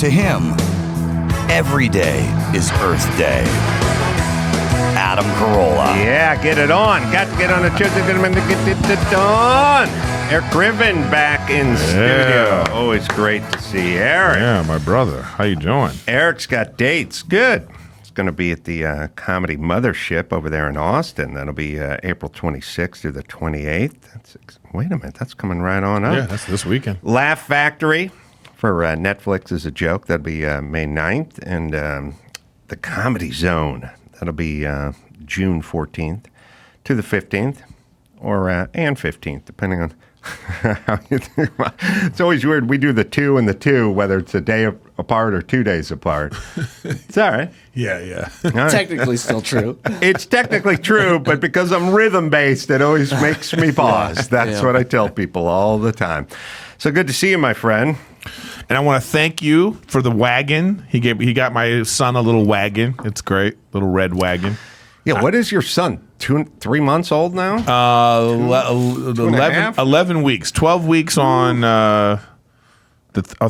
To him, every day is Earth Day. Adam Carolla. Yeah, get it on. Got to get on the Tuesday. Get it on. Erik Griffin back in studio. Always great to see Erik. Yeah, my brother. How you doing? Eric's got dates. Good. It's going to be at the Comedy Mothership over there in Austin. That'll be April 26th through the 28th. Wait a minute. That's coming right on up. Yeah, that's this weekend. Laugh Factory for Netflix is a joke. That'll be May 9th. And the Comedy Zone. That'll be June 14th to the 15th, or and 15th, depending on how you think about it. It's always weird. We do the 2 and the 2, whether it's a day apart or 2 days apart. It's all right. Yeah. Right. Technically still true. It's technically true, but because I'm rhythm-based, it always makes me pause. That's what I tell people all the time. So good to see you, my friend. And I want to thank you for the wagon. He got my son a little wagon. It's great, little red wagon. Yeah, what is your son? 3 months old now? 11 weeks. 12 weeks on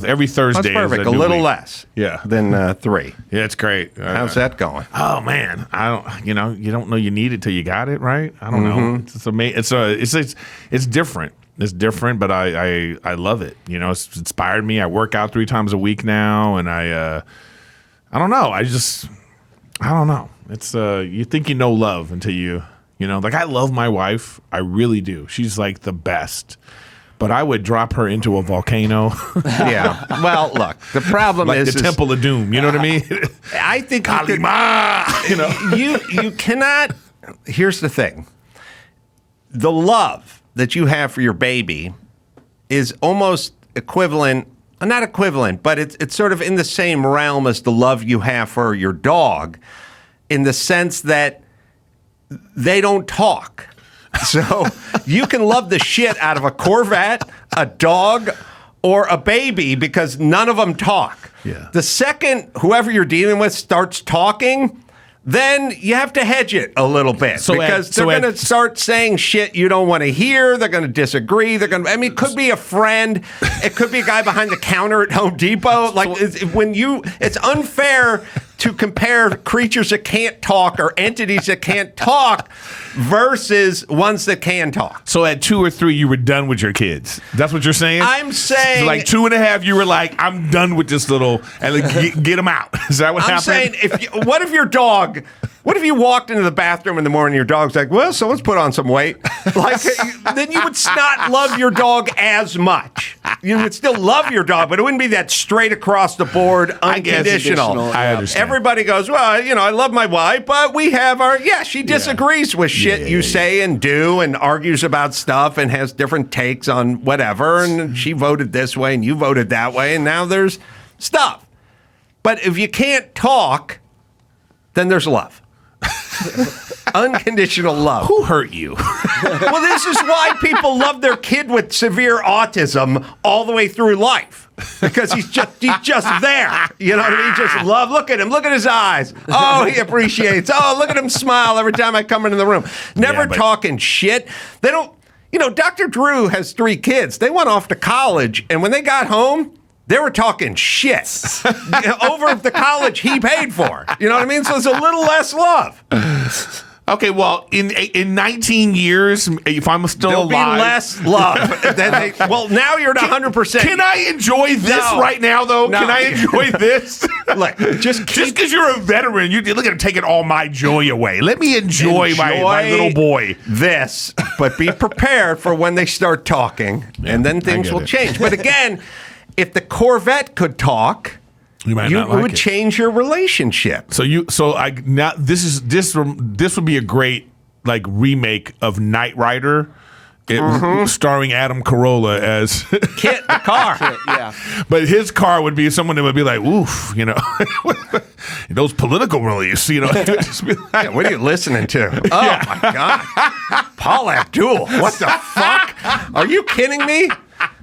every Thursday. That's perfect. A little less. Yeah. Than 3. Yeah, it's great. How's that going? Oh man, you don't know you need it till you got it, right? I don't know. It's amazing. It's different. It's different, but I love it. You know, it's inspired me. I work out 3 times a week now, and I don't know. I don't know. It's you think you know love until you know. Like, I love my wife. I really do. She's like the best. But I would drop her into a volcano. Yeah. Well, look, the problem like is the Temple of Doom. You know what I mean? I think Kalima. You know, you cannot. Here's the thing: the love that you have for your baby is almost equivalent. Not equivalent, but it's sort of in the same realm as the love you have for your dog, in the sense that they don't talk. So you can love the shit out of a Corvette, a dog, or a baby because none of them talk. Yeah. The second whoever you're dealing with starts talking, then you have to hedge it a little bit because they're going to start saying shit you don't want to hear. They're going to disagree. It could be a friend. It could be a guy behind the counter at Home Depot. It's unfair to compare creatures that can't talk or entities that can't talk versus ones that can talk. So at 2 or 3, you were done with your kids. That's what you're saying? I'm saying... So like 2.5, you were like, I'm done with this little... And like, get them out. Is that what happened? I'm saying, what if your dog... What if you walked into the bathroom in the morning and your dog's like, well, someone's put on some weight? Like, then you would not love your dog as much. You would still love your dog, but it wouldn't be that straight across the board, unconditional. I understand. Everybody goes, well, I love my wife, but we have our, she disagrees with shit you say and do and argues about stuff and has different takes on whatever. And she voted this way and you voted that way. And now there's stuff. But if you can't talk, then there's love. Unconditional love. Who hurt you? Well, this is why people love their kid with severe autism all the way through life. Because he's just there. You know what I mean? Just love. Look at him. Look at his eyes. Oh, he appreciates. Oh, look at him smile every time I come into the room. Never talking shit. They don't, Dr. Drew has 3 kids. They went off to college, and when they got home, they were talking shit over the college he paid for. You know what I mean? So there's a little less love. Okay, well, in 19 years, if I'm still There'll alive... be less love. Well, now you're at 100%. Can I enjoy this right now, though? No. Can I enjoy this? Look, just because you're a veteran, you're looking at taking all my joy away. Let me enjoy my little boy. This, but be prepared for when they start talking, and then things will change. But again, if the Corvette could talk... You would change your relationship. This would be a great remake of Knight Rider, starring Adam Carolla as Kit the car. Kit, yeah. But his car would be someone that would be like, oof, those political release, just be like, what are you listening to? Oh my God, Paul Abdul, what the fuck? Are you kidding me?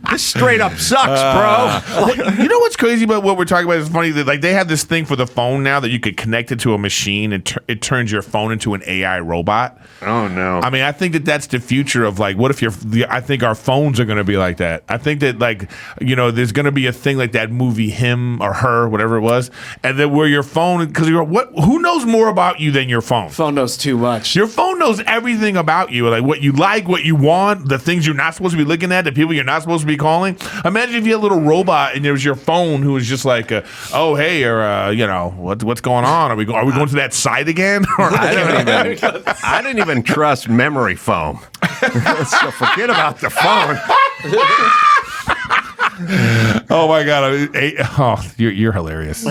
This straight up sucks, bro. You know what's crazy about what we're talking about is funny that like they have this thing for the phone now that you could connect it to a machine and it turns your phone into an AI robot. Oh no! I mean, I think that that's the future of like, what if I think our phones are going to be like that. I think that like, you know, there's going to be a thing like that movie Him or Her, whatever it was, and then where your phone, because who knows more about you than your phone? Phone knows too much. Your phone knows everything about you, like what you like, what you want, the things you're not supposed to be looking at, the people you're not supposed to be calling. Imagine if you had a little robot and it was your phone who was just like, oh hey, or you know, what's going on? Are we going to that site again? I didn't even trust memory foam. So forget about the phone. Oh my god! You're hilarious.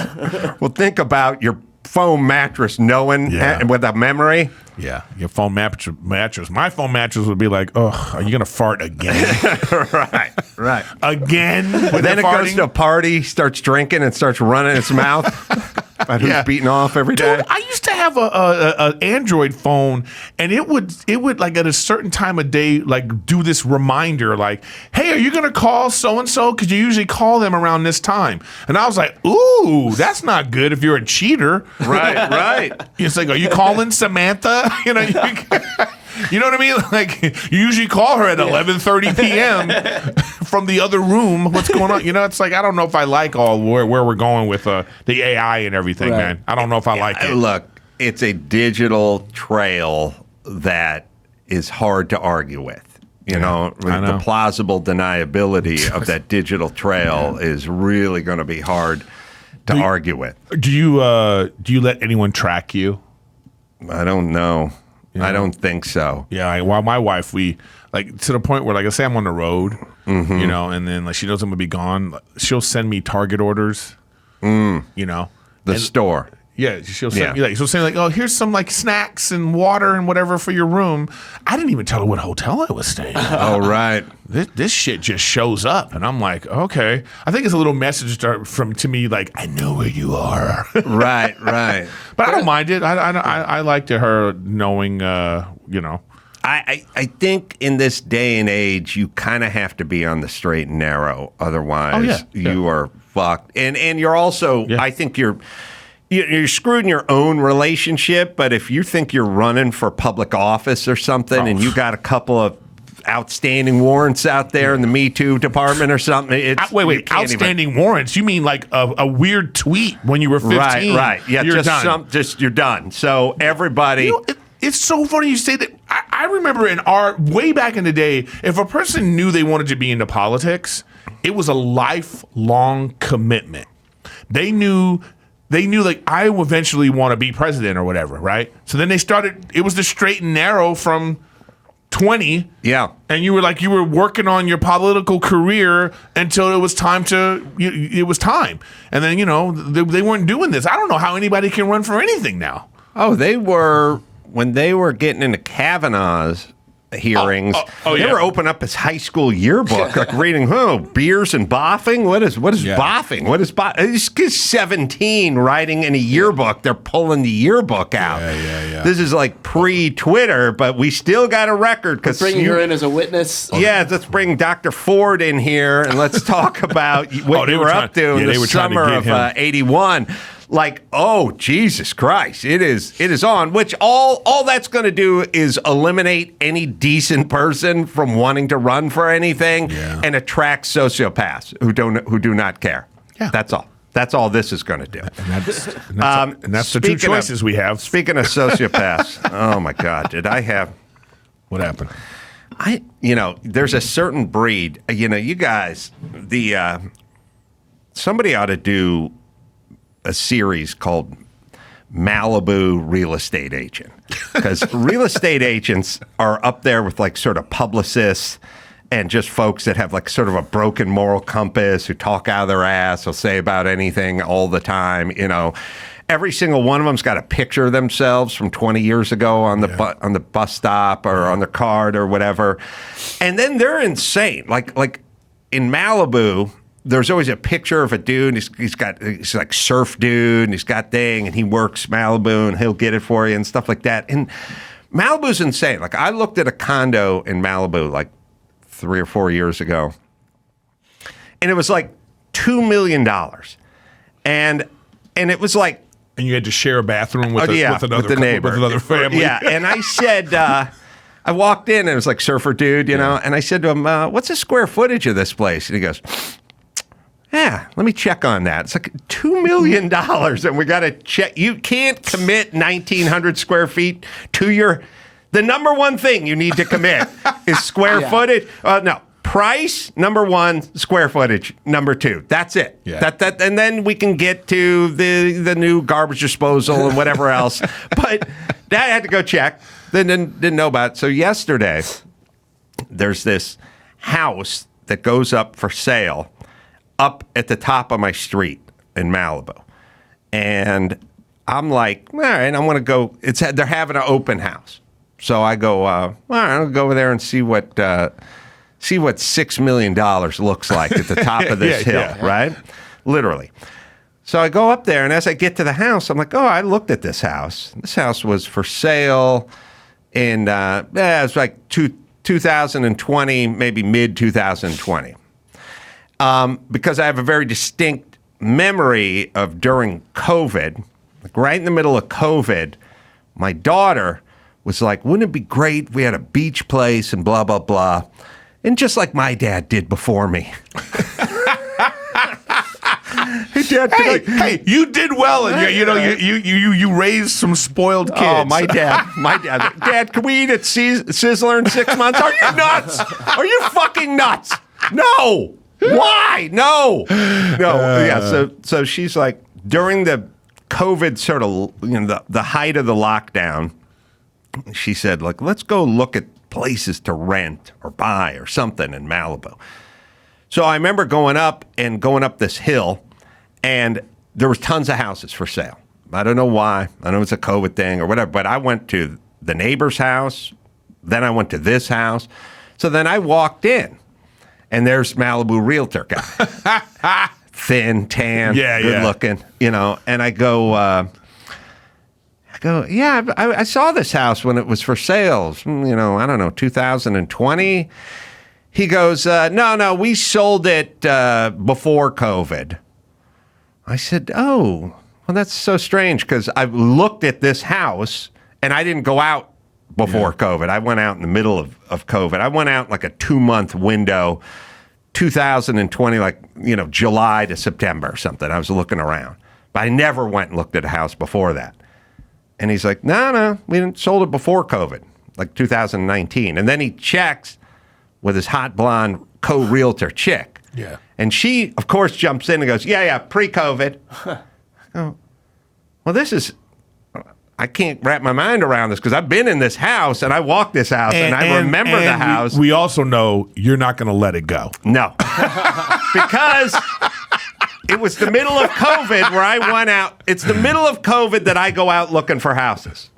Well, think about your foam mattress knowing with a memory. Yeah, your phone mattress. My phone mattress would be like, oh, are you gonna fart again? Right. Again? Then it goes to a party, starts drinking, and starts running its mouth. About who's beating off every day. Dude, I used to have a Android phone, and it would like at a certain time of day like do this reminder like, hey, are you gonna call so and so? Because you usually call them around this time. And I was like, ooh, that's not good if you're a cheater. Right. It's like, are you calling Samantha? You know. You know what I mean? Like, you usually call her at 11:30 p.m. from the other room. What's going on? You know, it's like, I don't know if I like where we're going with the AI and everything, man. I don't know if I like it. Look, it's a digital trail that is hard to argue with. You know, the plausible deniability of that digital trail is really going to be hard to argue with. Do you let anyone track you? I don't know. You know? I don't think so. Yeah, well, my wife, we like to the point where, like, I say I'm on the road, you know, and then like she knows I'm gonna be gone. She'll send me Target orders, you know, the store. Yeah, she'll send me she'll say like, oh, here's some like snacks and water and whatever for your room. I didn't even tell her what hotel I was staying at. Oh, right. This shit just shows up, and I'm like, okay. I think it's a little message to me like, I know where you are. Right. But I don't mind it. I like her knowing, you know. I think in this day and age, you kind of have to be on the straight and narrow. Otherwise, you are fucked. And you're also, I think you're screwed in your own relationship, but if you think you're running for public office or something and you got a couple of outstanding warrants out there in the Me Too department or something, wait, outstanding warrants? You mean like a weird tweet when you were 15? Right. Yeah, you're done. You're done. So everybody... You know, it's so funny you say that. I remember way back in the day, if a person knew they wanted to be into politics, it was a lifelong commitment. They knew like, I will eventually want to be president or whatever, right? So then they started, it was the straight and narrow from 20. Yeah. And you were working on your political career until it was time it was time. And then, you know, they weren't doing this. I don't know how anybody can run for anything now. Oh, when they were getting into Kavanaugh's hearings, they were opening up his high school yearbook, like reading, beers and boffing? What is boffing? What is boffing? He's 17 writing in a yearbook. They're pulling the yearbook out. Yeah. This is like pre-Twitter, but we still got a record. Because bringing her in as a witness. Yeah, let's bring Dr. Ford in here and let's talk about what you were up to in the summer of 81. Like, oh, Jesus Christ, it is on, which all that's going to do is eliminate any decent person from wanting to run for anything and attract sociopaths who do not care. Yeah. That's all. That's all this is going to do. And that's the two choices we have. Speaking of sociopaths, oh my God, did I have... What happened? There's a certain breed, you guys, somebody ought to do a series called Malibu Real Estate Agent, because real estate agents are up there with like sort of publicists and just folks that have like sort of a broken moral compass, who talk out of their ass, will say about anything all the time. Every single one of them's got a picture of themselves from 20 years ago on the bus stop or on their card or whatever, and then they're insane. Like in Malibu, there's always a picture of a dude. He's like surf dude, and he's got thing, and he works Malibu, and he'll get it for you and stuff like that. And Malibu's insane. Like, I looked at a condo in Malibu like 3 or 4 years ago, and it was like $2 million. And it was like, And you had to share a bathroom with, with the neighbor. with another family. Yeah, and I said, I walked in, and it was like surfer dude, you know, and I said to him, what's the square footage of this place? And he goes, yeah, let me check on that. It's like $2 million, and we got to check. You can't commit 1,900 square feet to the number one thing you need to commit is square footage. No. Price, number one, square footage, number two. That's it. Yeah. And then we can get to the new garbage disposal and whatever else. But that I had to go check. Then didn't know about it. So yesterday, there's this house that goes up for sale up at the top of my street in Malibu. And I'm like, all right, I want to go. They're having an open house. So I go, all right, I'll go over there and see what $6 million looks like at the top of this hill, right? Literally. So I go up there, and as I get to the house, I'm like, oh, I looked at this house. This house was for sale in, it was like 2020, maybe mid-2020. Because I have a very distinct memory of during COVID, like right in the middle of COVID, my daughter was like, wouldn't it be great if we had a beach place and blah, blah, blah. And just like my dad did before me. Hey, you did well, and you raised some spoiled kids. Oh, my dad. Dad, can we eat at Sizzler in 6 months? Are you nuts? Are you fucking nuts? No. Why? No. Yeah. So she's like, during the COVID sort of, the height of the lockdown, she said, like, let's go look at places to rent or buy or something in Malibu. So I remember going up this hill, and there was tons of houses for sale. I don't know why. I know it's a COVID thing or whatever, but I went to the neighbor's house. Then I went to this house. So then I walked in, and there's Malibu realtor guy. Thin, tan, good looking, and I go, yeah, I saw this house when it was for sale, I don't know, 2020. He goes, no, we sold it before COVID. I said, oh, well, that's so strange, because I looked at this house, and I didn't go out before COVID. I went out in the middle of COVID. I went out like a 2-month window, 2020, like, July to September or something. I was looking around. But I never went and looked at a house before that. And he's like, no, we sold it before COVID, like 2019. And then he checks with his hot blonde co-realtor chick. Yeah. And she, of course, jumps in and goes, yeah, pre-COVID. Oh, well, I can't wrap my mind around this, because I've been in this house, and I walked this house, and I remember the house. We also know you're not going to let it go. No. Because it was the middle of COVID where I went out. It's the middle of COVID that I go out looking for houses.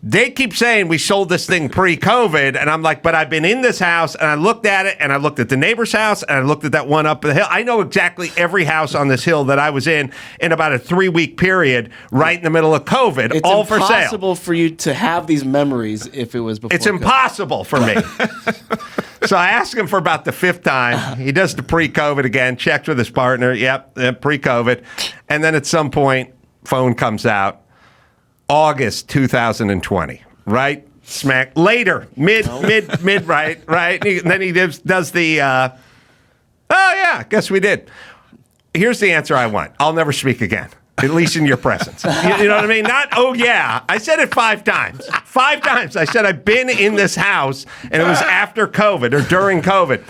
They keep saying we sold this thing pre-COVID, and I'm like, but I've been in this house, and I looked at it, and I looked at the neighbor's house, and I looked at that one up the hill. I know exactly every house on this hill that I was in about a 3-week period right in the middle of COVID, it's all for sale. It's impossible for you to have these memories if it was before It's COVID. impossible for me. So I asked him for about the 5th time. He does the pre-COVID again, checks with his partner. Yep, pre-COVID. And then at some point, phone comes out. August 2020, right? Smack later, mid, right? And then he does the, oh yeah, guess we did. Here's the answer I want. I'll never speak again, at least in your presence. You know what I mean? Not, oh yeah. I said it 5 times. 5 times. I said I've been in this house, and it was after COVID or during COVID.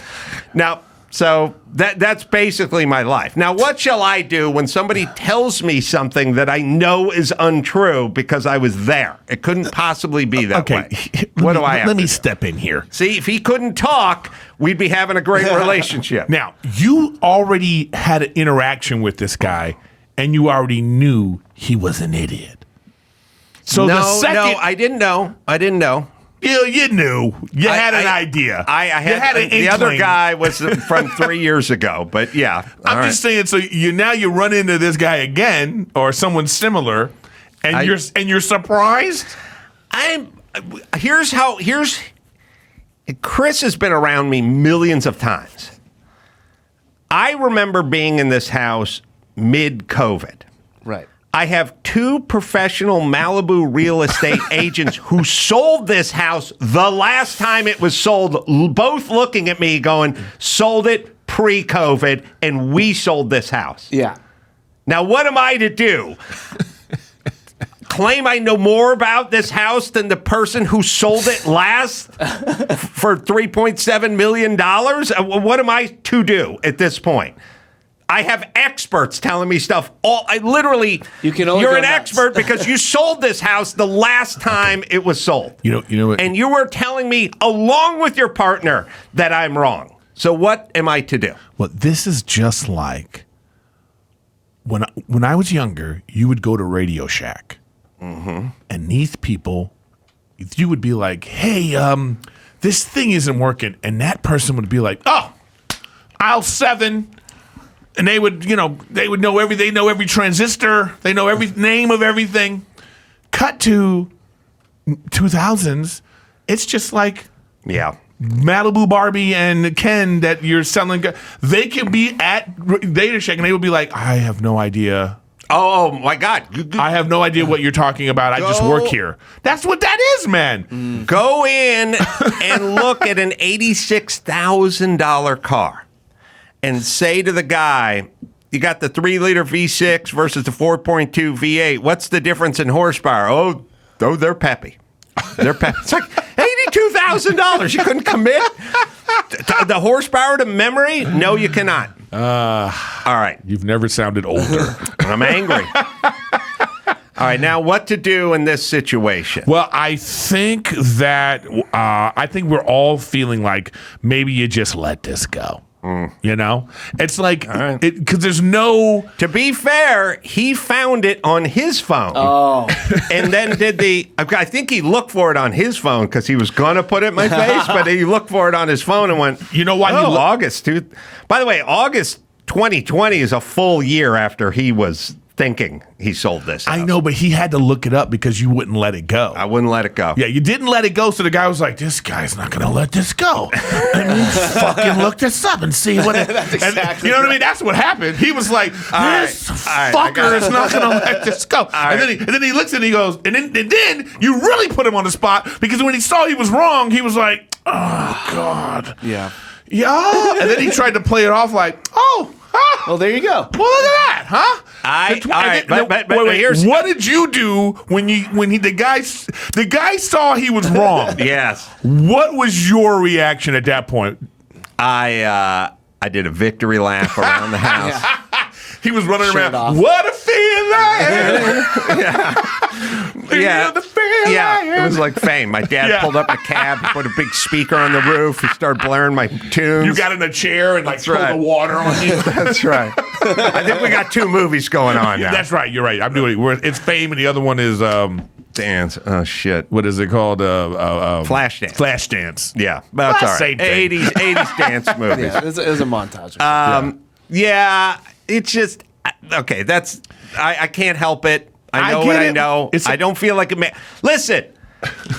Now, so that's basically my life. Now, what shall I do when somebody tells me something that I know is untrue because I was there? It couldn't possibly be that way. What do I have Let me to do? step in here. See, if he couldn't talk, we'd be having a great relationship. Now, you already had an interaction with this guy, and you already knew he was an idiot. So no, I didn't know. You knew. You had an idea. I had an inkling. The other guy was from 3 years ago, but yeah. I'm just saying. So you run into this guy again, or someone similar, and you're surprised. Chris has been around me millions of times. I remember being in this house mid-COVID. Right. I have 2 professional Malibu real estate agents who sold this house the last time it was sold, both looking at me going, sold it pre-COVID, and we sold this house. Yeah. Now, what am I to do? Claim I know more about this house than the person who sold it last for $3.7 million? What am I to do at this point? I have experts telling me stuff. You're an expert because you sold this house the last time it was sold. You know what? And you were telling me, along with your partner, that I'm wrong. So what am I to do? Well, this is just like when I was younger, you would go to Radio Shack. Mm-hmm. And these people, you would be like, hey, this thing isn't working. And that person would be like, oh, aisle 7. And they would know everything. They know every transistor. They know every name of everything. Cut to 2000s. It's just like Malibu Barbie and Ken that you're selling. They can be at Radio Shack and they would be like, I have no idea. Oh my God. I have no idea what you're talking about. I just work here. That's what that is, man. Go in and look at an $86,000 car and say to the guy, you got the 3-liter V6 versus the 4.2 V8. What's the difference in horsepower? Oh, they're peppy. They're peppy. It's like $82,000. You couldn't commit the horsepower to memory? No, you cannot. All right. You've never sounded older. I'm angry. All right, now what to do in this situation? Well, I think that we're all feeling like maybe you just let this go. You know, it's like because there's no. To be fair, he found it on his phone. Oh, and then I think he looked for it on his phone because he was gonna put it in my face, but he looked for it on his phone and went. You know why? August, dude. By the way, August 2020 is a full year after he was thinking he sold this house. I know, but he had to look it up because you wouldn't let it go. I wouldn't let it go. Yeah, you didn't let it go, so the guy was like, this guy's not going to let this go. And he fucking look this up and see what it... Exactly you know what I mean? That's what happened. He was like, this fucker is not going to let this go. And then he looks and he goes, and then you really put him on the spot because when he saw he was wrong, he was like, oh, God. yeah. Yeah. And then he tried to play it off like, oh, Well, there you go. well, look at that, huh? But here's what did you do when the guy saw he was wrong? Yes. What was your reaction at that point? I did a victory lap around the house. He was running Shirt around. off. What a feeling! Yeah. The feeling. Yeah, it was like fame. My dad pulled up a cab, put a big speaker on the roof, he started blaring my tunes. You got in a chair and That's threw right. the water on you. That's right. I think we got 2 movies going on now. That's right. You're right. I'm doing it. It's Fame, and the other one is Dance. Oh shit. what is it called? Flashdance. Flashdance. Yeah, but that's all right. Same thing. 80s dance movies. Yeah, it was a montage. Yeah, it's just okay. That's I can't help it. I know get what I it. know. I don't feel like it. Listen,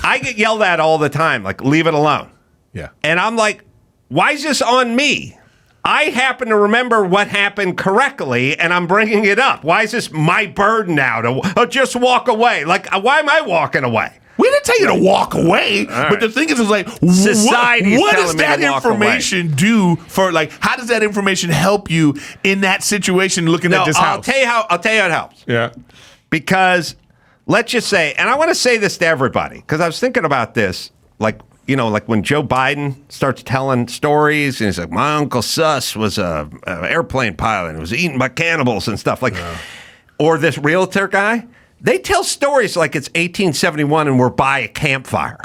I get yelled at all the time. Like, leave it alone. Yeah. And I'm like, why is this on me? I happen to remember what happened correctly, and I'm bringing it up. Why is this my burden now to just walk away? Like, why am I walking away? We didn't tell you to walk away, but the thing is like, Society is what does telling me that to walk information do for, like, how does that information help you in that situation looking at this house? I'll tell you how it helps. Yeah. Because let's just say, and I want to say this to everybody, because I was thinking about this, like when Joe Biden starts telling stories, and he's like, my Uncle Sus was a airplane pilot and was eaten by cannibals and stuff like, or this realtor guy. They tell stories like it's 1871 and we're by a campfire.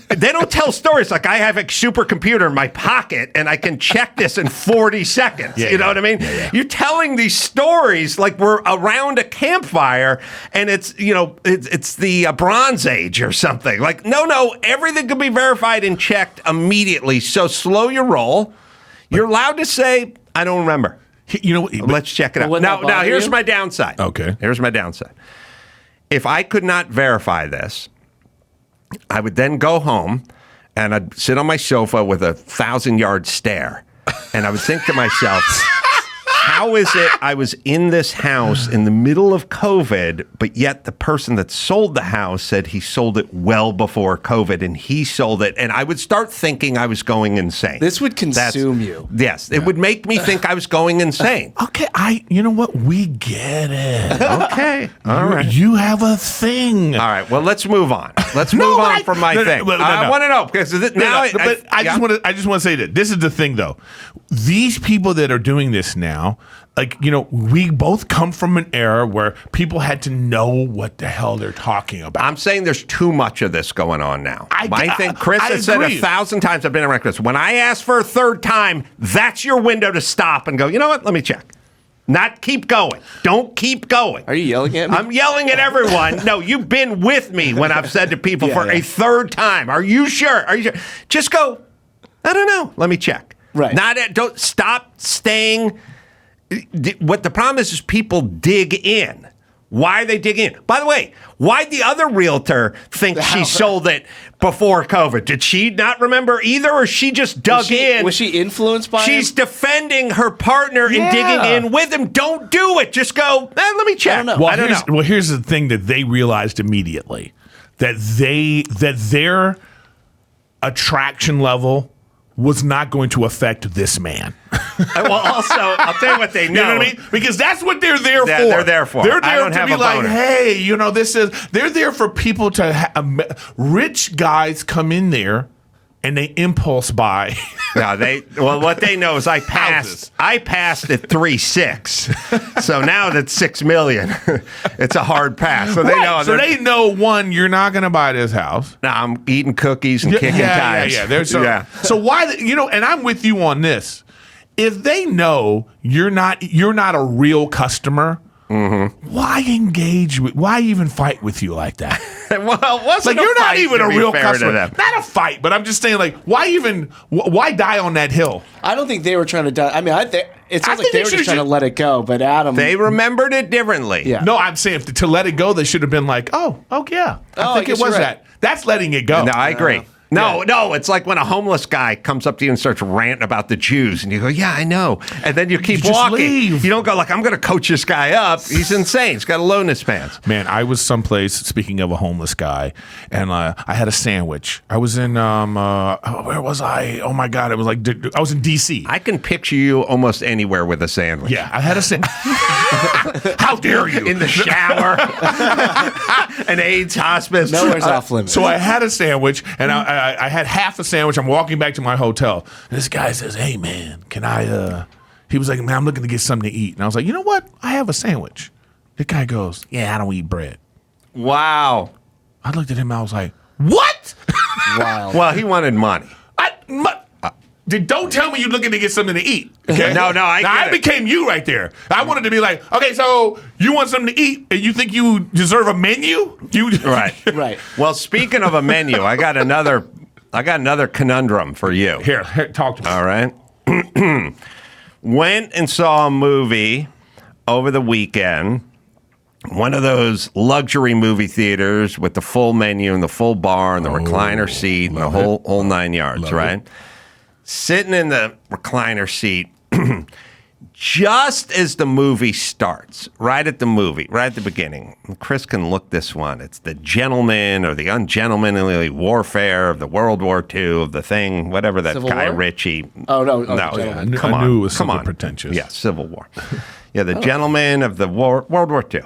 They don't tell stories like I have a supercomputer in my pocket and I can check this in 40 seconds. You know what I mean? Yeah. You're telling these stories like we're around a campfire and it's the Bronze Age or something. Like, no, everything can be verified and checked immediately. So slow your roll. You're allowed to say, I don't remember. You know, Let's check it out. Now, here's my downside. Okay. Here's my downside. If I could not verify this, I would then go home and I'd sit on my sofa with a 1,000-yard stare And I would think to myself, how is it I was in this house in the middle of COVID, but yet the person that sold the house said he sold it well before COVID and he sold it. And I would start thinking I was going insane. This would consume you. Yes, it would make me think I was going insane. Okay, you know what? We get it. Okay, all right. You have a thing. All right, well, let's move on. Let's move on from my thing. I want to know because now I just want to say that this is the thing, though. These people that are doing this now, like, we both come from an era where people had to know what the hell they're talking about. I'm saying there's too much of this going on now. Chris has said 1,000 times, I've been around Chris, when I ask for a third time, that's your window to stop and go, you know what, let me check. Not keep going. Don't keep going. Are you yelling at me? I'm yelling at everyone. No, you've been with me when I've said to people a third time, are you sure? Are you sure? Just go, I don't know. Let me check. Right. Don't stop staying. What the problem is people dig in. Why are they digging in? By the way, why'd the other realtor think she sold it before COVID? Did she not remember either, or she just dug in? Was she influenced by She's him? defending her partner and digging in with him. Don't do it. Just go, let me check. I don't know. I don't know. Well, here's the thing that they realized immediately, that their attraction level was not going to affect this man. Well, also, I'll tell you what they know. You know what I mean? Because that's what they're there for. They're there for. They're I there don't to have be a like, boner. hey, they're there for people to rich guys come in there and they impulse buy. No, what they know is I passed at 3.6. So now that's 6 million. It's a hard pass. So they know. So they know, one, you're not going to buy this house. No, I'm eating cookies and kicking tires. So why? And I'm with you on this. If they know you're not a real customer, why engage with? Why even fight with you like that? Well, it wasn't like, you're not even a real customer. Them. Not a fight, but I'm just saying, like, why die on that hill? I don't think they were trying to die. I mean, it sounds like they were just trying to let it go, but Adam... They remembered it differently. Yeah. No, I'm saying to let it go, they should have been like, oh yeah. I think it was that. That's letting it go. No, I agree. No, it's like when a homeless guy comes up to you and starts ranting about the Jews, and you go, yeah, I know. And then you keep walking. Leave. You don't go like, I'm going to coach this guy up. He's insane. He's got a low in his pants. Man, I was someplace, speaking of a homeless guy, and I had a sandwich. I was in, where was I? Oh, my God. It was like, I was in D.C. I can picture you almost anywhere with a sandwich. Yeah, I had a sandwich. How dare you? In the shower. An AIDS hospice. Nowhere's off limits. So I had a sandwich, and I had half a sandwich. I'm walking back to my hotel. And this guy says, hey, man, can I, he was like, man, I'm looking to get something to eat. And I was like, you know what? I have a sandwich. The guy goes, yeah, I don't eat bread. Wow. I looked at him, I was like, what? Wild. Well, he wanted money. Don't tell me you're looking to get something to eat. Okay? No, I became you right there. I wanted to be like, okay, so you want something to eat, and you think you deserve a menu? Right. Right. Well, speaking of a menu, I got another conundrum for you. Here, talk to me. All right. Went and saw a movie over the weekend. One of those luxury movie theaters with the full menu and the full bar and the recliner seat and the whole 9 yards, right? Sitting in the recliner seat, just as the movie starts, right at the beginning. Chris can look this one. It's the gentleman or the ungentlemanly warfare of the World War II of the thing, whatever that Civil guy War? Ritchie. Oh, no. I Come on. knew it was Come something on. pretentious. Yeah, Civil War. Yeah, the gentleman of the World War II.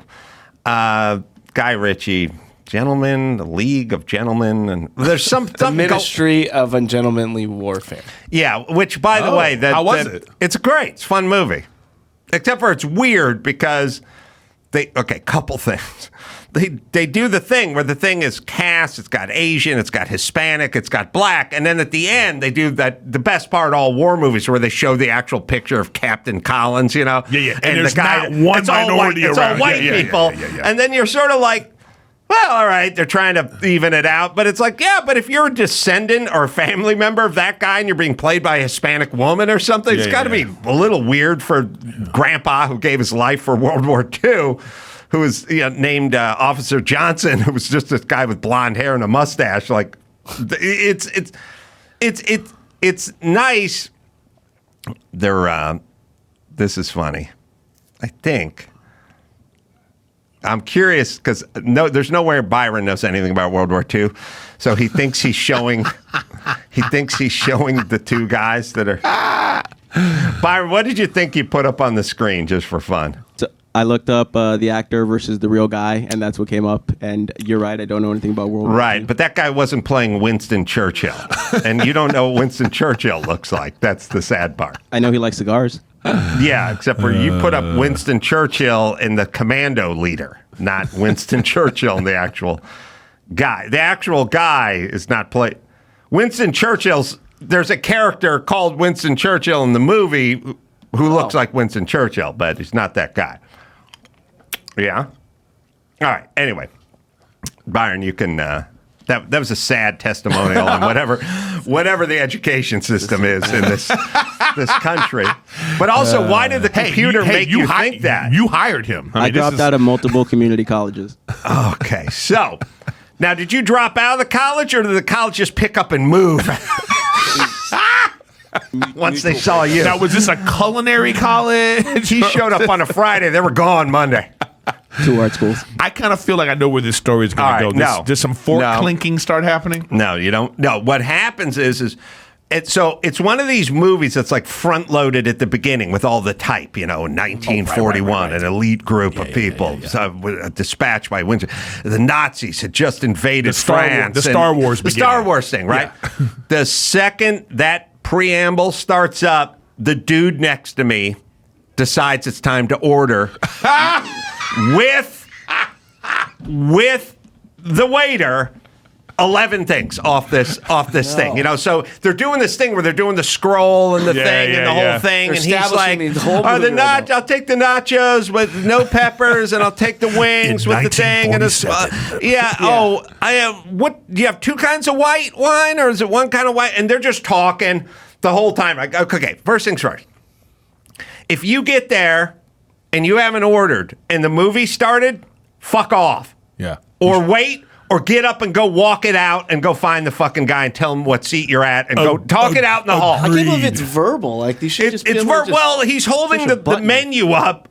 Guy Ritchie, gentleman, the League of Gentlemen, and there's some The Ministry of Ungentlemanly Warfare. Yeah, which by the way, how was it? It's great. It's a fun movie, except for it's weird because couple things. They do the thing where the thing is cast. It's got Asian, it's got Hispanic, it's got black, and then at the end they do the best part of all war movies where they show the actual picture of Captain Collins. You know, Yeah. and there's the guy, not one it's all minority white, it's around. all white people, and then you're sort of like, well, all right, they're trying to even it out, but it's like, yeah, but if you're a descendant or a family member of that guy and you're being played by a Hispanic woman or something, it's got to be a little weird for Grandpa who gave his life for World War II, who was named Officer Johnson, who was just this guy with blonde hair and a mustache. Like, it's nice. they're. This is funny. I think. I'm curious because there's nowhere Byron knows anything about World War II, so he thinks he's showing. He thinks he's showing the two guys that are. Byron, what did you think you put up on the screen just for fun? So I looked up the actor versus the real guy, and that's what came up. And you're right, I don't know anything about World War II. Right, but that guy wasn't playing Winston Churchill, and you don't know what Winston Churchill looks like. That's the sad part. I know he likes cigars. Yeah, except for you put up Winston Churchill in the commando leader, not Winston Churchill in the actual guy. The actual guy is not played. Winston Churchill's. There's a character called Winston Churchill in the movie who looks like Winston Churchill, but he's not that guy. Yeah. All right. Anyway, Byron, you can. That was a sad testimonial on whatever the education system is in this country. But also, why did the computer make you think that? You hired him. I dropped out of multiple community colleges. Okay, so now did you drop out of the college, or did the college just pick up and move? Once they saw you. Now, was this a culinary college? He showed up on a Friday. They were gone Monday. 2 art schools. I kind of feel like I know where this story is going to go. Does some fork clinking start happening? No, you don't. No, what happens is it's one of these movies that's like front loaded at the beginning with all the type, 1941, an elite group of people dispatched by Winston. The Nazis had just invaded France. The Star Wars thing, right? Yeah. The second that preamble starts up, the dude next to me decides it's time to order with the waiter 11 things off this thing, so they're doing this thing where they're doing the scroll and the thing and the whole thing, They're and he's like, I'll take the nachos with no peppers, and I'll take the wings In with the thing, and I have what? Do you have 2 kinds of white wine, or is it 1 kind of white? And they're just talking the whole time. Like, okay, first things first. If you get there and you haven't ordered and the movie started, fuck off. Yeah. Or wait, or get up and go walk it out and go find the fucking guy and tell him what seat you're at and go talk it out in the hall. I can't believe it's verbal. Like, you should just be able to just well, he's holding the menu up.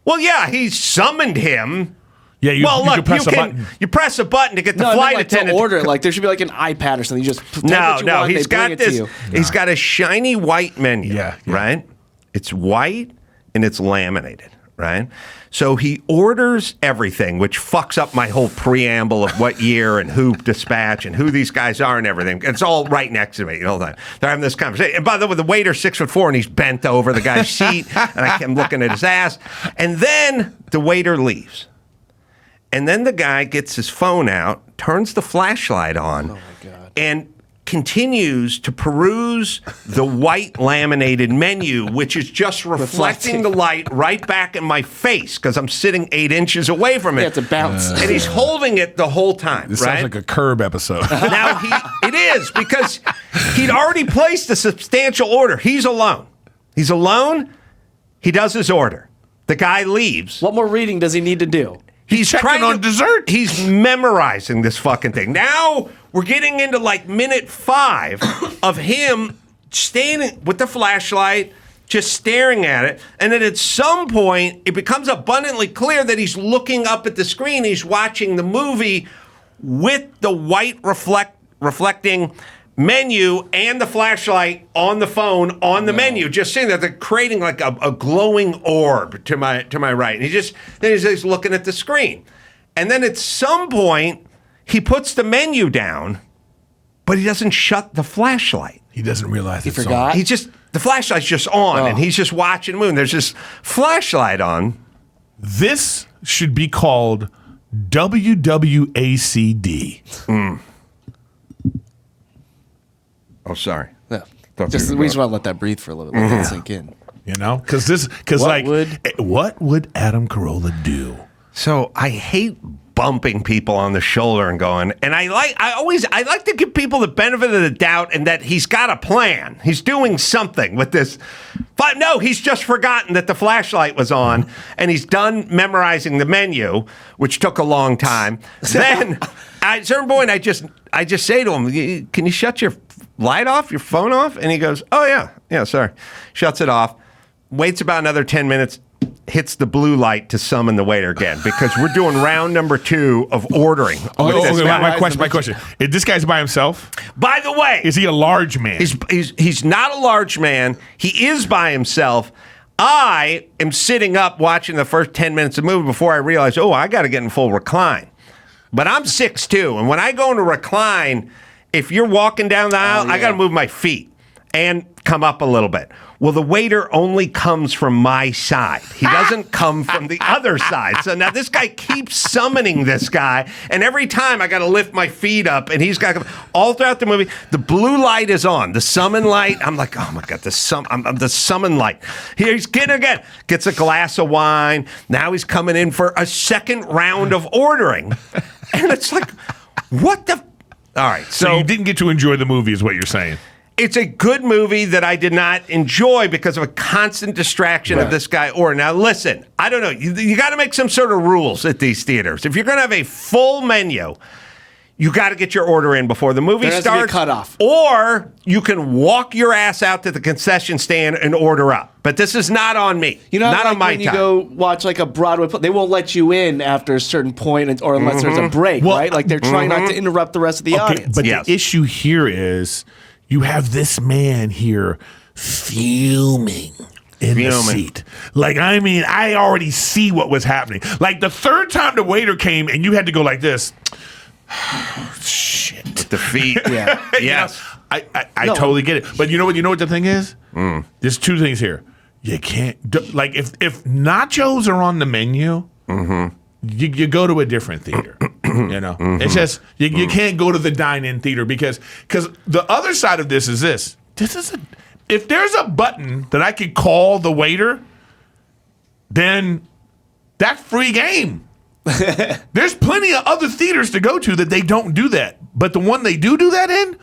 Well, yeah, he summoned him. Yeah, you press a button. You press a button to get the flight I mean, like, attendant to order. Like, there should be like an iPad or something. You just he's got this. He's got a shiny white menu. Right. It's white and it's laminated. Right. So he orders everything, which fucks up my whole preamble of what year and who dispatch and who these guys are and everything. It's all right next to me the whole time. They're having this conversation. And by the way, the waiter's 6'4" and he's bent over the guy's seat, and I'm looking at his ass. And then the waiter leaves. And then the guy gets his phone out, turns the flashlight on, and continues to peruse the white laminated menu, which is just reflecting the light right back in my face because I'm sitting 8 inches away from it. Yeah, it's a bounce. And he's holding it the whole time. This right? sounds like a Curb episode. Now, it is, because he'd already placed a substantial order. He's alone. He does his order. The guy leaves. What more reading does he need to do? He's checking trying on dessert. He's memorizing this fucking thing. Now we're getting into like minute 5 of him standing with the flashlight, just staring at it. And then at some point, it becomes abundantly clear that he's looking up at the screen. He's watching the movie with the white reflecting menu and the flashlight on the phone on the menu, just sitting there. They're creating like a glowing orb to my right. And he's just looking at the screen. And then at some point, he puts the menu down, but he doesn't shut the flashlight. He doesn't realize He forgot? The flashlight's just on, and he's just watching the movie. There's this flashlight on. This should be called WWACD. Oh, sorry. Yeah. We just want to let that breathe for a little bit. Let that sink in. What would Adam Carolla do? So I hate bumping people on the shoulder and going, and I like to give people the benefit of the doubt and that he's got a plan. He's doing something with this. But no, he's just forgotten that the flashlight was on, and he's done memorizing the menu, which took a long time. Then at a certain point, I just say to him, "Can you shut your light off, your phone off? And he goes, oh, yeah, sorry. Shuts it off, waits about another 10 minutes, hits the blue light to summon the waiter again because we're doing round number 2 of ordering. My question. Is this guy's by himself? By the way, is he a large man? He's not a large man. He is by himself. I am sitting up watching the first 10 minutes of the movie before I realize, I got to get in full recline. But I'm 6'2", and when I go into recline, if you're walking down the aisle, I got to move my feet and come up a little bit. Well, the waiter only comes from my side. He doesn't come from the other side. So now this guy keeps summoning this guy, and every time I got to lift my feet up, and he's got to come. All throughout the movie, the blue light is on, the summon light. I'm like, oh my God, the summon light. Here he's getting again. Gets a glass of wine. Now he's coming in for a second round of ordering. And it's like, what the? All right. So you didn't get to enjoy the movie is what you're saying. It's a good movie that I did not enjoy because of a constant distraction of this guy. Now, listen, I don't know. You got to make some sort of rules at these theaters. If you're going to have a full menu, you got to get your order in before the movie starts. There has to be a cutoff. Or you can walk your ass out to the concession stand and order up. But this is not on me. Not on my time. When you go watch like a Broadway play, they won't let you in after a certain point or unless there's a break, right? Like they're trying not to interrupt the rest of the audience. But the issue here is you have this man here fuming in the seat. Like, I mean, I already see what was happening. Like the third time the waiter came and you had to go like this. Shit. With the feet. Yeah. Yes. I totally get it. But you know what the thing is? There's 2 things here. You can't, like, if nachos are on the menu, you go to a different theater. It's just, you can't go to the dine-in theater because the other side of this is this. If there's a button that I could call the waiter, then that's free game. There's plenty of other theaters to go to that they don't do that. But the one they do that in,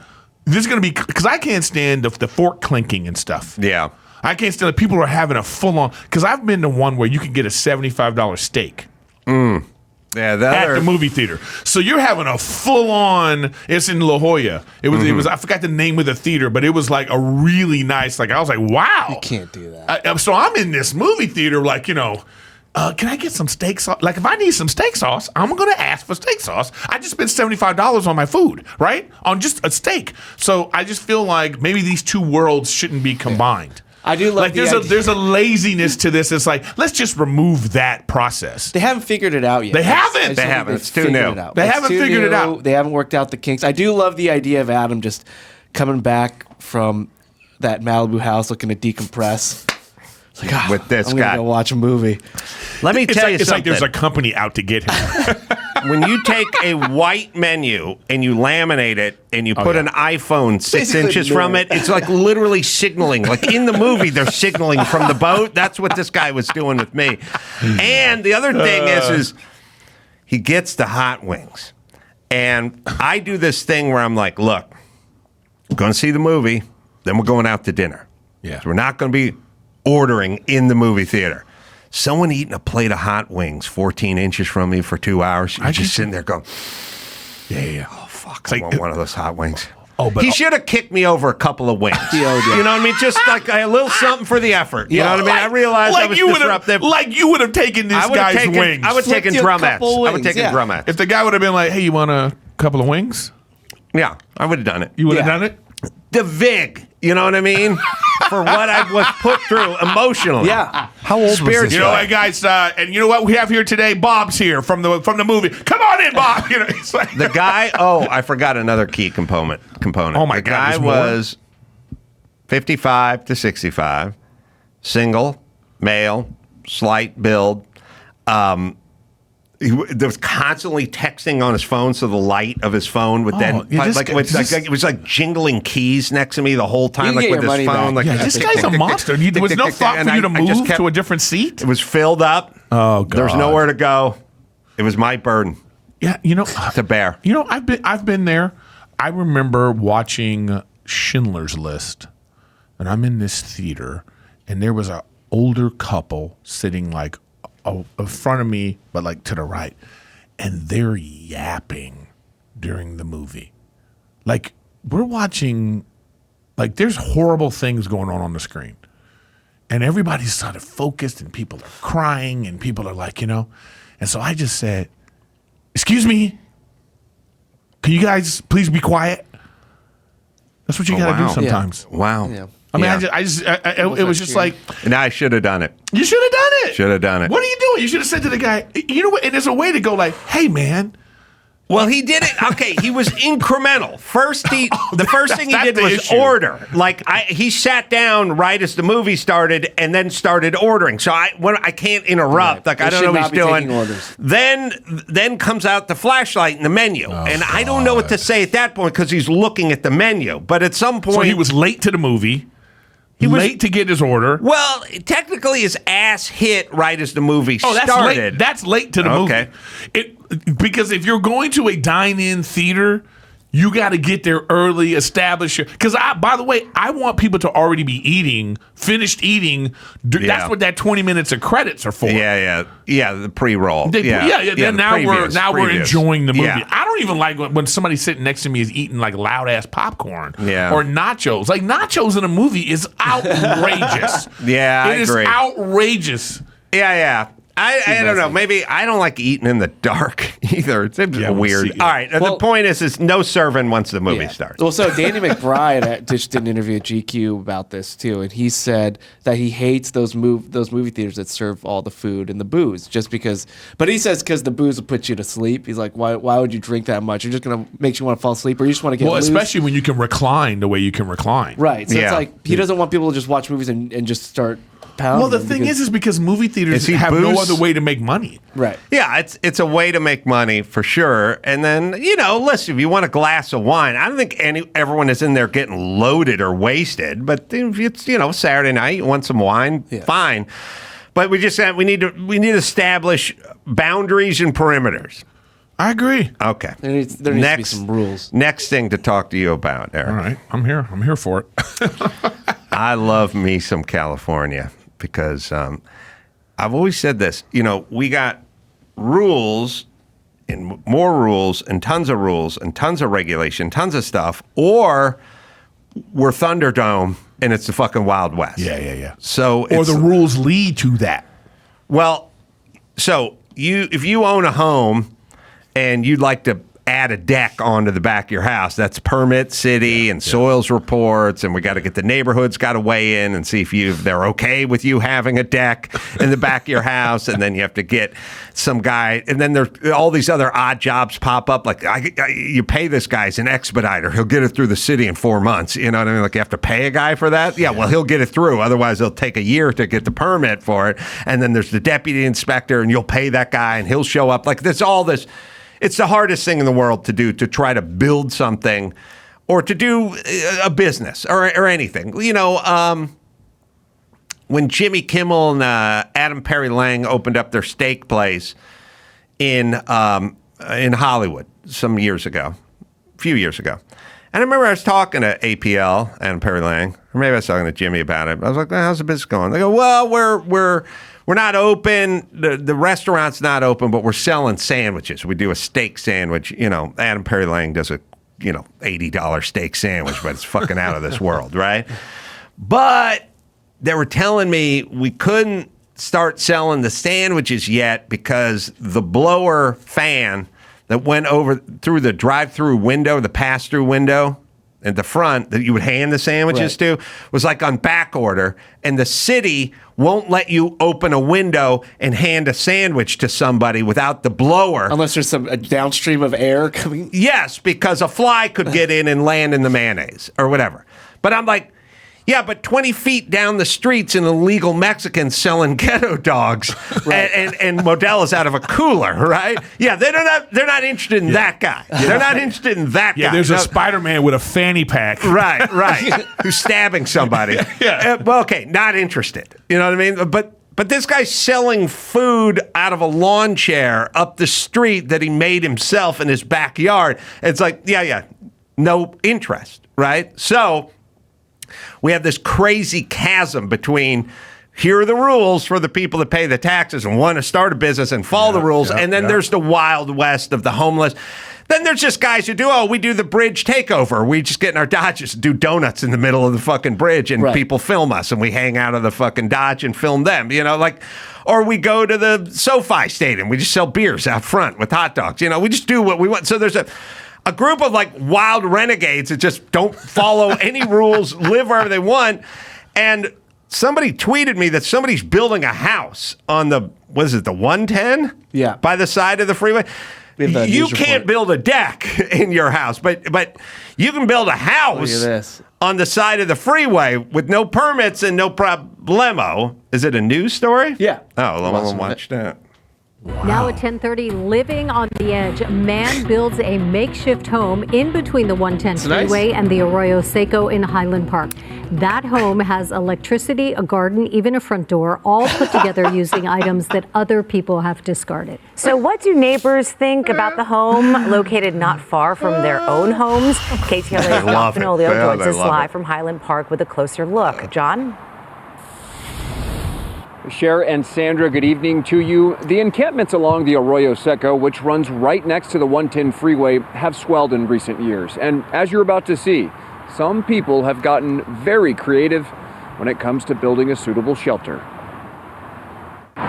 this is going to be, because I can't stand the fork clinking and stuff. Yeah. I can't stand it. People are having a full-on, because I've been to one where you can get a $75 steak. Yeah, at the movie theater. So you're having a full-on, it's in La Jolla. It was I forgot the name of the theater, but it was like a really nice, like I was like, wow. You can't do that. So I'm in this movie theater like, can I get some steak sauce? Like if I need some steak sauce, I'm going to ask for steak sauce. I just spent $75 on my food, right? On just a steak. So I just feel like maybe these 2 worlds shouldn't be combined. I do love there's a laziness to this. It's like, let's just remove that process. They haven't figured it out yet. They haven't. It's too new. They haven't figured it out. They haven't worked out the kinks. I do love the idea of Adam just coming back from that Malibu house looking to decompress. It's like, with this I'm guy. gonna go watch a movie. Let me tell you something. It's like there's a company out to get him. When you take a white menu and you laminate it and you put an iPhone 6 inches from it, it's like literally signaling. Like in the movie, they're signaling from the boat. That's what this guy was doing with me. And the other thing is he gets the hot wings. And I do this thing where I'm like, look, we're going to see the movie, then we're going out to dinner. Yeah. So we're not going to be ordering in the movie theater. Someone eating a plate of hot wings 14 inches from me for 2 hours. You're just sitting there going, yeah. Oh, fuck. I want one of those hot wings. He should have kicked me over a couple of wings. You know what I mean? Just like a little something for the effort. You know what I mean? I realized I was disruptive. Like you would have taken this guy's wings. I would have taken drumettes. I would take drumettes. If the guy would have been like, hey, you want a couple of wings? Yeah, I would have done it. You would have done it? The vig. You know what I mean? For what I was put through emotionally. Yeah. How old was this? You know what, guys? And you know what we have here today? Bob's here from the movie. Come on in, Bob. It's like the guy. Oh, I forgot another key component. Oh my God! The guy was 55 to 65, single, male, slight build. He was constantly texting on his phone, so the light of his phone would it was like jingling keys next to me the whole time, like with his phone. Like, this guy's a monster. There was no thought for you to move to a different seat. It was filled up. Oh God! There's nowhere to go. It was my burden. Yeah, to bear. I've been there. I remember watching Schindler's List, and I'm in this theater, and there was an older couple sitting like in front of me, but like to the right, and they're yapping during the movie. Like we're watching like there's horrible things going on the screen. And everybody's sort of focused and people are crying and people are like, And so I just said, excuse me, can you guys please be quiet? That's what you got to do sometimes. Yeah. Wow. Yeah. I mean, it was just like. And I should have done it. You should have done it. Should have done it. What are you doing? You should have said to the guy, you know what? And there's a way to go like, hey, man. Well, he did it. Okay, he was incremental. The first thing he did was issue. order. Like he sat down right as the movie started and then started ordering. So I can't interrupt. Right. Like I don't know what he's doing. Orders. Then comes out the flashlight and the menu, and I don't know what to say at that point because he's looking at the menu. But at some point, So he was late to the movie. He was late to get his order. Well, technically, his ass hit right as the movie that's started. late. That's late to the movie. Because if you're going to a dine-in theater, you got to get there early, establish your. Because by the way, I want people to already be finished eating. That's what that 20 minutes of credits are for. Yeah. The pre-roll. Then now we're enjoying the movie. Yeah. I don't even like when somebody sitting next to me is eating like loud ass popcorn. Yeah. Or nachos. Like nachos in a movie is outrageous. I agree. It is outrageous. Yeah. I don't know. Maybe I don't like eating in the dark either. It's weird. All right. The point is no serving once the movie starts. Well, so Danny McBride did an interview at GQ about this too, and he said that he hates those movie theaters that serve all the food and the booze, just because. But he says because the booze will put you to sleep. He's like, why would you drink that much? You're just gonna make you want to fall asleep, or you just want to get loose. Especially when you can recline the way you can recline. Right. So it's like he doesn't want people to just watch movies and just start. Well, the thing is because movie theaters have no other way to make money. Right. Yeah, it's a way to make money for sure. And then, listen, if you want a glass of wine, I don't think everyone is in there getting loaded or wasted. But if it's, Saturday night, you want some wine, fine. But we need to establish boundaries and perimeters. I agree. Okay. There needs to be some rules. Next thing to talk to you about, Eric. All right. I'm here for it. I love me some California. Because I've always said this, we got rules and more rules and tons of regulation, tons of stuff, or we're Thunderdome and it's the fucking Wild West. Yeah. So or the rules lead to that. Well, so if you own a home and you'd like to add a deck onto the back of your house, that's permit city and soils reports, and we got to get the neighborhoods got to weigh in and see if they're okay with you having a deck in the back of your house, and then you have to get some guy, and then there's all these other odd jobs pop up, like you pay this guy as an expediter, he'll get it through the city in 4 months, you know what I mean? Like you have to pay a guy for that? Yeah, well, he'll get it through, otherwise it'll take a year to get the permit for it, and then there's the deputy inspector, and you'll pay that guy, and he'll show up. Like there's all this. It's the hardest thing in the world to do, to try to build something or to do a business or anything. When Jimmy Kimmel and Adam Perry Lang opened up their steak place in Hollywood a few years ago. And I remember I was talking to APL, Adam Perry Lang, or maybe I was talking to Jimmy about it. I was like, how's the business going? They go, well, we're not open. The restaurant's not open, but we're selling sandwiches. We do a steak sandwich. Adam Perry Lang does a, $80 steak sandwich, but it's fucking out of this world, right? But they were telling me we couldn't start selling the sandwiches yet because the blower fan that went over through the drive-through window, the pass-through window at the front that you would hand the sandwiches to was like on back order, and the city won't let you open a window and hand a sandwich to somebody without the blower. Unless there's a downstream of air coming. Yes, because a fly could get in and land in the mayonnaise or whatever. But I'm like, yeah, but 20 feet down the street's an illegal Mexican selling ghetto dogs, and Modelo's out of a cooler, right? Yeah, they're not interested in that guy. They're not interested in that guy. Yeah, there's a Spider-Man with a fanny pack. Right, who's stabbing somebody. Well, okay, not interested. You know what I mean? But this guy's selling food out of a lawn chair up the street that he made himself in his backyard. It's like, no interest, right? So we have this crazy chasm between here are the rules for the people that pay the taxes and want to start a business and follow the rules. And then there's the Wild West of the homeless. Then there's just guys who we do the bridge takeover. We just get in our Dodges, do donuts in the middle of the fucking bridge, and people film us, and we hang out of the fucking Dodge and film them, or we go to the SoFi Stadium. We just sell beers out front with hot dogs. We just do what we want. So there's a group of like wild renegades that just don't follow any rules, live wherever they want. And somebody tweeted me that somebody's building a house on the 110? Yeah. By the side of the freeway. You can't build a deck in your house, but you can build a house on the side of the freeway with no permits and no problemo. Is it a news story? Yeah. Oh, well, I'll watch that. Wow. Now at 10:30, living on the edge, a man builds a makeshift home in between the 110 freeway and the Arroyo Seco in Highland Park. That home has electricity, a garden, even a front door, all put together using items that other people have discarded. So what do neighbors think about the home located not far from their own homes? KTLA's John Fenolio joins us live from Highland Park with a closer look. John? Cher and Sandra, good evening to you. The encampments along the Arroyo Seco, which runs right next to the 110 freeway, have swelled in recent years. And as you're about to see, some people have gotten very creative when it comes to building a suitable shelter. The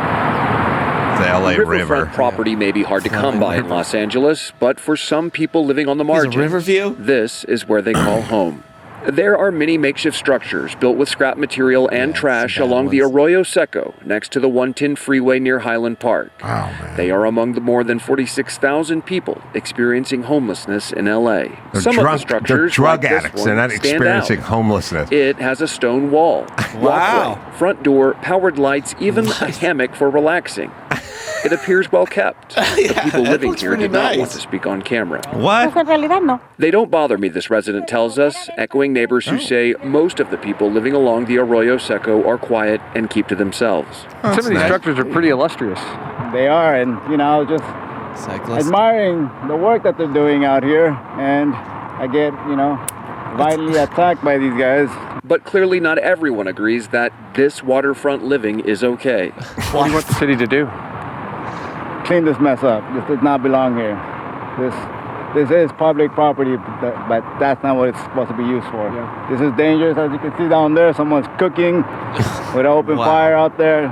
LA River. Riverfront property may be hard to come by in Los Angeles, but for some people living on the margins, Riverview? This is where they call home. There are many makeshift structures built with scrap material and trash along the Arroyo Seco next to the 110 freeway near Highland Park. They are among the more than 46,000 people experiencing homelessness in LA. Some of the structures, drug like addicts, they're not experiencing homelessness. It has a stone wall, walkway, front door, powered lights, even a hammock for relaxing. It appears well kept. The people living here did not want to speak on camera. What? They don't bother me, this resident tells us, echoing neighbors who say most of the people living along the Arroyo Seco are quiet and keep to themselves. Some of these structures are pretty illustrious. They are, and just admiring the work that they're doing out here, and I get, vitally attacked by these guys. But clearly not everyone agrees that this waterfront living is okay. What do you want the city to do? Clean this mess up. This does not belong here. This is public property, but that's not what it's supposed to be used for. Yeah. This is dangerous. As you can see down there, someone's cooking with an open fire out there.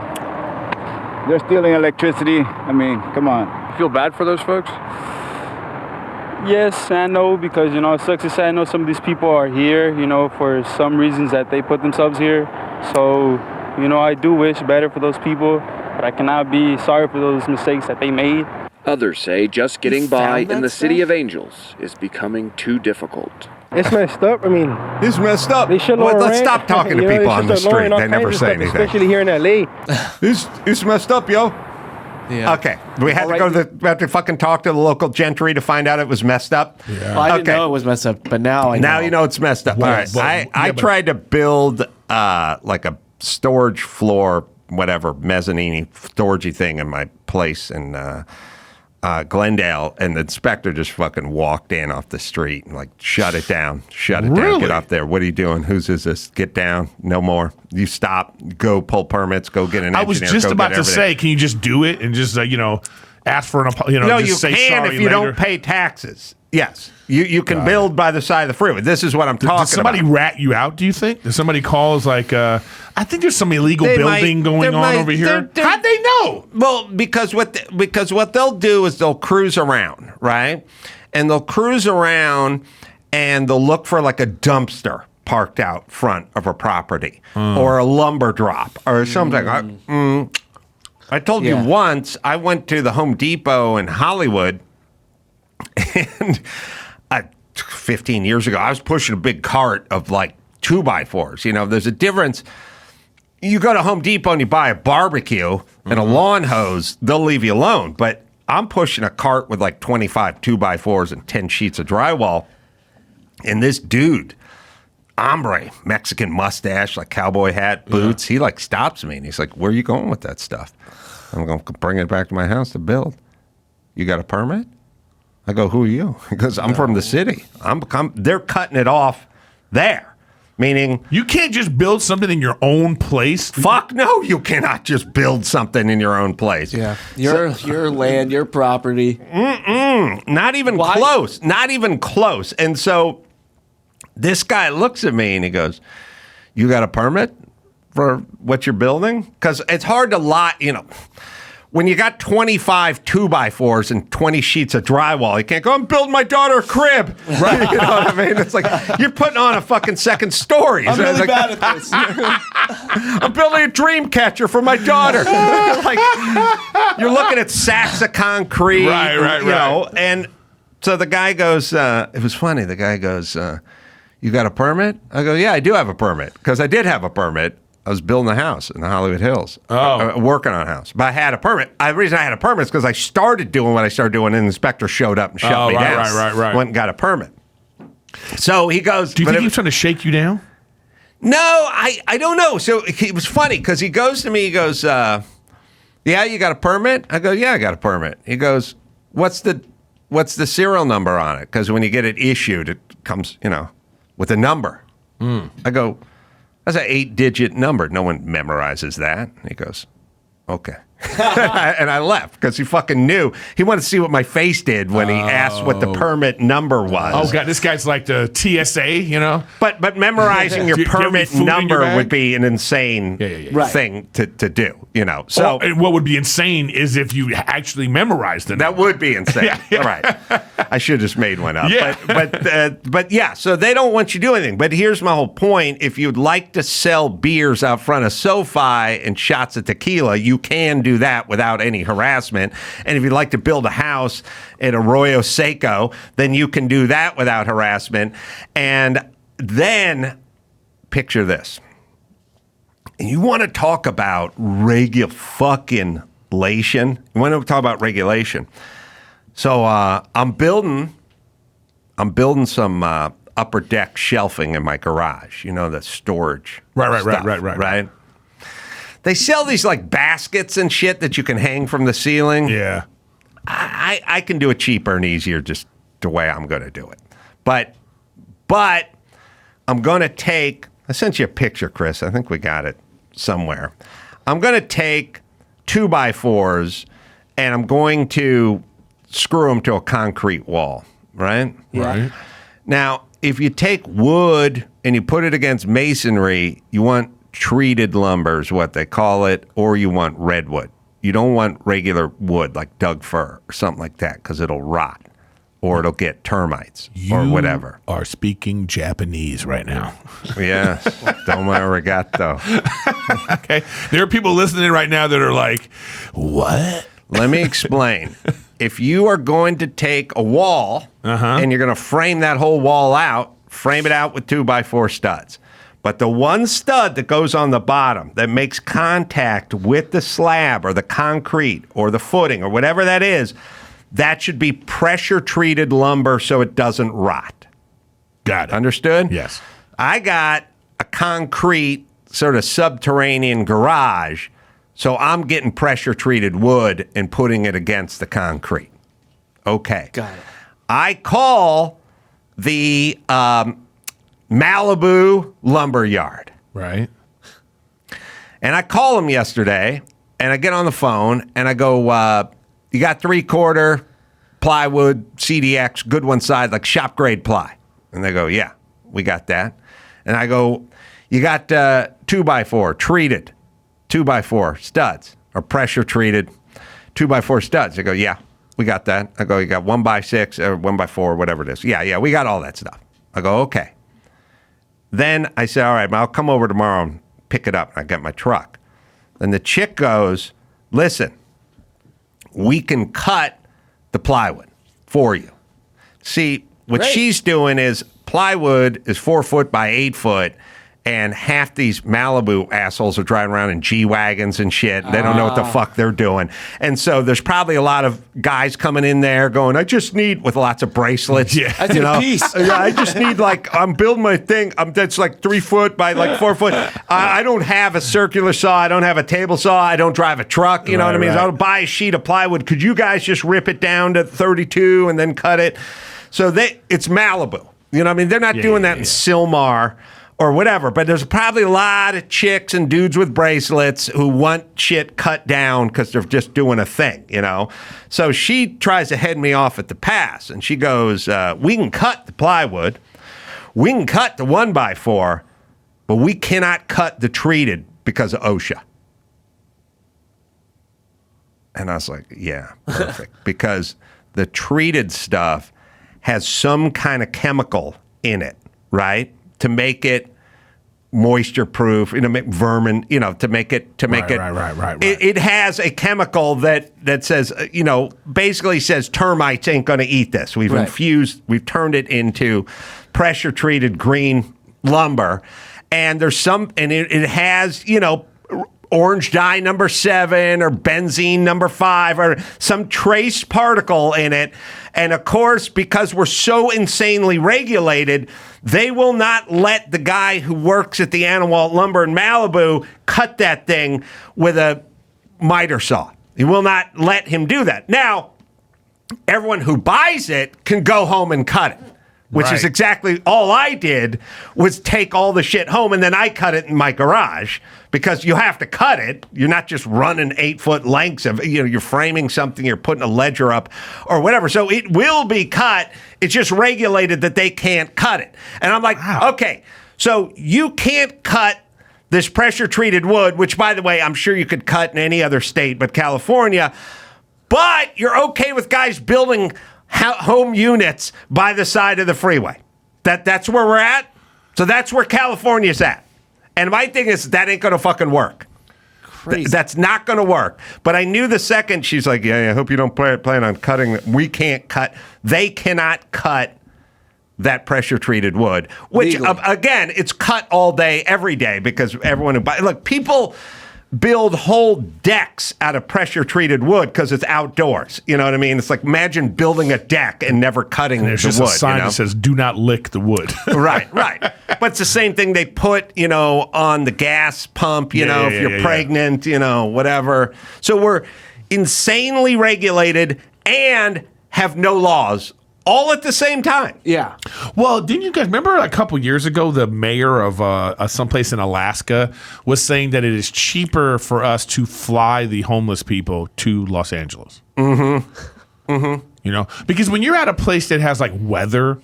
They're stealing electricity. I mean, come on. You feel bad for those folks? Yes and no, because, it sucks to say I know some of these people are here, for some reasons that they put themselves here. So, I do wish better for those people, but I cannot be sorry for those mistakes that they made. Others say just getting by in the City of Angels is becoming too difficult. It's messed up. I mean, it's messed up. Let's stop talking to people on the street. They never say anything. Especially here in LA. It's messed up, yo. Yeah. Okay. We had we had to fucking talk to the local gentry to find out it was messed up. Yeah. Well, I didn't know it was messed up, but now I know. Now you know it's messed up. All right. I tried to build like a storage floor, whatever, mezzanine storagey thing in my place in Glendale, and the inspector just fucking walked in off the street and shut it down, down, get off there. What are you doing? Whose is this? Get down, no more. You stop, go pull permits, go get an engineer. I was just about to say, can you just do it and just ask for an No, just you say can sorry if you later? don't pay taxes. Yes, you can build by the side of the freeway. This is what I'm talking about. Does somebody rat you out, do you think? Does somebody call as I think there's some illegal building going on over here? How'd they know? Well, because what they'll do is they'll cruise around, right? And they'll cruise around and they'll look for a dumpster parked out front of a property or a lumber drop or something. I told you once, I went to the Home Depot in Hollywood, and 15 years ago, I was pushing a big cart of 2x4s. There's a difference. You go to Home Depot and you buy a barbecue and a lawn hose, they'll leave you alone. But I'm pushing a cart with 25 2x4s and 10 sheets of drywall. And this dude, hombre, Mexican mustache, cowboy hat, boots, he stops me and he's like, where are you going with that stuff? I'm going to bring it back to my house to build. You got a permit? I go, who are you? He goes, I'm from the city. They're cutting it off there. Meaning, you can't just build something in your own place. Fuck no, you cannot just build something in your own place. Yeah, your land, your property. Not even close. Not even close. And so this guy looks at me and he goes, "You got a permit for what you're building?" Because it's hard to lot, when you got 25 2x4s and 20 sheets of drywall, you can't go, "I'm building my daughter a crib." Right? You know what I mean? It's like you're putting on a fucking second story. I'm really bad at this. I'm building a dream catcher for my daughter. Like you're looking at sacks of concrete. Right. And so the guy goes, it was funny. The guy goes, "You got a permit?" I go, "Yeah, I do have a permit." Because I did have a permit. I was building a house in the Hollywood Hills. Working on a house. But I had a permit. The reason I had a permit is because I started doing what I started doing, and the inspector showed up and shut me down. Right. Went and got a permit. So he goes... Do you think he was trying to shake you down? No, I don't know. So it was funny because he goes to me, he goes, "Yeah, you got a permit?" I go, "Yeah, I got a permit." He goes, What's the serial number on it? Because when you get it issued, it comes, with a number. I go... That's an 8-digit number. No one memorizes that. He goes, "Okay." And I left because he fucking knew. He wanted to see what my face did when he asked what the permit number was. Oh, God, this guy's like the TSA, But memorizing your permit number would be an insane thing to do, So what would be insane is if you actually memorized it. That would be insane. Right. I should have just made one up. Yeah. But yeah, so they don't want you to do anything. But here's my whole point. If you'd like to sell beers out front of SoFi and shots of tequila, you can do that without any harassment. And if you'd like to build a house at Arroyo Seco, then you can do that without harassment. And then picture this. You want to talk about regulation? You want to talk about regulation? So I'm building some upper deck shelving in my garage. The storage. Right. They sell these like baskets and shit that you can hang from the ceiling. Yeah. I can do it cheaper and easier just the way I'm going to do it. But I'm going to take, I sent you a picture, Chris. I think we got it somewhere. I'm going to take 2x4s and I'm going to screw them to a concrete wall, right? Right. Now, if you take wood and you put it against masonry, you want treated lumber is what they call it, or you want redwood. You don't want regular wood like Doug fir or something like that because it'll rot or it'll get termites or whatever. You are speaking Japanese right now. Yes. Domo arigato. Okay. There are people listening right now that are like, what? Let me explain. If you are going to take a wall and you're going to frame that whole wall out, frame it out with 2x4 studs. But the one stud that goes on the bottom that makes contact with the slab or the concrete or the footing or whatever that is, that should be pressure-treated lumber so it doesn't rot. Got it. Understood? Yes. I got a concrete sort of subterranean garage, so I'm getting pressure-treated wood and putting it against the concrete. Okay. Got it. I call the... Malibu lumber yard. Right. And I call them yesterday, and I get on the phone, and I go, "You got 3/4 plywood, CDX, good one side, like shop grade ply?" And they go, "Yeah, we got that." And I go, "You got 2x4 treated 2x4 studs or pressure treated 2x4 studs?" They go, "Yeah, we got that." I go, "You got 1x6 or 1x4, whatever it is?" Yeah, we got all that stuff. I go, "Okay." Then I said, "All right, I'll come over tomorrow and pick it up." And I get my truck. Then the chick goes, "Listen, we can cut the plywood for you." See, what she's doing is plywood is 4 foot by 8 foot, and half these Malibu assholes are driving around in G-Wagons and shit. They don't know what the fuck they're doing. And so there's probably a lot of guys coming in there going, "I just need," with lots of bracelets. Yeah. I did a piece. Yeah, I just need I'm building my thing. That's like 3 foot by like 4 foot. I don't have a circular saw. I don't have a table saw. I don't drive a truck. You know what I mean? Right. So I'll buy a sheet of plywood. Could you guys just rip it down to 32 and then cut it? So it's Malibu. You know what I mean? They're not doing that in Sylmar or whatever. But there's probably a lot of chicks and dudes with bracelets who want shit cut down because they're just doing a thing, you know? So she tries to head me off at the pass, and she goes, we can cut the plywood, we can cut the 1x4, but we cannot cut the treated because of OSHA. And I was like, yeah, perfect. Because the treated stuff has some kind of chemical in it, right? To make it moisture proof, make vermin, to make it. Right. It has a chemical that says, basically says termites ain't going to eat this. We've we've turned it into pressure treated green lumber, and it has, orange dye number 7 or benzene number 5 or some trace particle in it. And of course, because we're so insanely regulated, they will not let the guy who works at the Anawalt Lumber in Malibu cut that thing with a miter saw. He will not let him do that. Now, everyone who buys it can go home and cut it. Which is exactly all I did, was take all the shit home, and then I cut it in my garage, because you have to cut it. You're not just running 8-foot lengths of, you're framing something, you're putting a ledger up or whatever. So it will be cut. It's just regulated that they can't cut it. And I'm like, okay, so you can't cut this pressure treated wood, which, by the way, I'm sure you could cut in any other state but California, but you're okay with guys building home units by the side of the freeway. That's where we're at. So that's where California's at. And my thing is, that ain't going to fucking work. Crazy. That's not going to work. But I knew the second she's like, yeah, I hope you don't plan on cutting. We can't cut. They cannot cut that pressure treated wood, which again, it's cut all day, every day, because everyone who buys, look, people build whole decks out of pressure-treated wood because it's outdoors. You know what I mean? It's like, imagine building a deck and never cutting the wood. There's just a sign that says, do not lick the wood. Right. But it's the same thing they put, on the gas pump, if you're pregnant, whatever. So we're insanely regulated and have no laws all at the same time. Yeah. Well, didn't you guys remember a couple years ago, the mayor of someplace in Alaska was saying that it is cheaper for us to fly the homeless people to Los Angeles? Because when you're at a place that has like weather,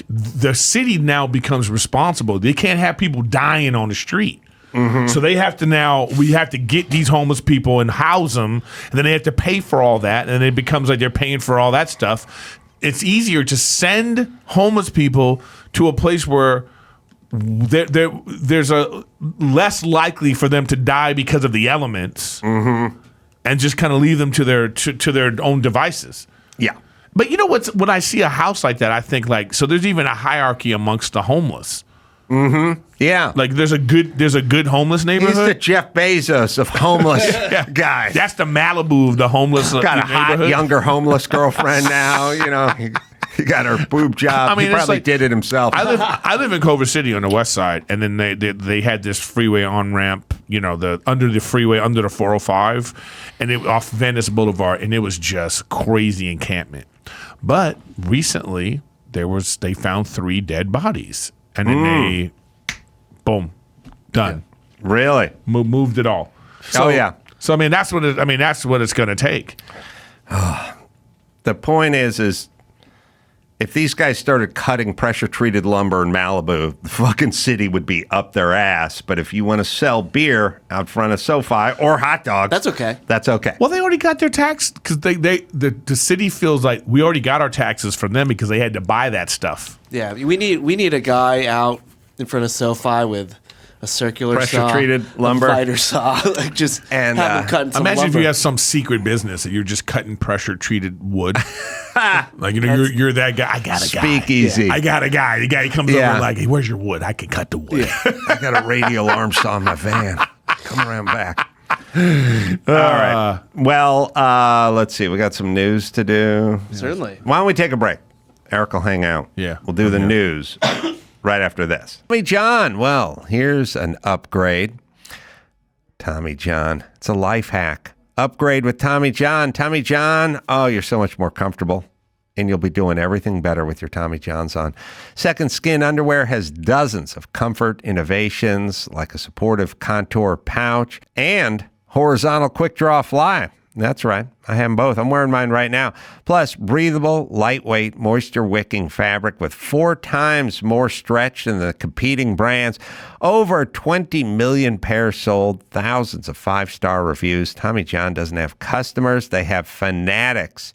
the city now becomes responsible. They can't have people dying on the street. So we have to get these homeless people and house them, and then they have to pay for all that, and it becomes like they're paying for all that stuff. It's easier to send homeless people to a place where there's a less likely for them to die because of the elements, and just kind of leave them to their own devices. Yeah. But when I see a house like that, I think so there's even a hierarchy amongst the homeless. Yeah. Like there's a good homeless neighborhood. He's the Jeff Bezos of homeless guys. That's the Malibu of the homeless got a hot younger homeless girlfriend now. He got her boob job. I mean, he probably did it himself. I live in Culver City on the west side, and then they had this freeway on ramp. Under the freeway under the 405, and it off Venice Boulevard, and it was just crazy encampment. But recently they found 3 dead bodies. And then boom, done. Really? Moved it all. So, yeah. So that's what it's going to take. The point is if these guys started cutting pressure-treated lumber in Malibu, the fucking city would be up their ass. But if you want to sell beer out front of SoFi or hot dogs, that's okay. That's okay. Well, they already got their tax because the city feels like we already got our taxes from them because they had to buy that stuff. Yeah, we need a guy out in front of SoFi with a circular pressure-treated lumber, a fighter saw, just have him cutting some imagine lumber. if you have some secret business that you're just cutting pressure-treated wood. You're that guy. I got a guy. Speakeasy. I got a guy. The guy comes over and like, hey, where's your wood? I can cut the wood. Yeah. I got a radial arm saw in my van. Come around back. All right. Well, let's see. We got some news to do. Certainly. Why don't we take a break? Eric will hang out. Yeah. We'll do the news right after this. Tommy John. Well, here's an upgrade. Tommy John. It's a life hack. Upgrade with Tommy John. Tommy John. Oh, you're so much more comfortable. and you'll be doing everything better with your Tommy Johns on. Second Skin underwear has dozens of comfort innovations like a supportive contour pouch and horizontal quick draw fly. That's right. I have them both. I'm wearing mine right now. Plus, breathable, lightweight, moisture-wicking fabric with 4 times more stretch than the competing brands. Over 20 million pairs sold, thousands of 5-star reviews. Tommy John doesn't have customers. They have fanatics.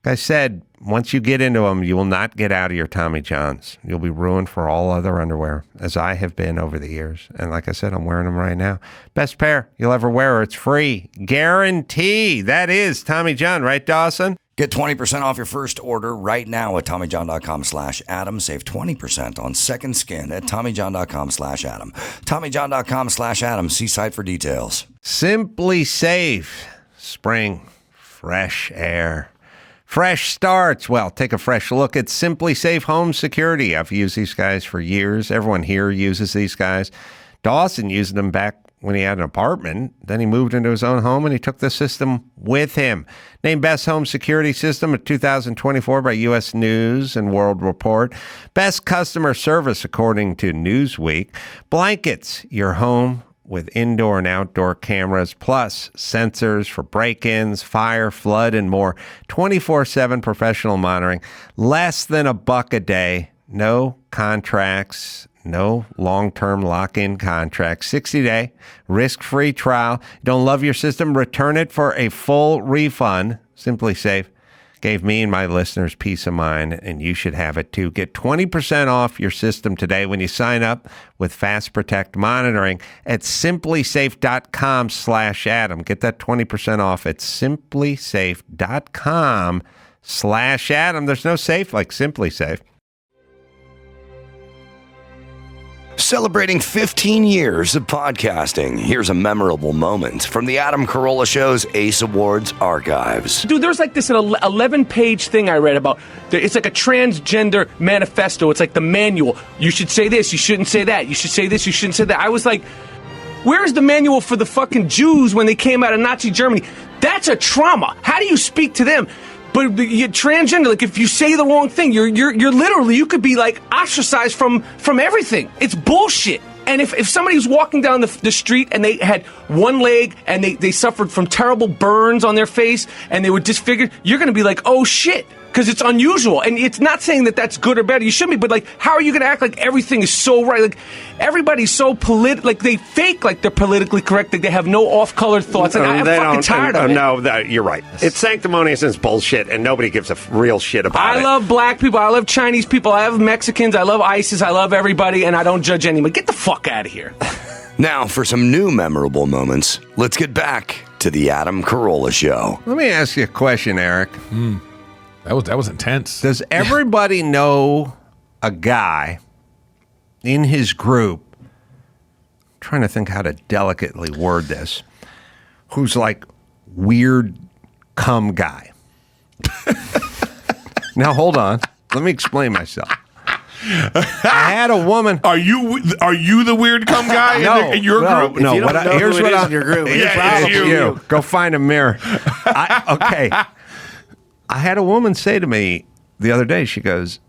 Like I said, once you get into them, you will not get out of your Tommy Johns. You'll be ruined for all other underwear, as I have been over the years. And like I said, I'm wearing them right now. Best pair you'll ever wear. It's free. Guarantee. That is Tommy John, right, Dawson? Get 20% off your first order right now at TommyJohn.com/Adam. Save 20% on Second Skin at TommyJohn.com/Adam. TommyJohn.com/Adam. See site for details. Simply Safe. Spring. Fresh air. Fresh starts. Well, take a fresh look at Simply Safe Home Security. I've used these guys for years. Everyone here uses these guys. Dawson used them back when he had an apartment. Then he moved into his own home and he took the system with him. Named Best Home Security System of 2024 by U.S. News and World Report. Best Customer Service according to Newsweek. Blankets your home with indoor and outdoor cameras, plus sensors for break-ins, fire, flood, and more. 24/7 professional monitoring. Less than $1 a day. No contracts. No long-term lock-in contracts. 60-day risk-free trial. Don't love your system? Return it for a full refund. Simply Safe gave me and my listeners peace of mind, and you should have it too. Get 20% off your system today when you sign up with Fast Protect monitoring at simplysafe.com/Adam. Get that 20% off at simplysafe.com/Adam. There's no safe like Simply Safe. Celebrating 15 years of podcasting, here's a memorable moment from the Adam Carolla Show's Ace Awards archives. Dude, there's like this 11-page thing I read about. It's like a transgender manifesto. It's like the manual. You should say this. You shouldn't say that. You should say this. You shouldn't say that. I was like, where's the manual for the fucking Jews when they came out of Nazi Germany? That's a trauma. How do you speak to them? But you're transgender, like if you say the wrong thing, you're literally, you could be like ostracized from everything. It's bullshit. And if somebody was walking down the street and they had one leg and they suffered from terrible burns on their face and they were disfigured, you're going to be like, oh shit. Because it's unusual. And it's not saying that that's good or bad. You shouldn't be. But, like, how are you going to act like everything is so right? Like, everybody's so like, they fake like they're politically correct. Like, they have no off-color thoughts. And I'm fucking tired of it. No, you're right. It's sanctimonious and it's bullshit, and nobody gives a real shit about it. I love black people. I love Chinese people. I love Mexicans. I love ISIS. I love everybody, and I don't judge anybody. Get the fuck out of here. Now, for some new memorable moments, let's get back to the Adam Carolla Show. Let me ask you a question, Eric. That was intense. Does everybody know a guy in his group, I'm trying to think how to delicately word this, who's like weird cum guy? Now, hold on. Let me explain myself. I had a woman. Are you the weird cum guy in your group? No. Here's what I'm in your group. Yeah, it's you. Go find a mirror. Okay. I had a woman say to me the other day, she goes,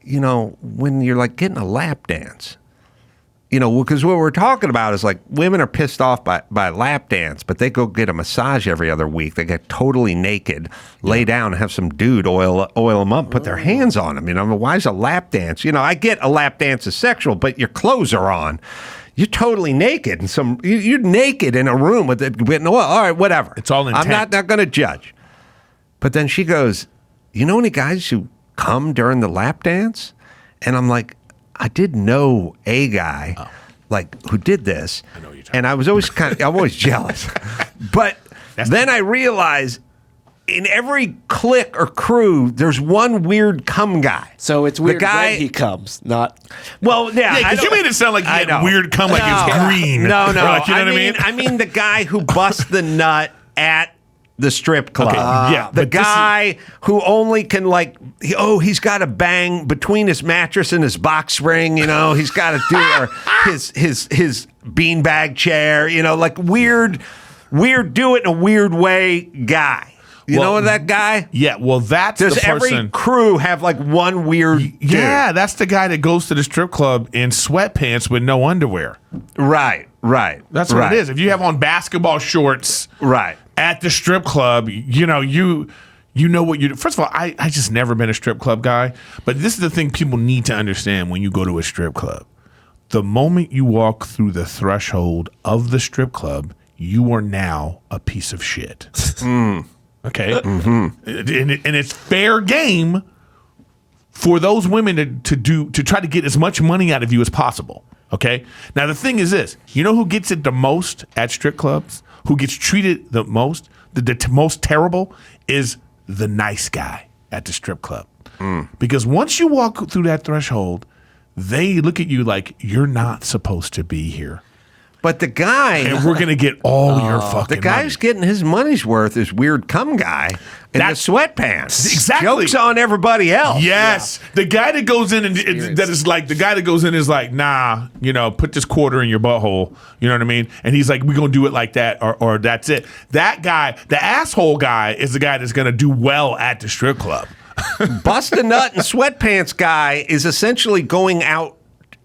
you know, when you're like getting a lap dance, you know, because what we're talking about is like women are pissed off by lap dance, but they go get a massage every other week. They get totally naked, lay down and have some dude oil them up, put their hands on them. You know, why is a lap dance? You know, I get a lap dance is sexual, but your clothes are on. You're totally naked and you're naked in a room with oil. All right, whatever. It's all intent. I'm not going to judge. But then she goes, you know any guys who come during the lap dance? And I'm like, I did know a guy like who did this. I know you're talking. And I was always I'm always jealous. But then I realized in every clique or crew, there's one weird cum guy. So it's weird when he comes, not... Well, yeah. Because you made it sound like he had weird cum, like it's green. No. You know what I mean? I mean the guy who busts the nut at the strip club. Okay, yeah. The guy who only can he's got to bang between his mattress and his box spring, you know, he's got to do his beanbag chair, you know, like weird do it in a weird way guy. You know that guy? Yeah, well, that's Does the person. every crew have like one weird dude? Yeah, that's the guy that goes to the strip club in sweatpants with no underwear. Right. That's what it is. If you have on basketball shorts at the strip club, you know what you do. First of all, I just never been a strip club guy, but this is the thing people need to understand when you go to a strip club. The moment you walk through the threshold of the strip club, you are now a piece of shit. Okay? And it's fair game for those women to try to get as much money out of you as possible. Okay? Now, the thing is this. You know who gets it the most at strip clubs? Who gets treated the most, the most terrible, is the nice guy at the strip club. Because once you walk through that threshold, they look at you like you're not supposed to be here. But the guy... And we're going to get all your fucking The guy's money. getting his money's worth, this weird cum guy in the sweatpants. Exactly. Joke's on everybody else. Yes. The guy that goes in and is like, nah, put this quarter in your butthole. You know what I mean? And he's like, we're going to do it like that or that's it. That guy, the asshole guy, is the guy that's going to do well at the strip club. Bust a nut and sweatpants guy is essentially going out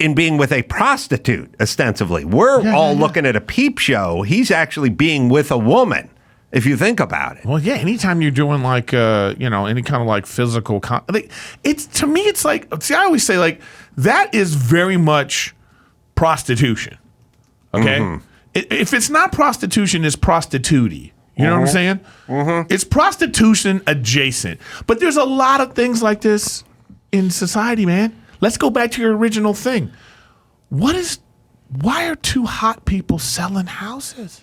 and being with a prostitute, ostensibly. We're all looking at a peep show. He's actually being with a woman, if you think about it. Well, yeah, anytime you're doing like, any kind of like physical, it's to me, it's like, see, I always say like, that is very much prostitution. Okay? If it's not prostitution, it's prostitute-y. You know what I'm saying? It's prostitution adjacent. But there's a lot of things like this in society, man. Let's go back to your original thing. Why are two hot people selling houses?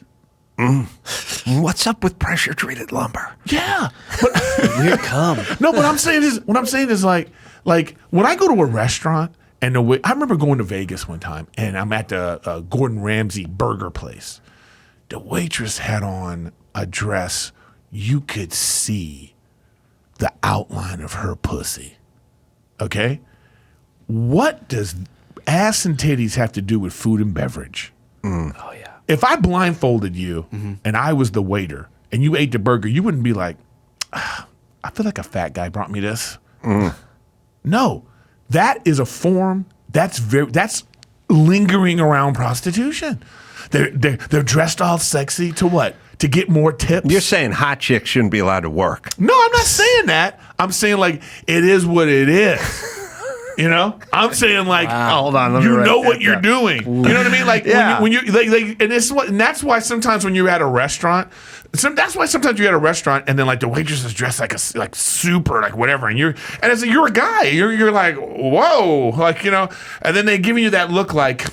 What's up with pressure-treated lumber? Yeah. But here it comes. No, what I'm saying is like when I go to a restaurant and I remember going to Vegas one time and I'm at the Gordon Ramsay burger place. The waitress had on a dress. You could see the outline of her pussy. Okay? What does ass and titties have to do with food and beverage? Oh, yeah. If I blindfolded you and I was the waiter and you ate the burger, you wouldn't be like, I feel like a fat guy brought me this. No, that is a form that's lingering around prostitution. They're dressed all sexy to what? To get more tips. You're saying hot chicks shouldn't be allowed to work. No, I'm not saying that. I'm saying like it is what it is. I'm saying like, hold on, you know what you're doing. You know what I mean? Like when you and that's why sometimes when you're at a restaurant, that's why sometimes you're at a restaurant and then like the waitress is dressed like super like whatever, and you're a guy, you're like whoa, like and then they're giving you that look like,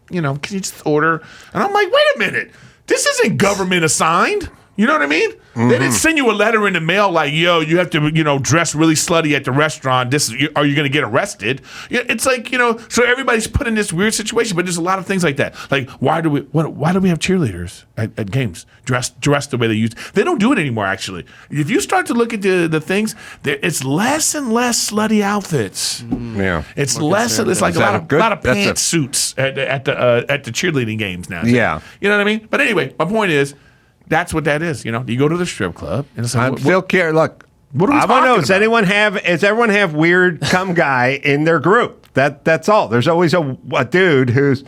can you just order? And I'm like, wait a minute, this isn't government assigned. You know what I mean? They didn't send you a letter in the mail like, yo, you have to, dress really slutty at the restaurant. Are you going to get arrested? It's like, so everybody's put in this weird situation, but there's a lot of things like that. Like, why do we have cheerleaders at games dressed the way they used? They don't do it anymore, actually. If you start to look at the things, it's less and less slutty outfits. Yeah. It's less, it's like a lot of pantsuits at the cheerleading games now. Yeah. You know what I mean? But anyway, my point is, that's what that is. You go to the strip club and it's like, I'm still care. Look, what are we I want to know. Does about? everyone have weird cum guy in their group? That's all. There's always a dude who's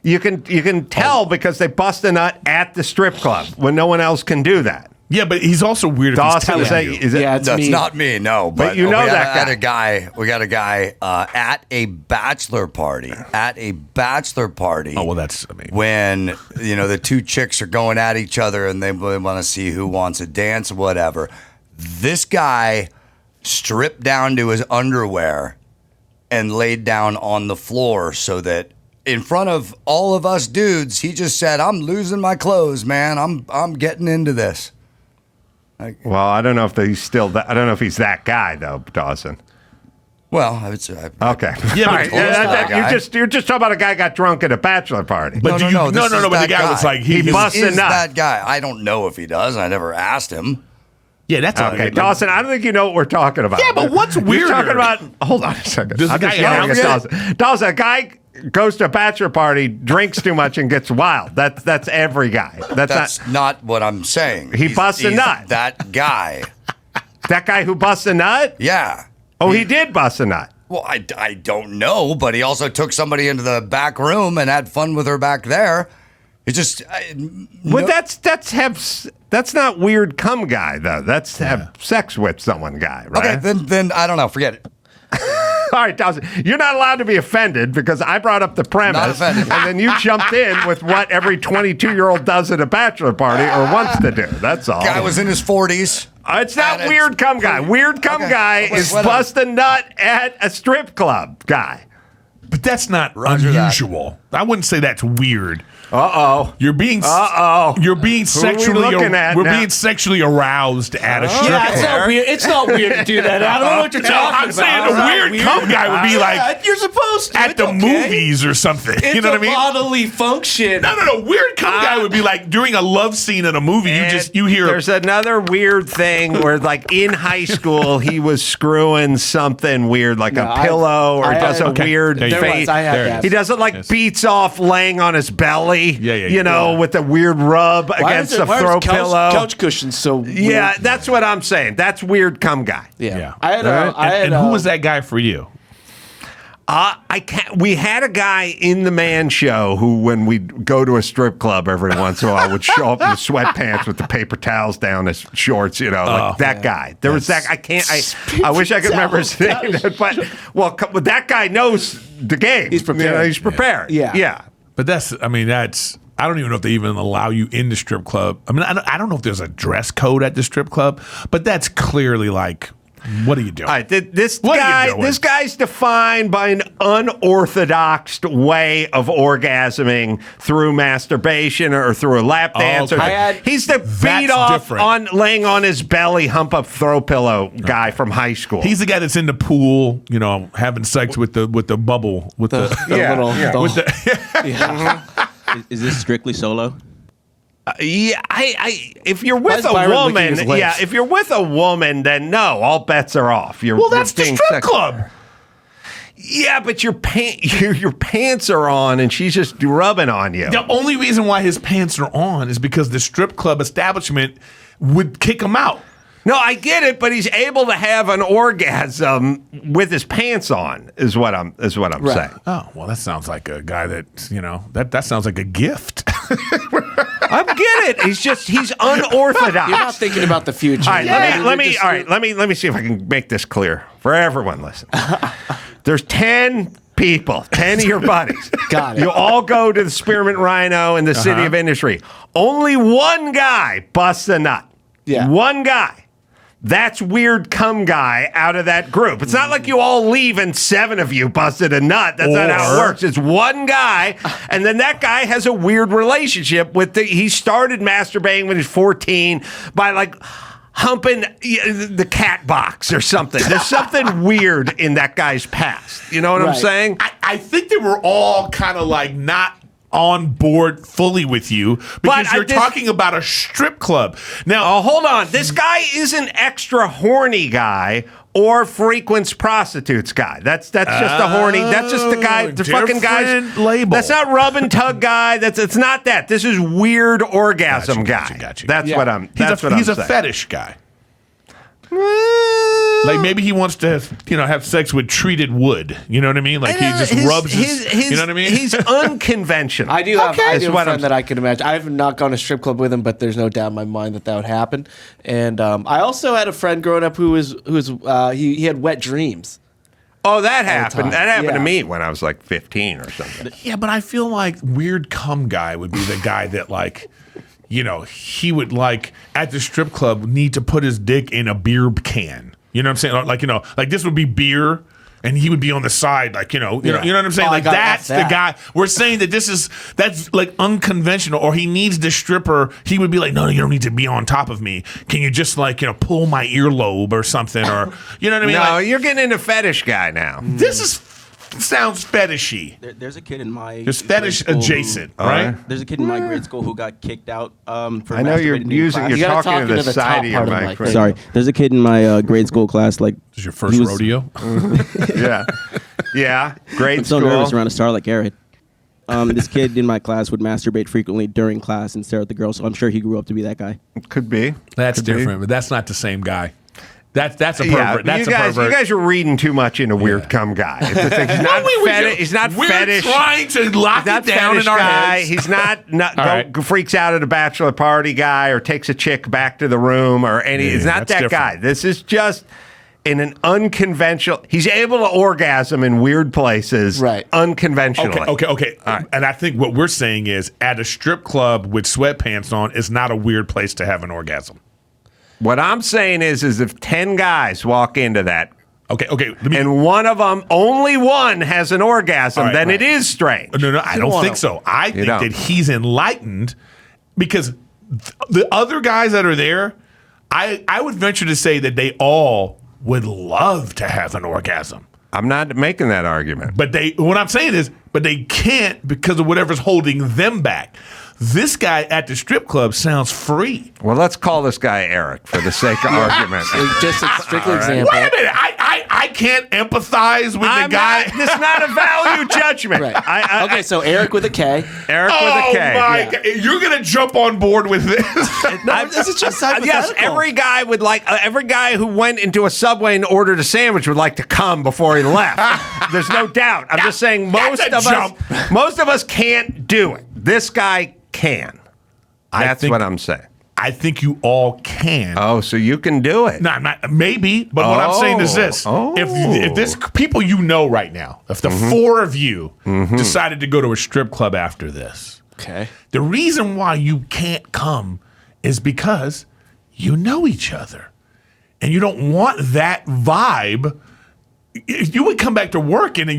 you can tell because they bust a nut at the strip club when no one else can do that. Yeah, but he's also weird. Dawson, that's not me. No, but you know that guy. We got a guy at a bachelor party. Oh well, that's amazing. When the two chicks are going at each other and they want to see who wants to dance, whatever. This guy stripped down to his underwear and laid down on the floor so that in front of all of us dudes, he just said, "I'm losing my clothes, man. I'm getting into this." Well, I don't know if he's still that. I don't know if he's that guy though, Dawson. Well, I would say okay. Yeah, you're just talking about a guy got drunk at a bachelor party. But no. But the guy was like he busted nuts. That guy. I don't know if he does. I never asked him. Yeah, that's okay. Dawson, I don't think you know what we're talking about. Yeah, but what's weird? Talking about. Hold on a second. Dawson, a guy goes to a bachelor party, drinks too much, and gets wild. That's every guy. That's not what I'm saying. He busts a nut. That guy. That guy who busts a nut? Yeah. Oh, he did bust a nut. Well, I don't know, but he also took somebody into the back room and had fun with her back there. It just... Well, that's not weird cum guy, though. That's have sex with someone guy, right? Okay, then I don't know. Forget it. All right, Dawson, you're not allowed to be offended because I brought up the premise, and then you jumped in with what every 22-year-old does at a bachelor party or wants to do. That's all. Guy was in his 40s. It's not weird cum guy. Weird cum guy is bust a nut at a strip club guy. But that's not unusual. I wouldn't say that's weird. You're being You're being sexually. We're being sexually aroused at a strip club. It's not weird. It's not weird to do that. I don't know what you're talking about. I'm saying a weird cum guy would be like you're supposed to at the movies or something. It's you know what I mean? bodily function. No. Weird cum guy would be like during a love scene in a movie. You hear. There's another weird thing where, like in high school, he was screwing something weird, like a pillow, or does a weird face. He does it like beats off laying on his belly. You know, with a weird rub against a throw pillow. Couch cushions so weird. Yeah, that's what I'm saying. That's weird cum guy. Yeah. And who was that guy for you? We had a guy in the man show who, when we'd go to a strip club every once in a while, would show up in the sweatpants with the paper towels down his shorts, like that guy. There was that. I wish I could remember his name, but that guy knows the game. He's prepared. He's prepared. Yeah. But I don't even know if they even allow you in the strip club. I mean, I don't know if there's a dress code at the strip club, but that's clearly like, what are you doing? All right, this guy's defined by an unorthodox way of orgasming through masturbation or through a lap dance. He's the beat off on laying on his belly, hump up throw pillow guy from high school. He's the guy that's in the pool, having sex with the bubble with the Is this strictly solo? If you're with a woman, if you're with a woman, then no, all bets are off. That's the strip club. Yeah, but your pants are on, and she's just rubbing on you. The only reason why his pants are on is because the strip club establishment would kick him out. No, I get it, but he's able to have an orgasm with his pants on, is what I'm saying. Oh, well, that sounds like a guy that that sounds like a gift. I get it. He's unorthodox. You're not thinking about the future. All right, let me see if I can make this clear for everyone listening. There's 10 people, 10 of your buddies. Got it. You all go to the Spearmint Rhino in the City of Industry. Only one guy busts a nut. Yeah. One guy. That's weird cum guy out of that group. It's not like you all leave and 7 of you busted a nut. That's not how it works. It's one guy, and then that guy has a weird relationship with he started masturbating when he was 14 by like humping the cat box or something. There's something weird in that guy's past. You know what I'm saying? I think they were all kind of like not on board fully with you because you're talking about a strip club. Now, hold on. This guy is an extra horny guy or frequents prostitutes guy. That's just a horny. That's just the guy. The fucking guy's label. That's not rub and tug guy. It's not that. This is weird orgasm guy. Gotcha. That's what I'm. He's a fetish guy. Like maybe he wants to, have sex with treated wood. You know what I mean? Like he just rubs his. You know what I mean? He's unconventional. I do have a friend that I can imagine. I have not gone to strip club with him, but there's no doubt in my mind that would happen. And I also had a friend growing up who he had wet dreams. Oh, that happened. That happened to me when I was like 15 or something. Yeah, but I feel like weird cum guy would be the guy that like. He would like at the strip club need to put his dick in a beer can. You know what I'm saying? Like this would be beer, and he would be on the side, like you know what I'm saying? Like that's the guy. We're saying that that's like unconventional, or he needs the stripper. He would be like, no, you don't need to be on top of me. Can you just pull my earlobe or something, or you know what I mean? No, you're getting into fetish guy now. This sounds fetishy. There's a kid in my There's fetish adjacent, right? There's a kid in my grade school who got kicked out for I know you're talking to the side of your mic. Sorry. There's a kid in my grade school class. Like, this is your first rodeo? Yeah. Yeah, grade I'm so school. nervous around a star like Erik. This kid in my class would masturbate frequently during class and stare at the girl, so I'm sure he grew up to be that guy. Could be. That's Could be. different, but that's not the same guy. That's a pervert. Yeah, That's a pervert. You guys are reading too much into weird cum guy. He's not We're fetish. trying to lock He's it not down fetish in our guy. heads. He's not All right. freaks out at a bachelor party guy or takes a chick back to the room or any. Yeah, he's not that's that guy. different. This is just in an unconventional. He's able to orgasm in weird places, Right. Unconventionally. Okay. right. And I think what we're saying is at a strip club with sweatpants on is not a weird place to have an orgasm. What I'm saying is if 10 guys walk into that. Okay. And one of them, only one has an orgasm, Right, then right. it is strange. No, I don't think so. I think don't. that he's enlightened because the other guys that are there, I would venture to say that they all would love to have an orgasm. I'm not making that argument. But what I'm saying is, but they can't because of whatever's holding them back. This guy at the strip club sounds free. Well, let's call this guy Erik for the sake of argument. Just a strictly example. Wait a minute. I can't empathize with the guy. It's not a value judgment. Right. Okay, so Erik with a K. Erik with a K. My God. You're going to jump on board with this. No, this is just hypothetical. Yes, every guy would like. Every guy who went into a Subway and ordered a sandwich would like to come before he left. There's no doubt. I'm just saying most of us can't do it. This guy can. That's what I'm saying. I think you all can. Oh, so you can do it. No, I'm not. Maybe, but what I'm saying is this: if this people you know right now, if the four of you decided to go to a strip club after this, okay, the reason why you can't come is because you know each other, and you don't want that vibe. If you would come back to work and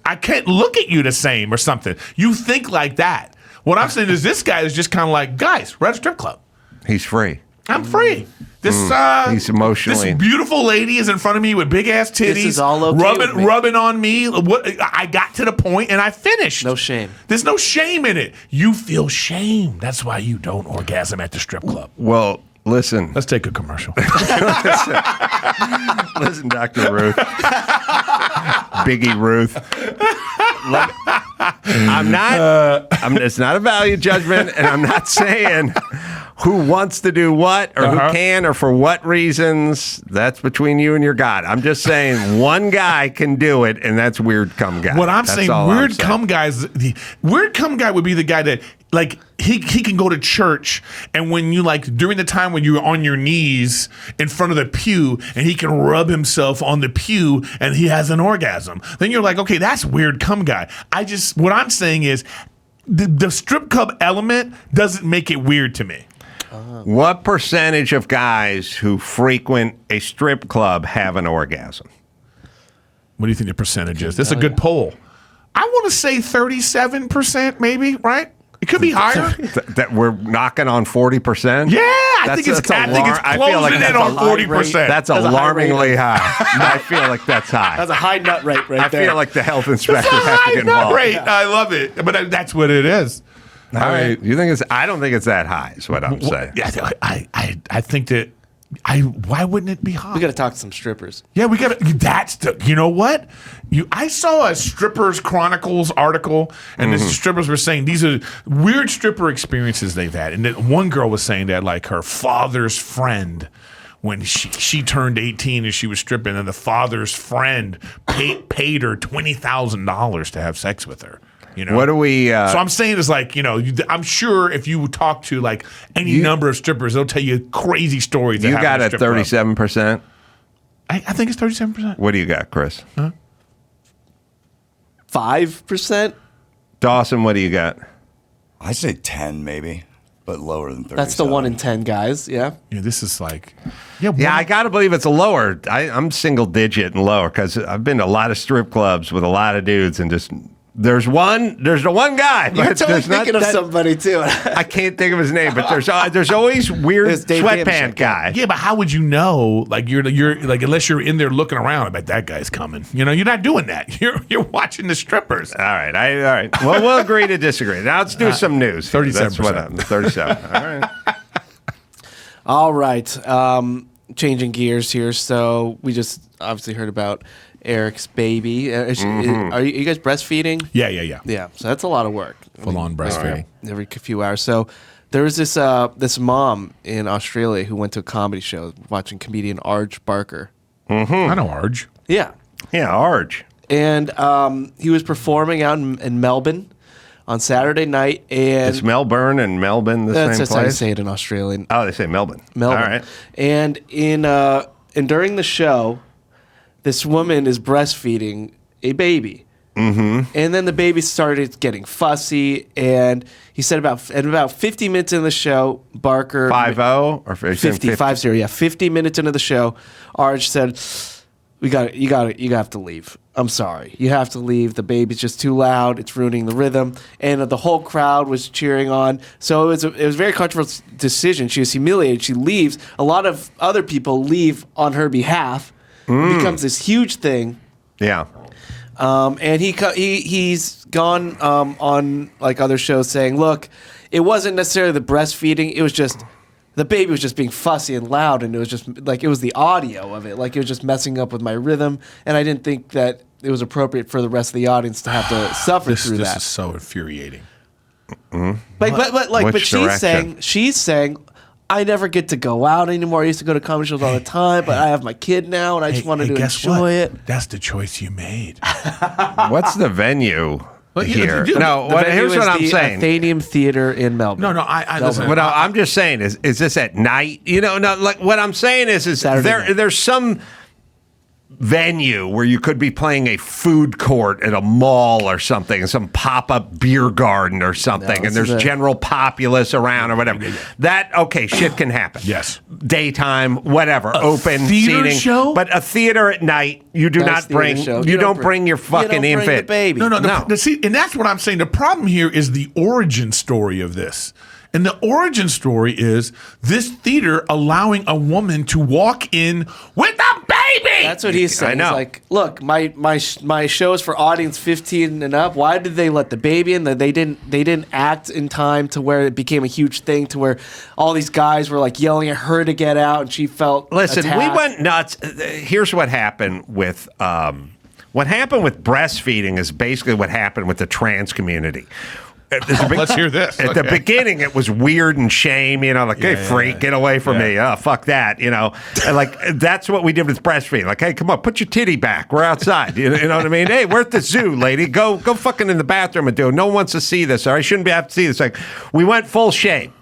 I can't look at you the same or something. You think like that. What I'm saying is this guy is just kind of like, guys, we're at a strip club. He's free. I'm free. He's emotionally. This beautiful lady is in front of me with big ass titties. This is all okay with me. rubbing on me. I got to the point and I finished. No shame. There's no shame in it. You feel shame. That's why you don't orgasm at the strip club. Well, listen. Let's take a commercial. Listen, Dr. Ruth. Biggie Ruth. I'm not. It's not a value judgment, and I'm not saying who wants to do what or who can or for what reasons. That's between you and your God. I'm just saying one guy can do it, and that's weird cum guy. What I'm That's saying, all weird I'm saying. cum guys. Weird cum guy would be the guy that like he can go to church, and when you like during the time when you're on your knees in front of the pew, and he can rub himself on the pew, and he has an orgasm. Then you're like, okay, that's weird cum guy. What I'm saying is, the strip club element doesn't make it weird to me. What percentage of guys who frequent a strip club have an orgasm? What do you think the percentage is? This is a good poll. I want to say 37%, maybe, right? It could be higher. That we're knocking on 40%? Yeah, I think it's closing in on 40%. That's alarmingly high. I feel like that's high. That's a high nut rate right there. I feel like the health inspector That's a has to high get nut involved. rate. I love it. But that's what it is. All right. You think it's? I don't think it's that high. Is what I'm saying. Yeah, I think that. Why wouldn't it be high? We got to talk to some strippers. Yeah, we got to. That's the. You know what? I saw a Strippers Chronicles article, and the strippers were saying these are weird stripper experiences they've had, and then one girl was saying that like her father's friend. When she turned 18 and she was stripping, and the father's friend paid her $20,000 to have sex with her. You know? What do we? So I'm saying is like, I'm sure if you talk to like any number of strippers, they'll tell you crazy stories. You got at 37%. I think it's 37%. What do you got, Chris? 5%. Dawson, what do you got? I say 10 maybe, but lower than 30. That's the 1 in 10 guys. Yeah. Yeah, this is like. Yeah, I got to believe it's a lower. I'm single digit and lower because I've been to a lot of strip clubs with a lot of dudes and just. There's the one guy. You're but totally there's not thinking of somebody too. I can't think of his name, but there's always weird sweatpant guy. Yeah, but how would you know? Like you're like unless you're in there looking around, I bet that guy's coming. You're not doing that. You're watching the strippers. All right, all right. Well, we'll agree to disagree. Now let's do some news. 37%. 37. All right. All right. changing gears here. So we just obviously heard about Erik's baby. Are you guys breastfeeding? Yeah. Yeah. So that's a lot of work. Full on breastfeeding. Every few hours. So there was this mom in Australia who went to a comedy show watching comedian Arj Barker. I know Arj. Yeah. Yeah, Arj. And he was performing out in Melbourne on Saturday night. And Is Melbourne and Melbourne the same place? That's how you say it in Australian. Oh, they say Melbourne. Melbourne. All right. And and during the show, this woman is breastfeeding a baby. Mm-hmm. And then the baby started getting fussy, and he said about 50 minutes into the show, Barker 50 or 50, 50 minutes into the show, Arj said, you have to leave. I'm sorry. You have to leave. The baby's just too loud. It's ruining the rhythm. And the whole crowd was cheering on. So it was a very controversial decision. She was humiliated. She leaves. A lot of other people leave on her behalf. It becomes this huge thing. Yeah. And he's gone on like other shows saying, look, it wasn't necessarily the breastfeeding. It was just the baby was just being fussy and loud, and it was just like it was the audio of it. Like it was just messing up with my rhythm, and I didn't think that it was appropriate for the rest of the audience to have to suffer through that. This is so infuriating. But she's saying, I never get to go out anymore. I used to go to comedy shows all the time, but I have my kid now, and I just wanted to enjoy it. That's the choice you made. What's the venue here? Here's what I'm saying. Athenaeum Theater in Melbourne. No, I listen. What I'm just saying is this at night? Like what I'm saying is there's some venue where you could be playing a food court at a mall or something, some pop-up beer garden or something, and there's general populace around or whatever. Shit can happen. Yes. Daytime, whatever, open theater seating. show? But a theater at night, you do not bring. You don't bring your fucking infant. The baby. No. See, and that's what I'm saying. The problem here is the origin story of this. And the origin story is this theater allowing a woman to walk in with a baby. That's what he's saying. I know. He's like, look, my show is for audience 15 and up. Why did they let the baby in? They didn't act in time to where it became a huge thing to where all these guys were like yelling at her to get out, and she felt Listen, attacked. we went nuts. Here's what happened with breastfeeding is basically what happened with the trans community. Let's hear this. At the beginning, it was weird and shame, hey, freak, get away from me. Oh, fuck that, And like, that's what we did with breastfeeding. Like, hey, come on, put your titty back. We're outside. You know what I mean? Hey, we're at the zoo, lady. Go fucking in the bathroom and do it. No one wants to see this, or I shouldn't have to see this. Like, we went full shame.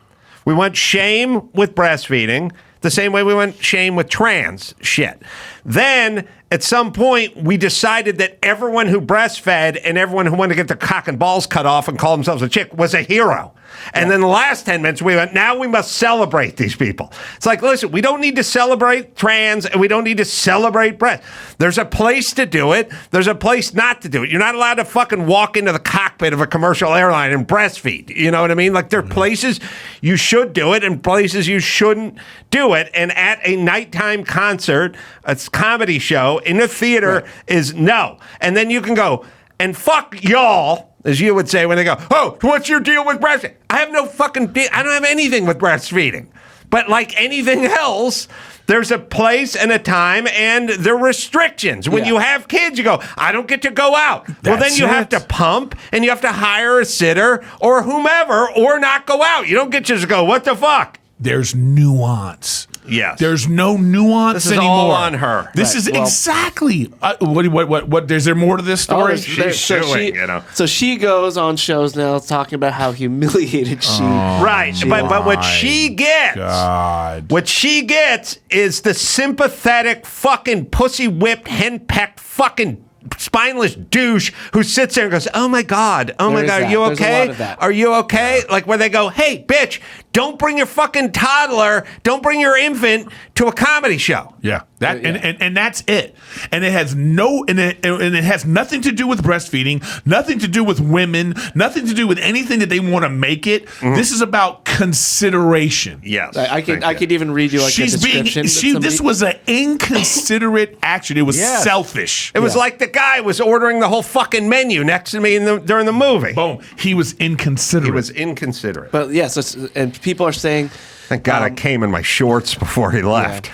We went shame with breastfeeding the same way we went shame with trans shit. Then, at some point, we decided that everyone who breastfed and everyone who wanted to get their cock and balls cut off and call themselves a chick was a hero. And then the last 10 minutes, we went, now we must celebrate these people. It's like, listen, we don't need to celebrate trans and we don't need to celebrate breast. There's a place to do it. There's a place not to do it. You're not allowed to fucking walk into the cockpit of a commercial airline and breastfeed. You know what I mean? Like, there are places you should do it and places you shouldn't do it. And at a nighttime concert, a comedy show in a theater is no. And then you can go, and fuck y'all, as you would say when they go, oh, what's your deal with breastfeeding? I have no fucking deal. I don't have anything with breastfeeding. But like anything else, there's a place and a time, and there are restrictions. When you have kids, you go, I don't get to go out. Well, then you have to pump, and you have to hire a sitter or whomever, or not go out. You don't get to just go, what the fuck? There's nuance. Yes. There's no nuance this is anymore. all on her. This is exactly. What? Is there more to this story? She's suing, So she goes on shows now talking about how humiliated she. Right, but what she gets, what she gets is the sympathetic fucking pussy whipped henpecked fucking spineless douche who sits there and goes, oh my God, are you okay? Are you okay? Yeah. Like where they go, hey, bitch, don't bring your fucking toddler, don't bring your infant to a comedy show. Yeah. And that's it. And it has it has nothing to do with breastfeeding, nothing to do with women, nothing to do with anything that they want to make it. Mm-hmm. This is about consideration. Yes. I could even read you like a description. This was an inconsiderate action. It was selfish. It was like the guy was ordering the whole fucking menu next to me during the movie. Boom. He was inconsiderate. But yes, and people are saying Thank God I came in my shorts before he left.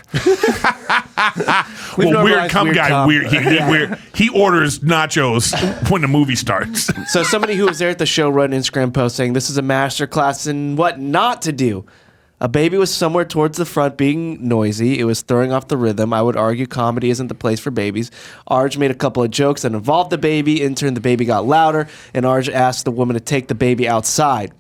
Well, weird cum guy. He orders nachos when the movie starts. So somebody who was there at the show wrote an Instagram post saying this is a masterclass in what not to do. A baby was somewhere towards the front being noisy. It was throwing off the rhythm. I would argue comedy isn't the place for babies. Arj made a couple of jokes that involved the baby. In turn, the baby got louder, and Arj asked the woman to take the baby outside.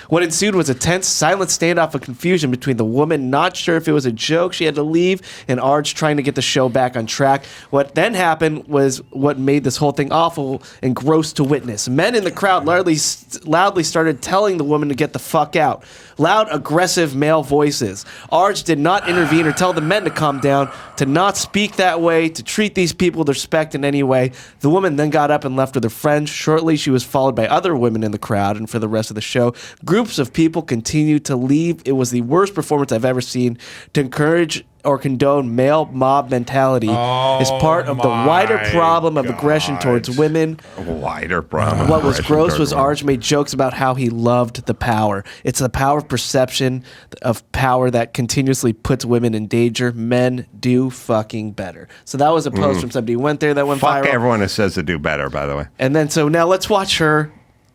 What ensued was a tense, silent standoff of confusion between the woman not sure if it was a joke she had to leave and Arj trying to get the show back on track. What then happened was what made this whole thing awful and gross to witness. Men in the crowd loudly started telling the woman to get the fuck out. Loud, aggressive male voices. Arj did not intervene or tell the men to calm down, to not speak that way, to treat these people with respect in any way. The woman then got up and left with her friends. Shortly, she was followed by other women in the crowd, and for the rest of the show, groups of people continued to leave. It was the worst performance I've ever seen. To encourage or condone male mob mentality is part of the wider problem of aggression towards women. Wider problem. What was gross was Arj made jokes about how he loved the power. It's the power of perception of power that continuously puts women in danger. Men do fucking better. So that was a post from somebody who went there that went viral. Fuck everyone who says to do better, by the way. And then, so now let's watch her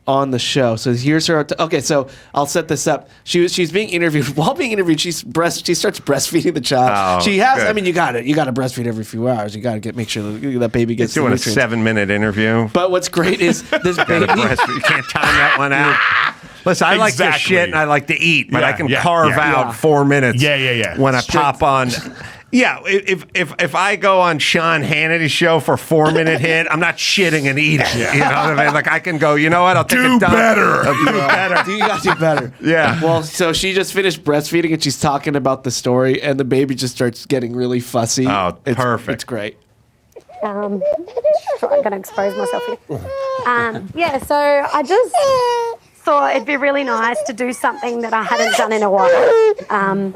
on the show. So here's her. Okay, so I'll set this up. She's being interviewed. While being interviewed, she starts breastfeeding the child. Oh, she has. good. I mean, you got to breastfeed every few hours. You got to make sure that baby gets. He's doing a nutrients. 7-minute interview. But what's great is this baby. You can't time that one out. Listen, I like to shit and I like to eat, but I can carve out 4 minutes. When I pop on. Yeah, if I go on Sean Hannity's show for a 4-minute hit, I'm not shitting and eating. You know what I mean? Like I can go, you know what? I'll take do it down. better. Do better. You got to do better. Yeah. Well, so she just finished breastfeeding and she's talking about the story, and the baby just starts getting really fussy. Oh, perfect. It's great. I'm going to expose myself here. So I just thought it'd be really nice to do something that I hadn't done in a while.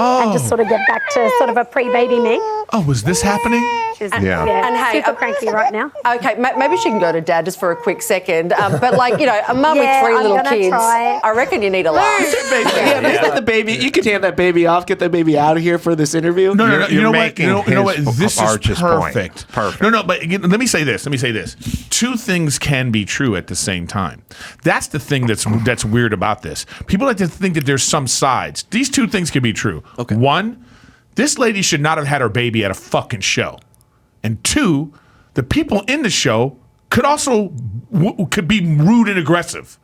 And just sort of get back to sort of a pre-baby me. Oh, was this happening? Yeah. And hey, super cranky right now. Okay, maybe she can go to Dad just for a quick second. But like, you know, a mum with 3 little kids, I reckon you need a laugh. Let the baby. You can hand that baby off. Get that baby out of here for this interview. No. You know what? making You know what? This is Arch's perfect. point. Perfect. No. But again, let me say this. Two things can be true at the same time. That's the thing that's weird about this. People like to think that there's some sides. These two things can be true. Okay. One, this lady should not have had her baby at a fucking show. And two, the people in the show could also could be rude and aggressive.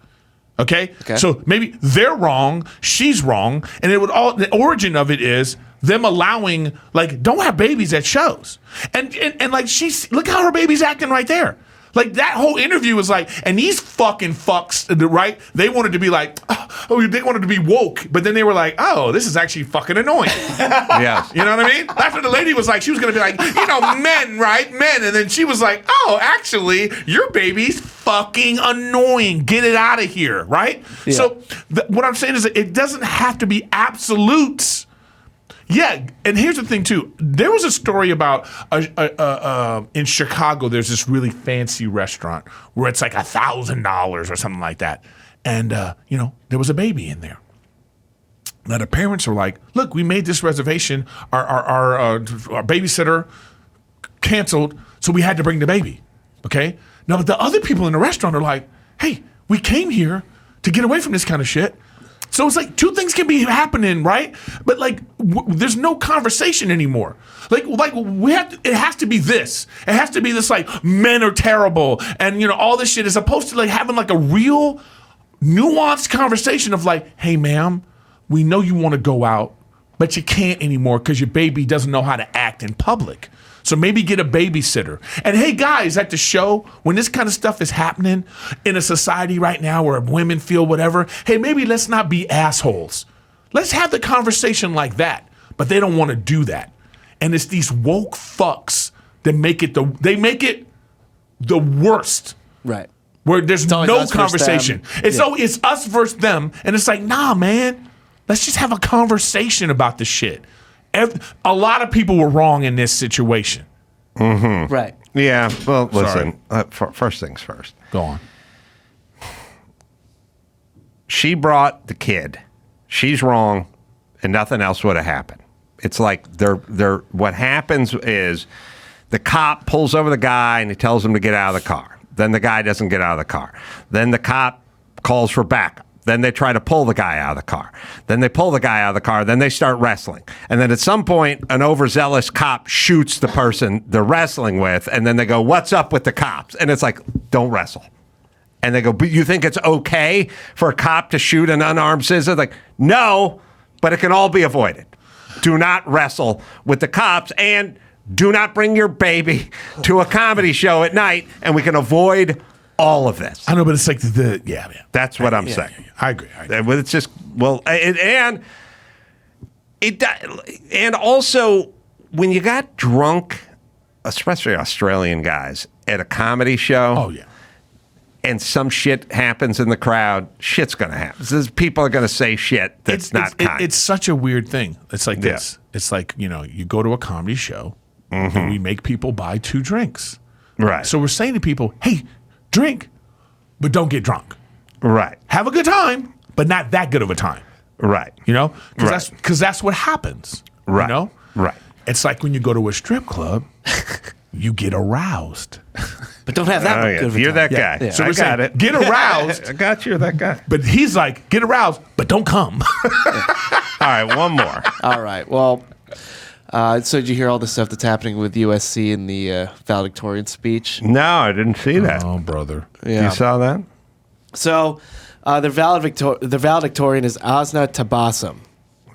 Okay? So maybe they're wrong, she's wrong, and the origin of it is them allowing, like, don't have babies at shows. And like, look how her baby's acting right there. Like, that whole interview was like, and these fucking fucks, right? They wanted to be like, they wanted to be woke, but then they were like, oh, this is actually fucking annoying. Yes. You know what I mean? That's what the lady was like. She was going to be like, men, right? Men. And then she was like, oh, actually, your baby's fucking annoying. Get it out of here, right? Yeah. So what I'm saying is that it doesn't have to be absolutes. Yeah, and here's the thing too. There was a story about in Chicago. There's this really fancy restaurant where it's like $1,000 or something like that, and there was a baby in there. Now the parents are like, "Look, we made this reservation. Our babysitter canceled, so we had to bring the baby." Okay. Now, but the other people in the restaurant are like, "Hey, we came here to get away from this kind of shit." So it's like two things can be happening, right? But like, there's no conversation anymore. Like it has to be this. It has to be this, like, men are terrible, and all this shit, as opposed to like having like a real nuanced conversation of like, hey, ma'am, we know you want to go out, but you can't anymore because your baby doesn't know how to act in public. So maybe get a babysitter. And hey, guys, at the show, when this kind of stuff is happening in a society right now where women feel whatever, hey, maybe let's not be assholes. Let's have the conversation like that. But they don't want to do that. And it's these woke fucks that make it the worst. Right. Where there's no conversation. It's us versus them. And it's like, nah, man, let's just have a conversation about this shit. A lot of people were wrong in this situation. Mm-hmm. Right. Yeah. Well, listen. First things first. Go on. She brought the kid. She's wrong, and nothing else would have happened. It's like they're what happens is the cop pulls over the guy and he tells him to get out of the car. Then the guy doesn't get out of the car. Then the cop calls for backup. Then they try to pull the guy out of the car. Then they pull the guy out of the car. Then they start wrestling. And then at some point, an overzealous cop shoots the person they're wrestling with. And then they go, "What's up with the cops?" And it's like, "Don't wrestle." And they go, "But you think it's okay for a cop to shoot an unarmed citizen?" Like, no, but it can all be avoided. Do not wrestle with the cops, and do not bring your baby to a comedy show at night, and we can avoid all of this. I know, but it's like That's what I'm saying. I agree. It's just and also when you got drunk, especially Australian guys at a comedy show. Oh yeah. And some shit happens in the crowd, shit's going to happen. People are going to say shit that's not kind. It's such a weird thing. It's like this. It's like, you go to a comedy show and we make people buy 2 drinks. Right. So we're saying to people, hey, drink, but don't get drunk. Right. Have a good time, but not that good of a time. Right. Because that's what happens. Right. Right. It's like when you go to a strip club, you get aroused. But don't have that good of a time. You're that guy. Yeah. So I we're saying, got it. Get aroused. I got you, that guy. But he's like, get aroused, but don't come. All right, one more. All right. Well, so did you hear all the stuff that's happening with USC in the valedictorian speech? No, I didn't see that. Oh, brother. Yeah. You saw that? So the valedictorian is Asna Tabassum.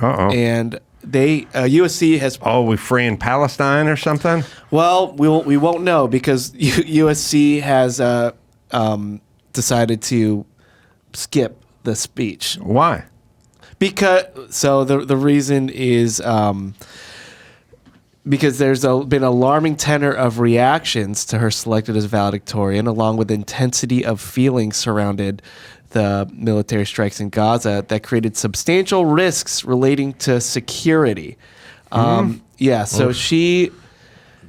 Uh-oh. And USC has... Oh, we freeing Palestine or something? Well, we won't know because USC has decided to skip the speech. Why? Because the reason is because there's been alarming tenor of reactions to her selected as valedictorian, along with intensity of feelings surrounded the military strikes in Gaza that created substantial risks relating to security. So she...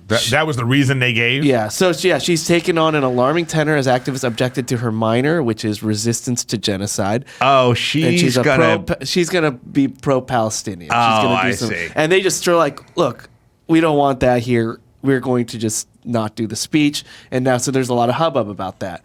That was the reason they gave? Yeah, she's taken on an alarming tenor as activists objected to her minor, which is resistance to genocide. Oh, she's gonna be pro-Palestinian. Oh, she's gonna I see. And they just are like, look, we don't want that here. We're going to just not do the speech. And now, so there's a lot of hubbub about that.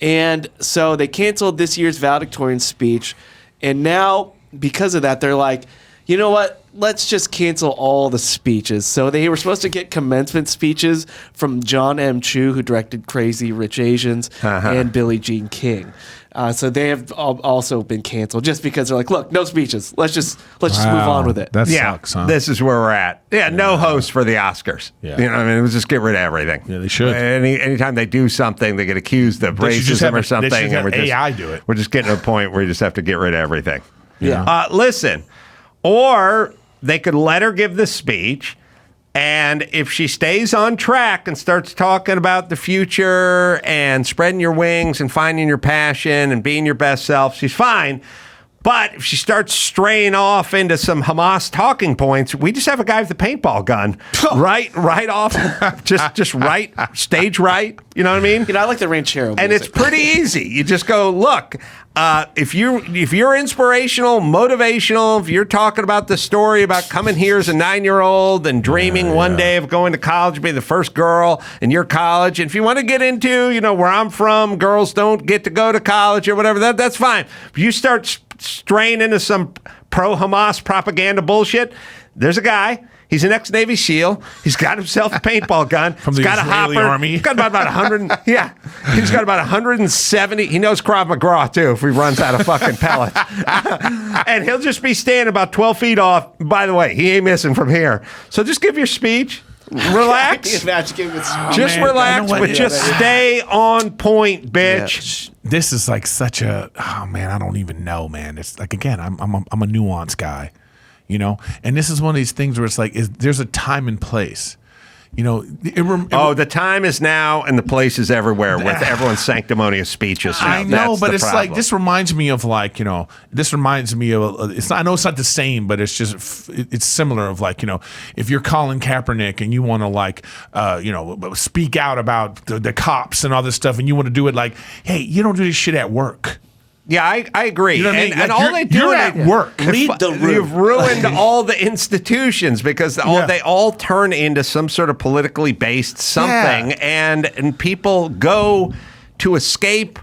And so they canceled this year's valedictorian speech. And now, because of that, they're like, you know what? Let's just cancel all the speeches. So they were supposed to get commencement speeches from John M. Chu, who directed Crazy Rich Asians, and Billie Jean King. So they have also been canceled just because they're like, look, no speeches. Let's just move on with it. That sucks, huh? This is where we're at. Yeah, no host for the Oscars. Yeah. You know what I mean? Let's just get rid of everything. Yeah, they should. Anytime they do something, they get accused of racism or something. They should have AI do it. We're just getting to a point where you just have to get rid of everything. Yeah. Listen, or they could let her give the speech, and if she stays on track and starts talking about the future and spreading your wings and finding your passion and being your best self, she's fine. But if she starts straying off into some Hamas talking points, we just have a guy with a paintball gun, right off, just right, stage right. You know what I mean? I like the ranchero music. And it's pretty easy. You just go, look, if you're inspirational, motivational, if you're talking about the story about coming here as a 9-year-old and dreaming one day of going to college, being the first girl in your college, and if you want to get into, where I'm from, girls don't get to go to college or whatever, that's fine. If you start straying into some pro-Hamas propaganda bullshit, there's a guy. He's an ex-Navy SEAL. He's got himself a paintball gun. From He's the got Israeli a hopper. army. He's got about 100. Yeah, he's got about 170. He knows Krav Maga too. If he runs out of fucking pellets, and he'll just be standing about 12 feet off. By the way, he ain't missing from here. So just give your speech. Relax. Just relax, but just stay on point, bitch. Yeah. This is like such a I don't even know, man. It's like, again, I'm a nuanced guy, and this is one of these things where it's like there's a time and place. The time is now and the place is everywhere with everyone's sanctimonious speeches. I know, but it's like, this reminds me of I know it's not the same, but it's just, it's similar of if you're Colin Kaepernick and you want to speak out about the cops and all this stuff and you want to do it hey, you don't do this shit at work. Yeah, I agree. You know what I mean? And Like, all they do you're is at work. Read the room. You've ruined all the institutions because they all turn into some sort of politically based something, and people go to escape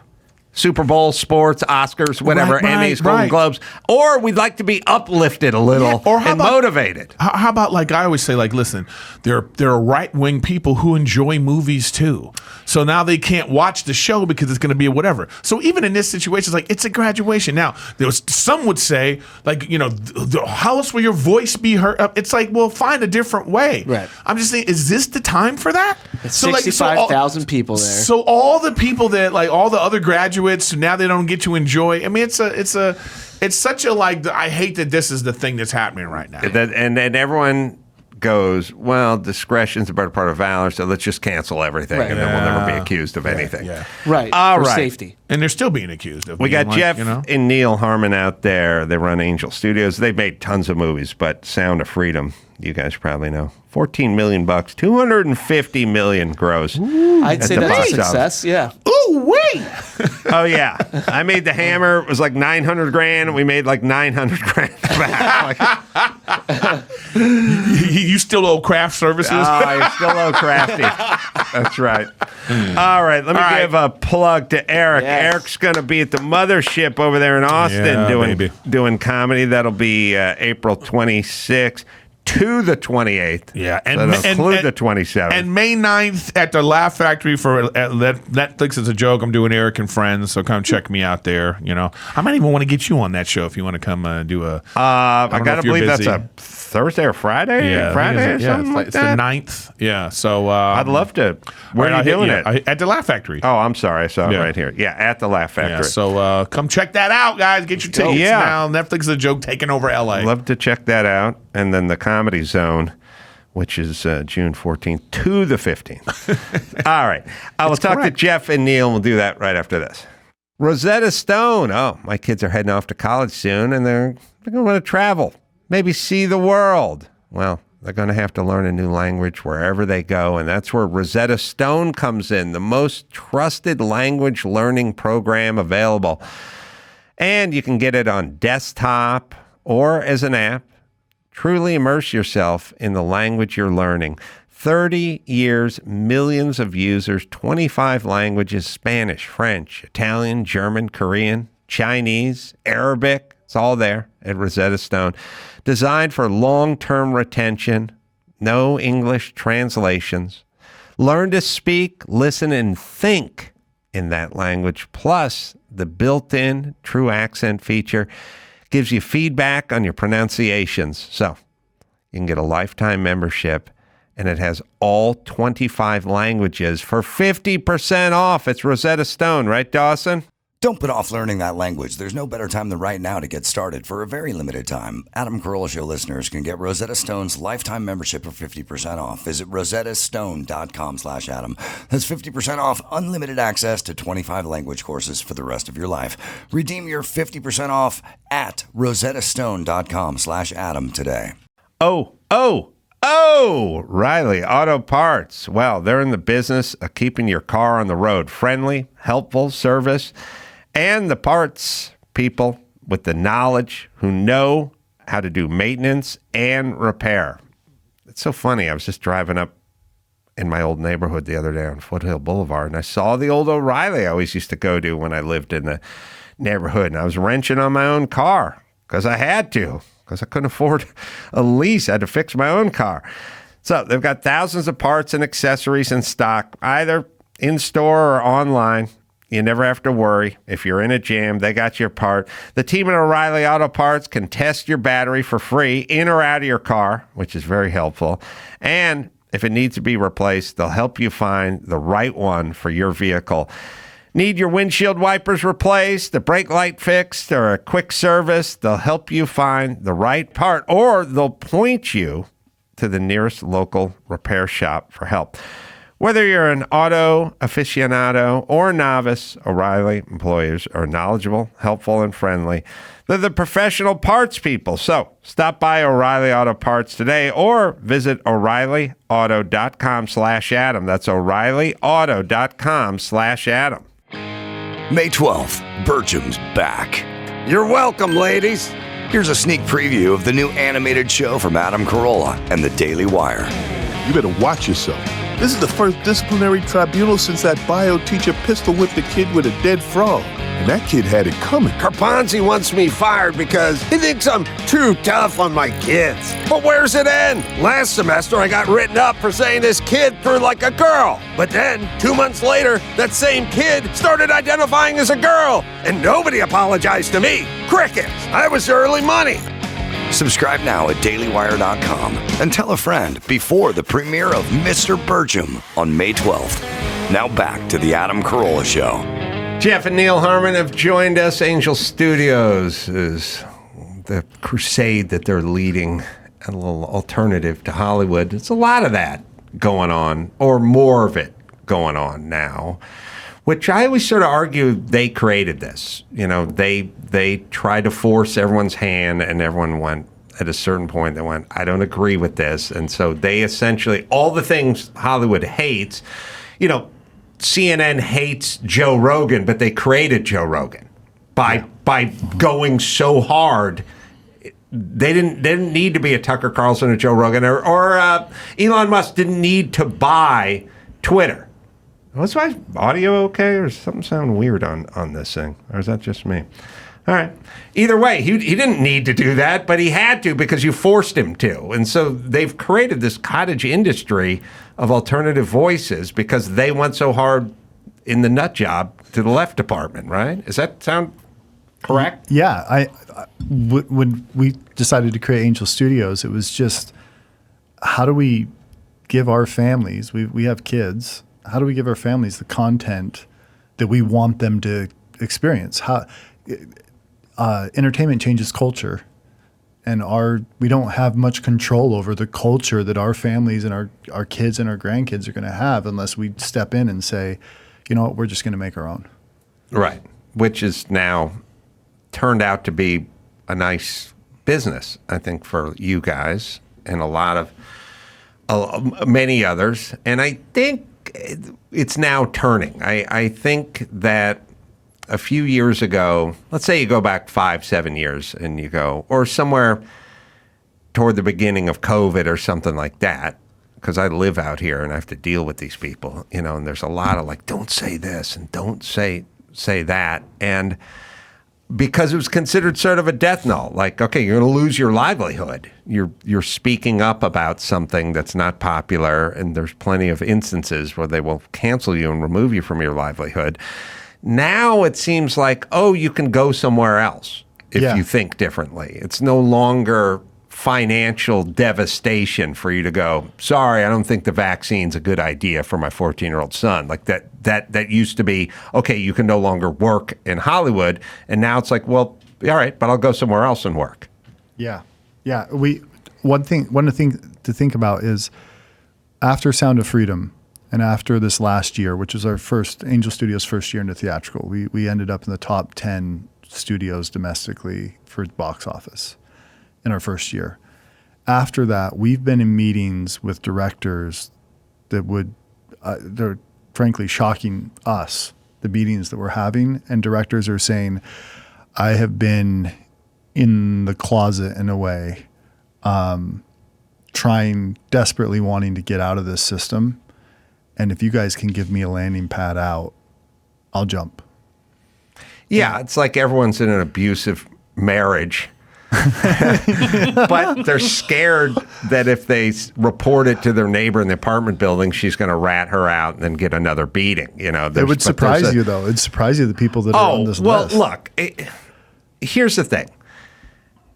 Super Bowl, sports, Oscars, whatever, Emmys, Golden Globes, or we'd like to be uplifted a little and motivated. How about, like I always say, like, listen, there are right-wing people who enjoy movies too. So now they can't watch the show because it's going to be whatever. So even in this situation, it's like, it's a graduation. Now, some would say, like, you know, how else will your voice be heard? It's like, well, find a different way. Right. I'm just saying, is this the time for that? It's 65,000 people there. So all the people that, like, all the other graduates, now they don't get to enjoy. I mean, it's such a, like, I hate that this is the thing that's happening right now. And everyone goes, well, discretion's a better part of valor, so let's just cancel everything, and then we'll never be accused of anything. Yeah. Right. All for right. safety. And they're still being accused of We being, got like, Jeff you know? and Neal Harmon out there. They run Angel Studios. They've made tons of movies, but Sound of Freedom, you guys probably know. $14 million, $250 million gross. I'd say that's a success, yeah. Ooh, wait! Oh, yeah. I made The Hammer. It was like $900,000, and we made like $900,000 back. You still owe craft services? Oh, you still owe crafty. That's right. All right, let me give a plug to Erik. Yes. Erik's going to be at the Mothership over there in Austin doing comedy. That'll be April 26th. To the 28th. Yeah. And include the 27th. And May 9th at the Laugh Factory for Netflix is a joke. I'm doing Erik and Friends, so come check me out there. You know, I might even want to get you on that show if you want to come do a. I got to believe that's a Thursday or Friday? Yeah, Friday or something like it's that? the 9th. Yeah, so. I'd love to. Where are you doing it? At the Laugh Factory. Oh, I'm sorry. I saw it right here. Yeah, at the Laugh Factory. Yeah, so come check that out, guys. Get your tickets now. Netflix is a joke taking over LA. Love to check that out. And then the Comedy Zone, which is June 14th to the 15th. All right. I will talk to Jeff and Neal. We'll do that right after this. Rosetta Stone. Oh, my kids are heading off to college soon, and they're going to want to travel, maybe see the world. Well, they're going to have to learn a new language wherever they go, and that's where Rosetta Stone comes in, the most trusted language learning program available. And you can get it on desktop or as an app. Truly immerse yourself in the language you're learning. 30 years, millions of users, 25 languages, Spanish, French, Italian, German, Korean, Chinese, Arabic. It's all there at Rosetta Stone. Designed for long-term retention, no English translations. Learn to speak, listen, and think in that language. Plus, the built-in true accent feature gives you feedback on your pronunciations. So you can get a lifetime membership, and it has all 25 languages for 50% off. It's Rosetta Stone, right, Dawson? Don't put off learning that language. There's no better time than right now to get started. For a very limited time, Adam Carolla Show listeners can get Rosetta Stone's lifetime membership for 50% off. Visit rosettastone.com/Adam. That's 50% off unlimited access to 25 language courses for the rest of your life. Redeem your 50% off at rosettastone.com/Adam today. Riley Auto Parts. Well, they're in the business of keeping your car on the road. Friendly, helpful service, and the parts people with the knowledge who know how to do maintenance and repair. It's so funny. I was just driving up in my old neighborhood the other day on Foothill Boulevard, and I saw the old O'Reilly I always used to go to when I lived in the neighborhood, and I was wrenching on my own car because I had to. Because I couldn't afford a lease. I had to fix my own car. So they've got thousands of parts and accessories in stock, either in-store or online. You never have to worry. If you're in a jam, they got your part. The team at O'Reilly Auto Parts can test your battery for free in or out of your car, which is very helpful. And if it needs to be replaced, they'll help you find the right one for your vehicle. Need your windshield wipers replaced, the brake light fixed, or a quick service? They'll help you find the right part, or they'll point you to the nearest local repair shop for help. Whether you're an auto aficionado or novice, O'Reilly employees are knowledgeable, helpful, and friendly. They're the professional parts people. So stop by O'Reilly Auto Parts today or visit O'ReillyAuto.com/Adam. That's O'ReillyAuto.com/Adam. May 12th, Bertram's back. You're welcome, ladies. Here's a sneak preview of the new animated show from Adam Carolla and the Daily Wire. You better watch yourself. This is the first disciplinary tribunal since that bio teacher pistol whipped a kid with a dead frog. And that kid had it coming. Carponzi wants me fired because he thinks I'm too tough on my kids. But where's it end? Last semester, I got written up for saying this kid threw like a girl. But then, 2 months later, that same kid started identifying as a girl. And nobody apologized to me. Crickets. I was early money. Subscribe now at dailywire.com and tell a friend before the premiere of Mr. Bertram on May 12th. Now back to the Adam Carolla Show. Jeff and Neal Harmon have joined us. Angel Studios is the crusade that they're leading, a little alternative to Hollywood. It's a lot of that going on, or more of it going on now, which I always sort of argue they created this. You know, they tried to force everyone's hand, and everyone went, at a certain point, they went, I don't agree with this. And so they essentially, all the things Hollywood hates, you know, CNN hates Joe Rogan, but they created Joe Rogan by going so hard. They didn't need to be a Tucker Carlson or Joe Rogan, or Elon Musk didn't need to buy Twitter. Was my audio okay, or does something sound weird on this thing, or is that just me? All right. Either way, he didn't need to do that, but he had to because you forced him to. And so they've created this cottage industry of alternative voices because they went so hard in the nut job to the left department, right? Does that sound correct? Yeah. When we decided to create Angel Studios, it was just, how do we give our families, we have kids, how do we give our families the content that we want them to experience? Entertainment changes culture, and we don't have much control over the culture that our families and our kids and our grandkids are going to have unless we step in and say, you know what, we're just going to make our own. Right, which is now turned out to be a nice business, I think, for you guys and a lot of many others. And I think it's now turning. I think that a few years ago, let's say you go back 5-7 years and you go, or somewhere toward the beginning of COVID or something like that, because I live out here and I have to deal with these people, you know, and there's a lot of like, don't say this and don't say that. And because it was considered sort of a death knell, like, okay, you're going to lose your livelihood. You're speaking up about something that's not popular, and there's plenty of instances where they will cancel you and remove you from your livelihood. Now it seems like, oh, you can go somewhere else if you think differently. It's no longer financial devastation for you to go, sorry, I don't think the vaccine's a good idea for my 14-year-old son. Like that used to be, okay, you can no longer work in Hollywood. And now it's like, well, all right, but I'll go somewhere else and work. Yeah. Yeah. One thing to think about is after Sound of Freedom, and after this last year, which was our first, Angel Studios' first year into theatrical, we ended up in the top 10 studios domestically for box office in our first year. After that, we've been in meetings with directors that they're frankly shocking us, the meetings that we're having. And directors are saying, I have been in the closet in a way, trying, desperately wanting to get out of this system. And if you guys can give me a landing pad out, I'll jump. Yeah, it's like everyone's in an abusive marriage, but they're scared that if they report it to their neighbor in the apartment building, she's going to rat her out and then get another beating. You know, it would surprise you, though. It'd surprise you the people that are on this list. Well, look, here's the thing.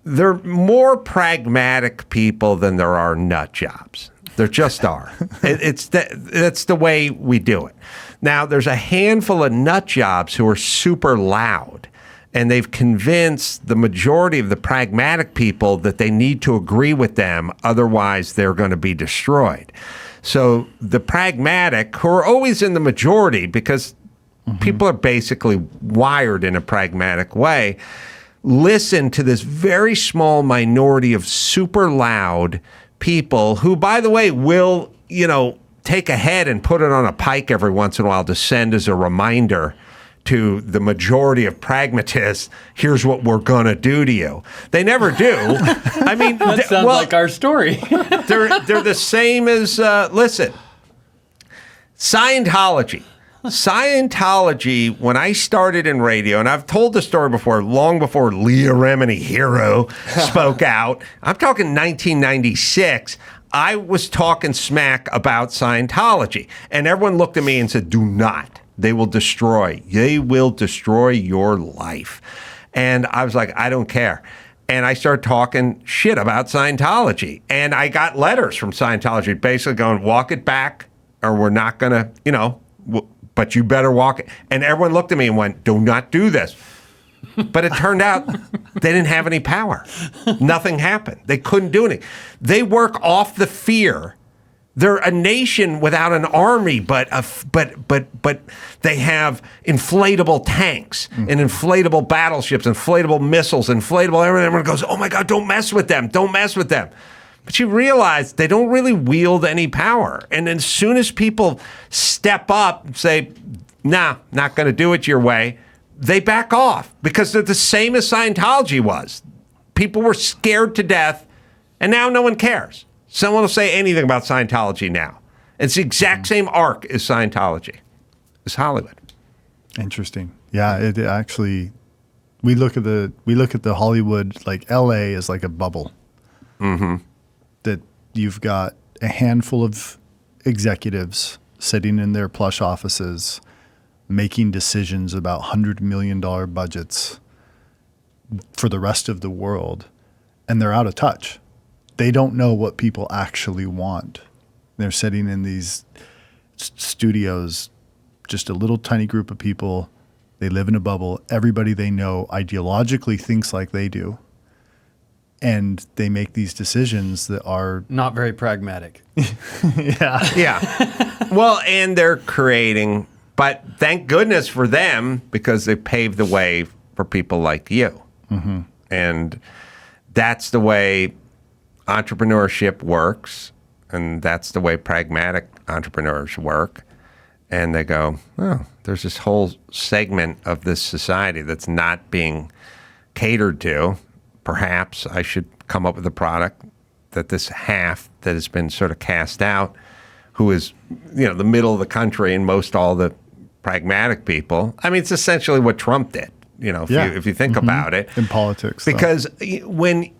There are more pragmatic people than there are nut jobs. There just are. That's the way we do it. Now, there's a handful of nut jobs who are super loud, and they've convinced the majority of the pragmatic people that they need to agree with them, otherwise they're going to be destroyed. So the pragmatic, who are always in the majority because people are basically wired in a pragmatic way, listen to this very small minority of super loud people who, by the way, will, take a head and put it on a pike every once in a while to send as a reminder to the majority of pragmatists, here's what we're going to do to you. They never do. I mean, that sounds like our story. they're the same as, listen, Scientology. Scientology, when I started in radio, and I've told the story before, long before Leah Remini Hero spoke out, I'm talking 1996, I was talking smack about Scientology. And everyone looked at me and said, do not. They will destroy your life. And I was like, I don't care. And I started talking shit about Scientology. And I got letters from Scientology basically going, walk it back or we're not going to, but you better walk it. And everyone looked at me and went, do not do this. But it turned out they didn't have any power. Nothing happened. They couldn't do anything. They work off the fear. They're a nation without an army, but they have inflatable tanks and inflatable battleships, inflatable missiles, inflatable everything. Everyone goes, oh my God, don't mess with them. Don't mess with them. But you realize they don't really wield any power. And as soon as people step up and say, nah, not going to do it your way, they back off because they're the same as Scientology was. People were scared to death, and now no one cares. Someone will say anything about Scientology now. It's the exact same arc as Scientology. It's Hollywood. Interesting. Yeah, it actually. We look at the Hollywood, like LA is like a bubble. Mm-hmm. That you've got a handful of executives sitting in their plush offices making decisions about $100 million budgets for the rest of the world, and they're out of touch. They don't know what people actually want. They're sitting in these studios, just a little tiny group of people. They live in a bubble. Everybody they know ideologically thinks like they do. And they make these decisions that are not very pragmatic. Yeah. Well, and they're creating, but thank goodness for them because they paved the way for people like you. Mm-hmm. And that's the way entrepreneurship works. And that's the way pragmatic entrepreneurs work. And they go, oh, there's this whole segment of this society that's not being catered to. Perhaps I should come up with a product that this half that has been sort of cast out, who is, the middle of the country and most all the pragmatic people. I mean, it's essentially what Trump did, if you think about it. In politics. Because when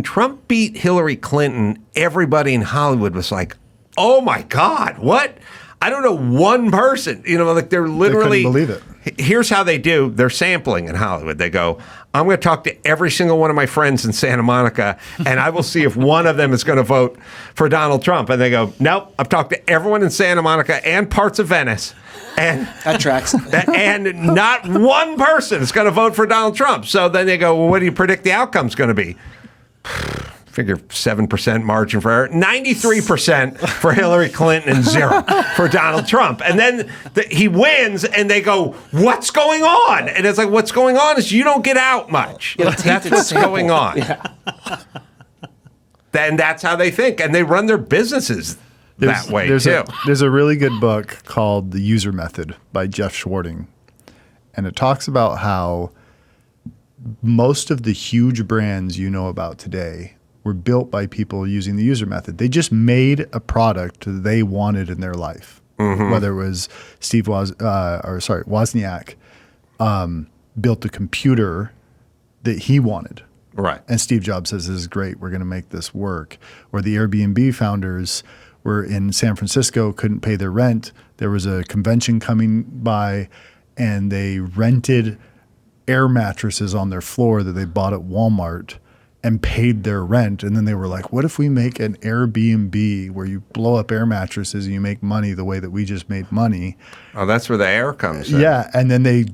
Trump beat Hillary Clinton, everybody in Hollywood was like, oh my God, what? I don't know one person, they're literally. They couldn't believe it. Here's how they do their sampling in Hollywood. They go, I'm going to talk to every single one of my friends in Santa Monica, and I will see if one of them is going to vote for Donald Trump. And they go, nope, I've talked to everyone in Santa Monica and parts of Venice. And that tracks. And not one person is going to vote for Donald Trump. So then they go, well, what do you predict the outcome's going to be? Figure 7% margin for error, 93% for Hillary Clinton and 0 for Donald Trump. And then he wins and they go, what's going on? And it's like, what's going on is you don't get out much. That's what's going on. Yeah. And that's how they think. And they run their businesses that way too. There's a really good book called The User Method by Jeff Schwarting. And it talks about how most of the huge brands you know about today were built by people using the user method. They just made a product they wanted in their life. Mm-hmm. Whether it was Wozniak built a computer that he wanted. Right. And Steve Jobs says, this is great, we're going to make this work. Or the Airbnb founders were in San Francisco, couldn't pay their rent. There was a convention coming by and they rented air mattresses on their floor that they bought at Walmart and paid their rent. And then they were like, what if we make an Airbnb where you blow up air mattresses and you make money the way that we just made money? Oh, that's where the air comes in. Yeah. And then they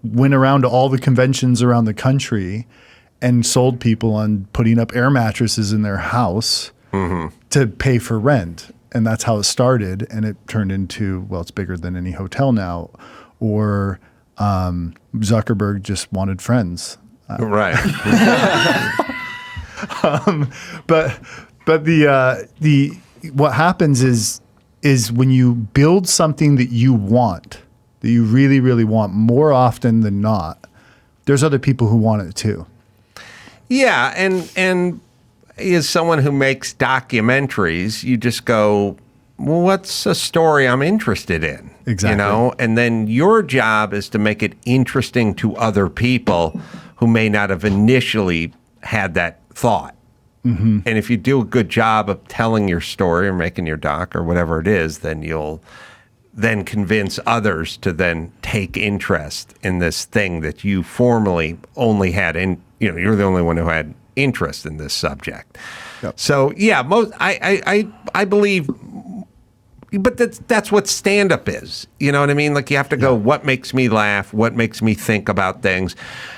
went around to all the conventions around the country and sold people on putting up air mattresses in their house to pay for rent. And that's how it started. And it turned into, well, it's bigger than any hotel now. Or Zuckerberg just wanted friends. Right. But the what happens is when you build something that you want that you really, really want more often than not, there's other people who want it too. Yeah, and as someone who makes documentaries, you just go, well, what's a story I'm interested in? Exactly. You know, and then your job is to make it interesting to other people who may not have initially had that thought. Mm-hmm. And if you do a good job of telling your story or making your doc or whatever it is, then you'll then convince others to then take interest in this thing that you formerly only had in, you know, you're the only one who had interest in this subject. Yep. So yeah, I believe, but that's what stand-up is. You know what I mean? Like you have to go, what makes me laugh? What makes me think about things?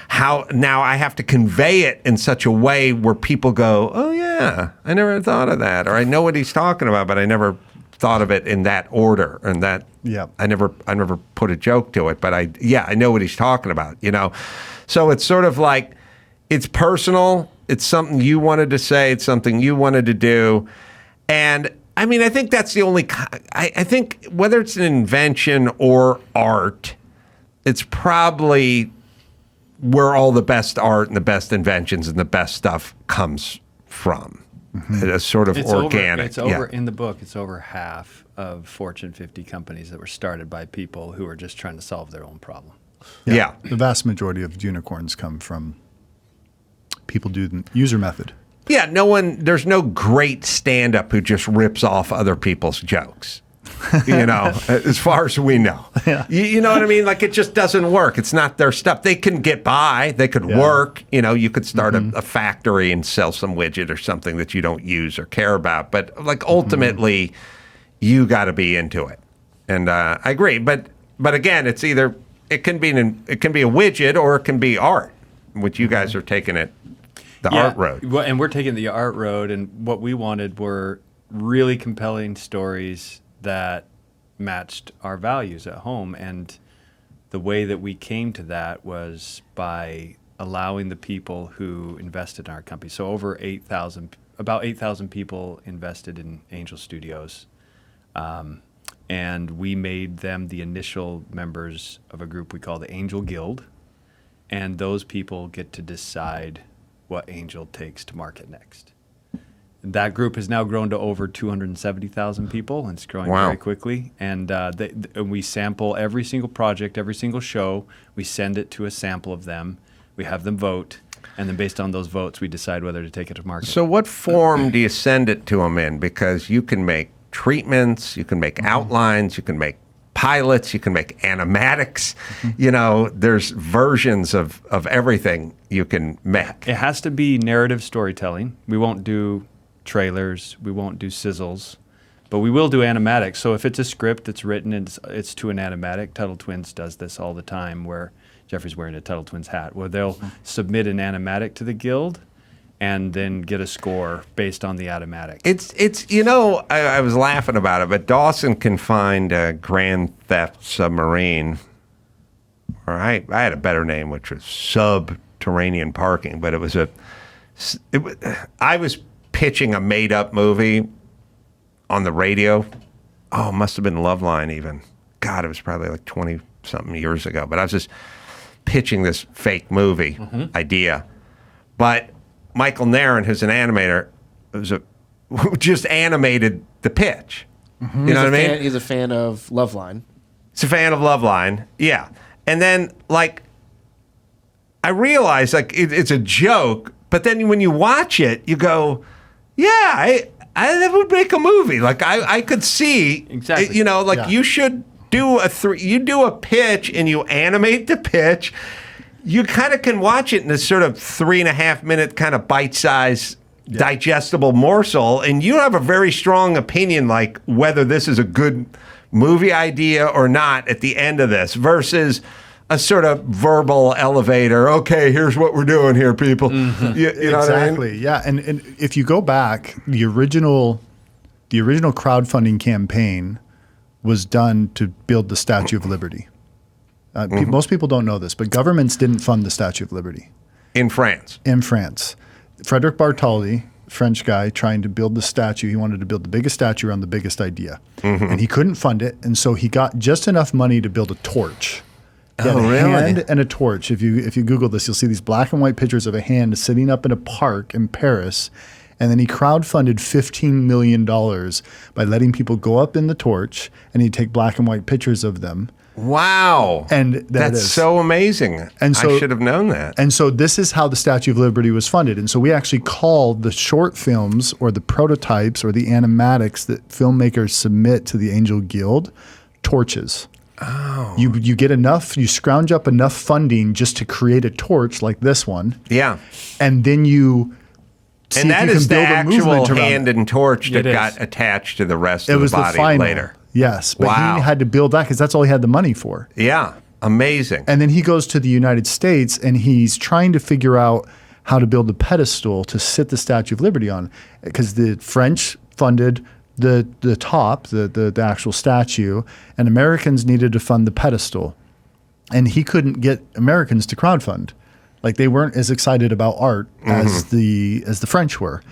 How now I have to convey it in such a way where people go, oh yeah, I never thought of that, or I know what he's talking about, but I never thought of it in that order, and that I never put a joke to it, but I know what he's talking about, you know. So it's sort of like it's personal, it's something you wanted to say, it's something you wanted to do, and I mean I think that's the only I think whether it's an invention or art, it's probably where all the best art and the best inventions and the best stuff comes from. Mm-hmm. It's sort of organic. It's over in the book. It's over half of Fortune 50 companies that were started by people who are just trying to solve their own problem. Yeah. The vast majority of unicorns come from people do the user method. Yeah, there's no great stand-up who just rips off other people's jokes. You know, as far as we know. Yeah. You know what I mean? Like it just doesn't work. It's not their stuff. They can get by. They could work. You know, you could start a factory and sell some widget or something that you don't use or care about. But like ultimately, you got to be into it. And I agree. But again, it's either it can be a widget or it can be art, which you guys are taking it the art road. Well, and we're taking the art road. And what we wanted were really compelling stories that matched our values at home. And the way that we came to that was by allowing the people who invested in our company. So about 8,000 people invested in Angel Studios. And we made them the initial members of a group we call the Angel Guild. And those people get to decide what Angel takes to market next. That group has now grown to over 270,000 people, and it's growing very quickly. And we sample every single project, every single show. We send it to a sample of them. We have them vote, and then based on those votes, we decide whether to take it to market. So what form do you send it to them in? Because you can make treatments, you can make outlines, you can make pilots, you can make animatics. You know, there's versions of everything you can make. It has to be narrative storytelling. We won't do trailers, we won't do sizzles, but we will do animatics. So if it's a script that's written and it's to an animatic, Tuttle Twins does this all the time, where Jeffrey's wearing a Tuttle Twins hat, where they'll submit an animatic to the guild and then get a score based on the animatic. It's you know, I was laughing about it, but Dawson can find a Grand Theft Submarine, or I had a better name, which was Subterranean Parking, but I was pitching a made-up movie on the radio. Oh, it must have been Loveline even. God, it was probably like 20-something years ago. But I was just pitching this fake movie idea. But Michael Nairn, who's an animator, just animated the pitch. You know what I mean? He's a fan of Loveline. He's a fan of Loveline, yeah. And then, like, I realized, like, it's a joke, but then when you watch it, you go, yeah, that would make a movie. Like I could see, exactly. You know, like you should do you do a pitch and you animate the pitch. You kind of can watch it in a sort of 3.5 minute kind of bite-sized, digestible morsel, and you have a very strong opinion, like whether this is a good movie idea or not at the end of this, versus a sort of verbal elevator. Okay, here's what we're doing here, people. You know what I mean? Yeah. And if you go back, the original crowdfunding campaign was done to build the Statue of Liberty. Most people don't know this, but governments didn't fund the Statue of Liberty. In France. In France. Frederick Bartholdi French guy trying to build the statue. He wanted to build the biggest statue around the biggest idea. And he couldn't fund it. And so he got just enough money to build a torch. He had a hand and a torch. If you Google this, you'll see these black and white pictures of a hand sitting up in a park in Paris. And then he crowdfunded $15 million by letting people go up in the torch, and he'd take black and white pictures of them. Wow. And that's so amazing. And so, I should have known that. And so this is how the Statue of Liberty was funded. And so we actually called the short films or the prototypes or the animatics that filmmakers submit to the Angel Guild torches. Oh. You get enough, you scrounge up enough funding just to create a torch like this one. Yeah. And then you and that is the actual hand and torch that got attached to the rest of the body later. Yes, but he had to build that because that's all he had the money for. Yeah, amazing. And then he goes to the United States and he's trying to figure out how to build a pedestal to sit the Statue of Liberty on, because the French funded the top, the actual statue, and Americans needed to fund the pedestal. And he couldn't get Americans to crowdfund. Like, they weren't as excited about art as the French were.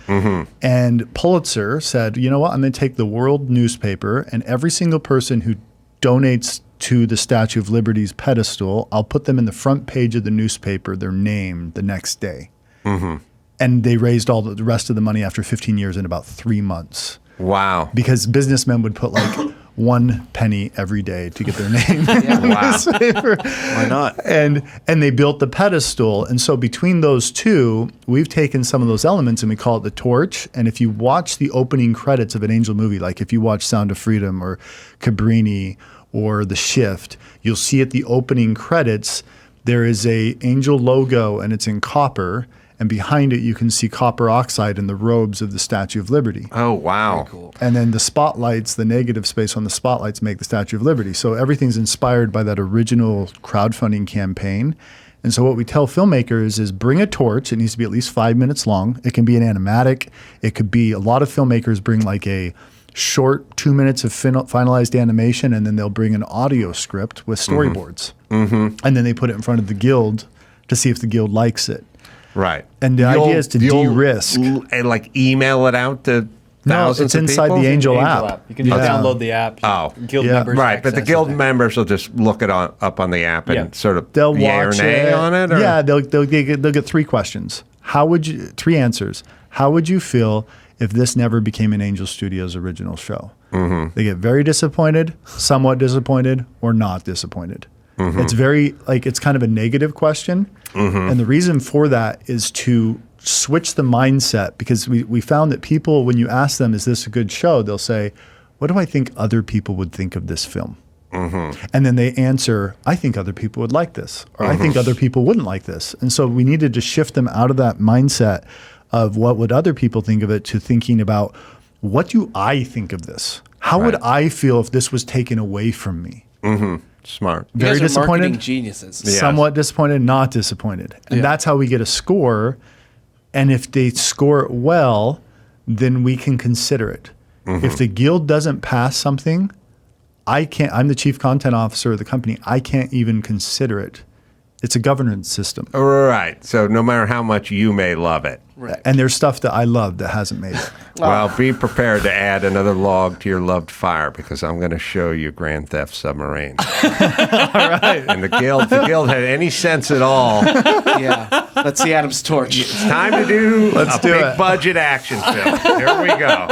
And Pulitzer said, you know what, I'm going to take the World newspaper, and every single person who donates to the Statue of Liberty's pedestal, I'll put them in the front page of the newspaper, their name, the next day. And they raised all the rest of the money after 15 years in about 3 months. Wow. Because businessmen would put like 1 penny every day to get their name in the newspaper. Why not? And they built the pedestal. And so between those two, we've taken some of those elements and we call it the torch. And if you watch the opening credits of an Angel movie, like if you watch Sound of Freedom or Cabrini or The Shift, you'll see at the opening credits, there is a Angel logo and it's in copper. And behind it, you can see copper oxide in the robes of the Statue of Liberty. Oh, wow. Very cool. And then the spotlights, the negative space on the spotlights make the Statue of Liberty. So everything's inspired by that original crowdfunding campaign. And so what we tell filmmakers is bring a torch. It needs to be at least 5 minutes long. It can be an animatic. It could be, a lot of filmmakers bring like a short 2 minutes of finalized animation, and then they'll bring an audio script with storyboards. And then they put it in front of the guild to see if the guild likes it. Right. And the idea is to de-risk. And like email it out to thousands it's inside of people? the Angel app. You can just download the app. Oh. Guild members right. But the guild members will just look it up on the app and sort of they'll yay watch or nay it. on it? Or? Yeah, they'll get 3 questions. 3 answers. How would you feel if this never became an Angel Studios original show? They get very disappointed, somewhat disappointed, or not disappointed. It's very, it's kind of a negative question. And the reason for that is to switch the mindset, because we found that people, when you ask them, is this a good show? They'll say, what do I think other people would think of this film? And then they answer, I think other people would like this, or I think other people wouldn't like this. And so we needed to shift them out of that mindset of what would other people think of it to thinking about, what do I think of this? How would I feel if this was taken away from me? Smart. Very disappointed. Marketing geniuses. Somewhat disappointed, not disappointed. And that's how we get a score. And if they score it well, then we can consider it. If the guild doesn't pass something, I'm the chief content officer of the company. I can't even consider it. It's a governance system. Right. So no matter how much you may love it. Right. And there's stuff that I love that hasn't made it. Well, be prepared to add another log to your loved fire, because I'm going to show you Grand Theft Submarine. All right. And the guild had any sense at all. Yeah. Let's see Adam's torch. It's time to do a big budget action film. Here we go.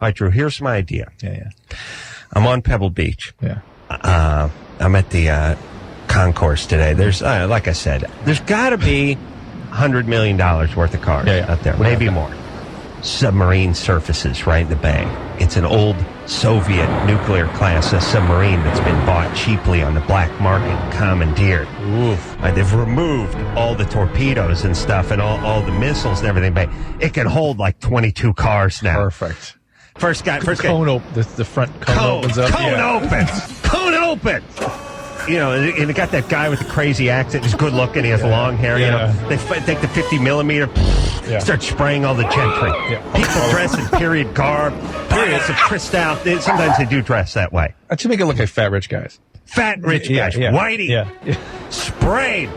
All right, Drew, here's my idea. Yeah. I'm on Pebble Beach. Yeah. I'm at the concourse today. There's, like I said, there's got to be $100 million worth of cars out there, maybe more. Submarine surfaces right in the bay. It's an old Soviet nuclear class submarine that's been bought cheaply on the black market, commandeered. They've removed all the torpedoes and stuff and all the missiles and everything, but it can hold like 22 cars now. Perfect. First guy. The front cone opens up. Cone opens. and they got that guy with the crazy accent. He's good looking. He has long hair. They take the 50 millimeter, start spraying all the gentry. People dress in period garb. Periods of crystal. Sometimes they do dress that way. I should make it look like fat rich guys. Fat rich guys, whitey, sprayed,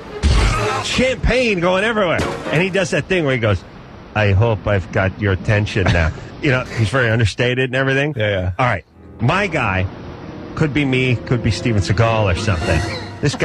champagne going everywhere, and he does that thing where he goes, "I hope I've got your attention now." He's very understated and everything. All right, my guy could be me, could be Steven Seagal or something. This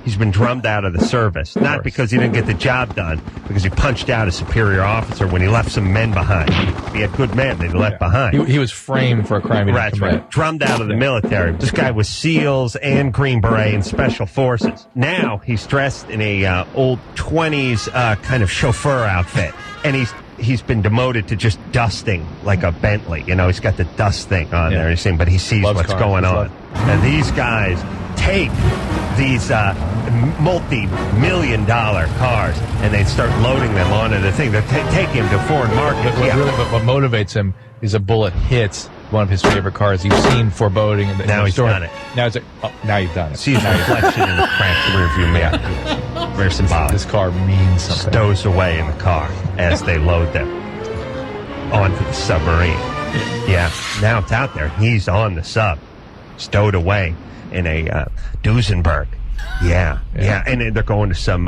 he's been drummed out of the service, not because he didn't get the job done, because he punched out a superior officer when he left some men behind. He had good men that he left behind. He was framed for a crime he didn't commit. Right. Drummed out of the military. This guy was SEALs and Green Beret and Special Forces. Now he's dressed in a old 20s kind of chauffeur outfit, and he's been demoted to just dusting like a Bentley. He's got the dust thing on there. But he sees what's going on. And these guys take these multi-million-dollar cars and they start loading them onto the thing. They take him to foreign markets. What motivates him is a bullet hits one of his favorite cars. You've seen Foreboding in the Now he's story. done it. Now it's now you've done it. Sees a reflection in the cracked rearview mirror. Very symbolic. This car means something. Stows away in the car as they load them onto the submarine. Yeah, now it's out there. He's on the sub, stowed away in a Duesenberg. Yeah. And they're going to some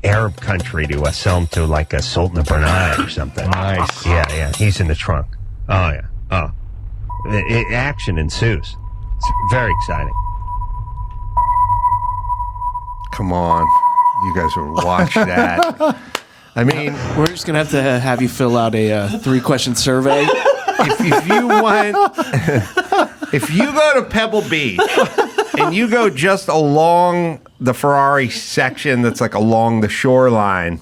Arab country to sell him to like a Sultan of Brunei or something. Nice. Yeah. He's in the trunk. Oh, yeah. Oh. Action ensues. It's very exciting. Come on. You guys will watch that. I mean, we're just going to have you fill out a 3-question survey. If you go to Pebble Beach and you go just along the Ferrari section that's like along the shoreline,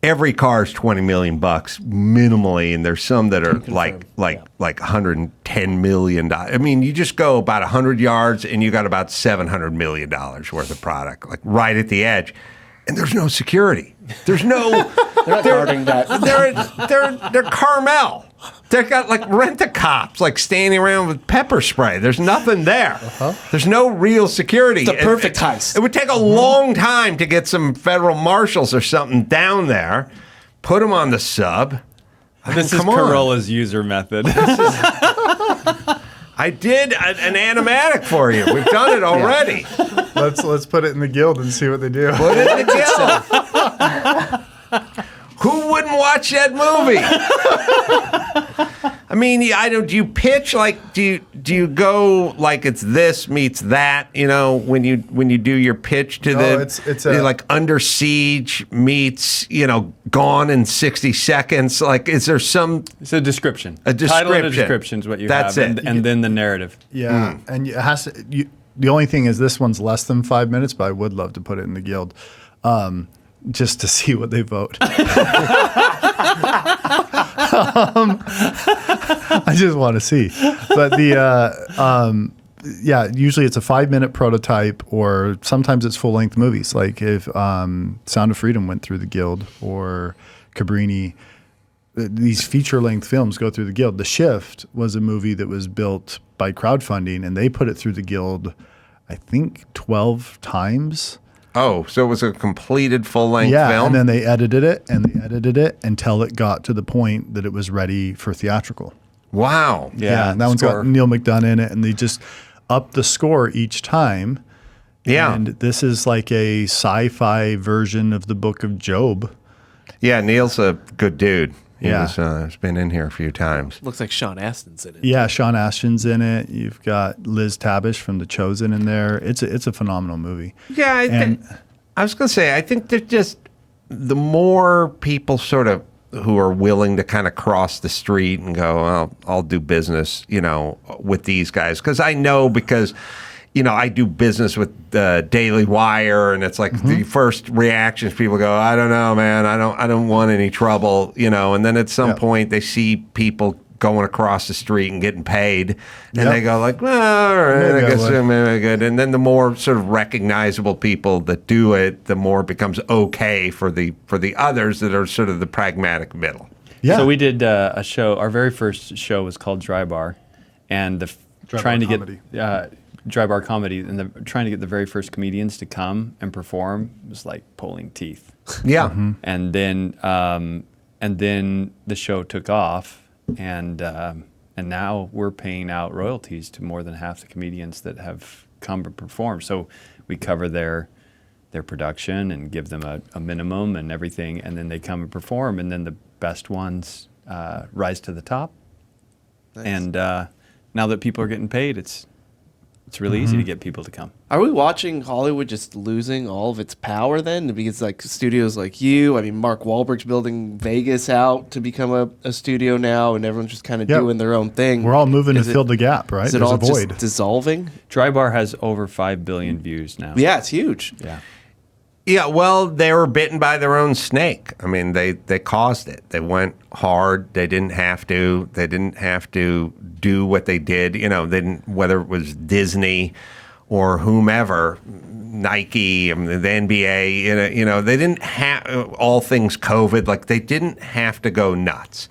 every car is $20 million minimally, and there's some that are like $110 million. I mean, you just go about 100 yards and you got about $700 million worth of product, like right at the edge, and there's no security. There's no. They're not guarding that. They're Carmel. They've got like rent-a-cops like standing around with pepper spray. There's nothing there. There's no real security. It's the perfect heist. It would take a long time to get some federal marshals or something down there, put them on the sub. This is Carolla's user method. I did an animatic for you. We've done it already. Let's put it in the guild and see what they do. Put it in the guild. Who wouldn't watch that movie? I mean, do you pitch like do you go like it's this meets that? When you do your pitch to it's like Under Siege meets Gone in 60 Seconds. Like, is there some? It's a description. A description. Title and a description is what you have. That's it. And then the narrative. Yeah, and it has to. The only thing is this one's less than 5 minutes, but I would love to put it in the guild. Just to see what they vote. I just want to see. But usually it's a 5-minute prototype, or sometimes it's full-length movies. Like if Sound of Freedom went through the guild, or Cabrini, these feature-length films go through the guild. The Shift was a movie that was built by crowdfunding, and they put it through the guild, I think, 12 times. Oh, so it was a completed full-length film? Yeah, and then they edited it until it got to the point that it was ready for theatrical. Wow. Yeah, and that one's got Neil McDonough in it, and they just upped the score each time. Yeah. And this is like a sci-fi version of the Book of Job. Yeah, Neil's a good dude. Yeah. He's been in here a few times. Looks like Sean Astin's in it. Yeah, Sean Astin's in it. You've got Liz Tabish from The Chosen in there. It's a phenomenal movie. Yeah, I was going to say, I think there's just the more people sort of who are willing to kind of cross the street and go, well, I'll do business, with these guys. Because I do business with the Daily Wire, and it's like the first reactions, people go, I don't know, man, I don't want any trouble, and then at some point they see people going across the street and getting paid, and they go like, well, all right, I guess maybe good. And then the more sort of recognizable people that do it, the more it becomes okay for the others that are sort of the pragmatic middle. Yeah. So we did a show. Our very first show was called Dry Bar, and trying to get Dry Bar Comedy, and trying to get the very first comedians to come and perform was like pulling teeth. Yeah. And then the show took off, and now we're paying out royalties to more than half the comedians that have come and performed. So we cover their production and give them a minimum and everything, and then they come and perform, and then the best ones rise to the top. Nice. And now that people are getting paid, it's really easy to get people to come. Are we watching Hollywood just losing all of its power then? Because like studios like you, I mean, Mark Wahlberg's building Vegas out to become a studio now, and everyone's just kind of doing their own thing. We're all moving to fill the gap, right? Is it There's all a void. just dissolving? Dry Bar has over 5 billion views now. Yeah, it's huge. Yeah. Yeah, well, they were bitten by their own snake. I mean, they caused it. They went hard. They didn't have to. They didn't have to do what they did. You know, they didn't, whether it was Disney or whomever, Nike, I mean, the NBA, you know, they didn't have all things COVID. Like, they didn't have to go nuts.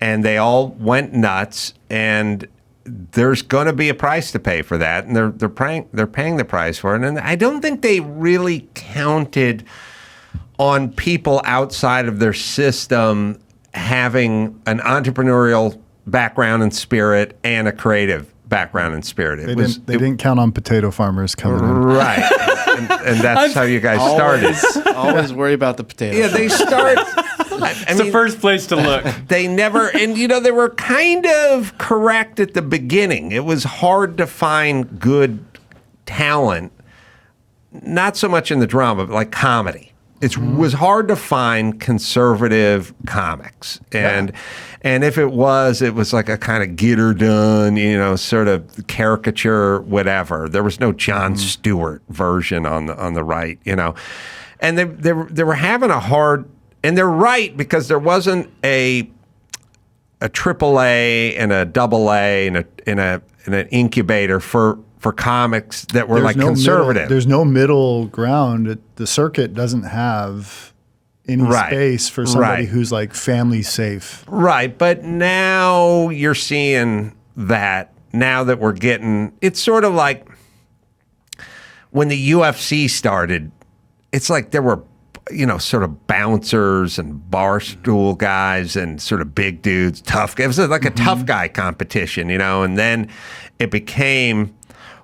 And they all went nuts, and there's going to be a price to pay for that, and they're paying the price for it. And I don't think they really counted on people outside of their system having an entrepreneurial background and spirit and a creative background and spirit. They didn't count on potato farmers coming in. Right. and that's how you guys started. Always worry about the potatoes. Yeah, they start. It's the first place to look. They never, and you know, they were kind of correct at the beginning. It was hard to find good talent, not so much in the drama, but like comedy. It was hard to find conservative comics, and if it was like a kind of get her done, you know, sort of caricature, whatever. There was no Jon Stewart version on the right, you know, and they were having a hard. And they're right, because there wasn't a AAA and a AA and an incubator for comics that were like conservative. There's no middle ground. The circuit doesn't have any space for somebody who's like family safe. Right, but now you're seeing that. Now that we're getting, it's sort of like when the UFC started. It's like there were, you know, sort of bouncers and barstool guys and sort of big dudes, tough guys. It was like a tough guy competition, you know, and then it became,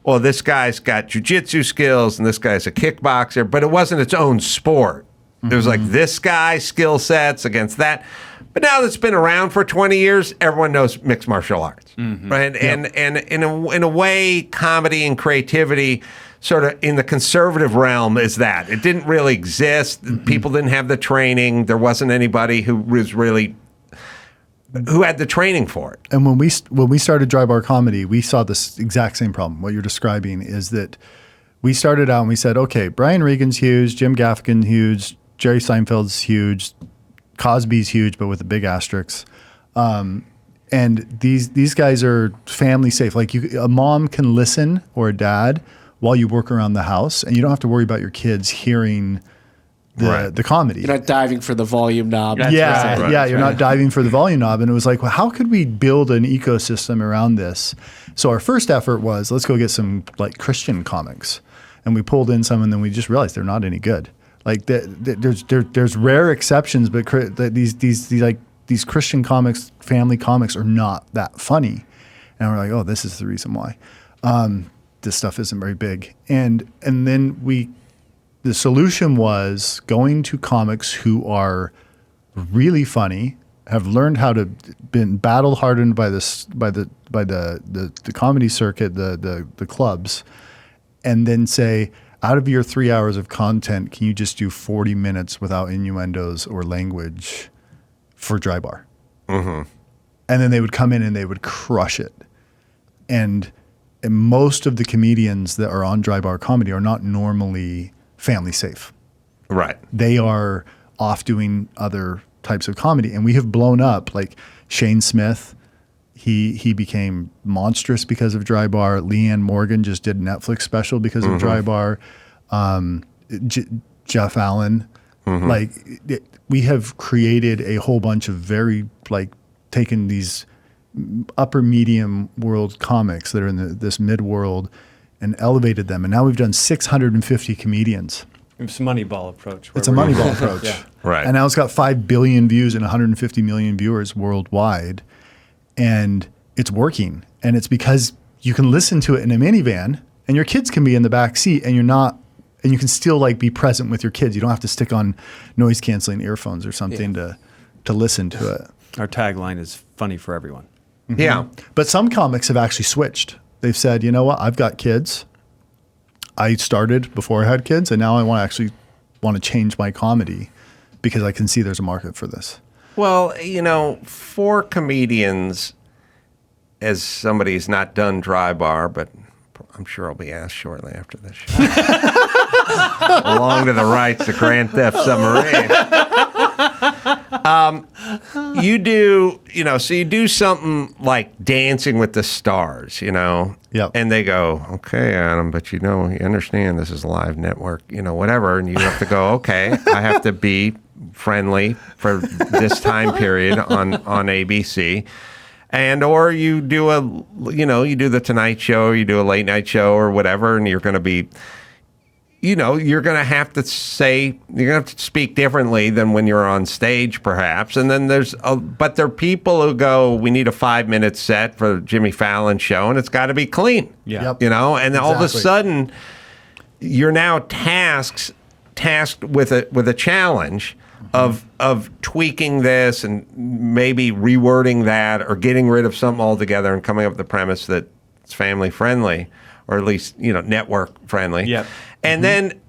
well, this guy's got jiu-jitsu skills and this guy's a kickboxer, but it wasn't its own sport. It was like this guy's skill sets against that. But now that's been around for 20 years, everyone knows mixed martial arts, right? Yep. And in a way, comedy and creativity sort of in the conservative realm is that. It didn't really exist. People didn't have the training. There wasn't anybody who had the training for it. And when we started Dry Bar Comedy, we saw this exact same problem. What you're describing is that we started out and we said, okay, Brian Regan's huge, Jim Gaffigan huge, Jerry Seinfeld's huge, Cosby's huge, but with a big asterisk. And these guys are family safe. Like a mom can listen, or a dad, while you work around the house, and you don't have to worry about your kids hearing the comedy. You're not diving for the volume knob. You're not diving for the volume knob. And it was like, well, how could we build an ecosystem around this? So our first effort was, let's go get some like Christian comics. And we pulled in some, and then we just realized they're not any good. Like there's rare exceptions, but these Christian comics, family comics, are not that funny. And we're like, oh, this is the reason why. This stuff isn't very big. And then the solution was going to comics who are really funny, have learned how to been battle hardened by the comedy circuit, the clubs, and then say, out of your 3 hours of content, can you just do 40 minutes without innuendos or language for Dry Bar? And then they would come in and they would crush it. And most of the comedians that are on Dry Bar Comedy are not normally family safe. Right. They are off doing other types of comedy. And we have blown up, like Shane Smith, he became monstrous because of Dry Bar. Leanne Morgan just did a Netflix special because of Dry Bar. Jeff Allen. We have created a whole bunch of very, like, taken these upper medium world comics that are in this mid world and elevated them. And now we've done 650 comedians. It's a Moneyball approach. It's a Moneyball approach. Yeah. Right. And now it's got 5 billion views and 150 million viewers worldwide. And it's working. And it's because you can listen to it in a minivan and your kids can be in the back seat and and you can still like be present with your kids. You don't have to stick on noise canceling earphones or something to listen to it. Our tagline is funny for everyone. Mm-hmm. Yeah. But some comics have actually switched. They've said, you know what, I've got kids. I started before I had kids, and now I want to change my comedy because I can see there's a market for this. Well, for comedians, as somebody who's not done dry bar, but I'm sure I'll be asked shortly after this show. Along to the rights to Grand Theft Submarine. You do something like Dancing with the Stars, Yep. And they go, okay, Adam, but you understand this is a live network, whatever. And you have to go, okay, I have to be friendly for this time period on ABC. And or you do you do the Tonight Show, or you do a late night show or whatever, and you're going to be, you're going to have to speak differently than when you're on stage, perhaps. And then but there are people who go, we need a 5-minute set for Jimmy Fallon's show, and it's got to be clean. Yeah. Yep. And all of a sudden, you're now tasked with a challenge of tweaking this and maybe rewording that or getting rid of something altogether and coming up with the premise that it's family friendly, or at least, network friendly. Yep. And then,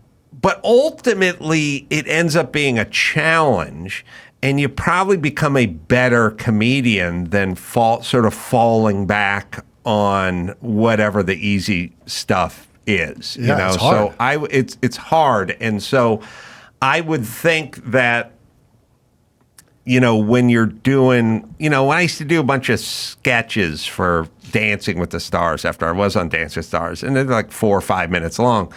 but ultimately it ends up being a challenge, and you probably become a better comedian than sort of falling back on whatever the easy stuff is. Yeah, it's hard. So it's hard. And so I would think that, when you're doing, when I used to do a bunch of sketches for Dancing with the Stars after I was on Dancing with the Stars, and they're like 4 or 5 minutes long,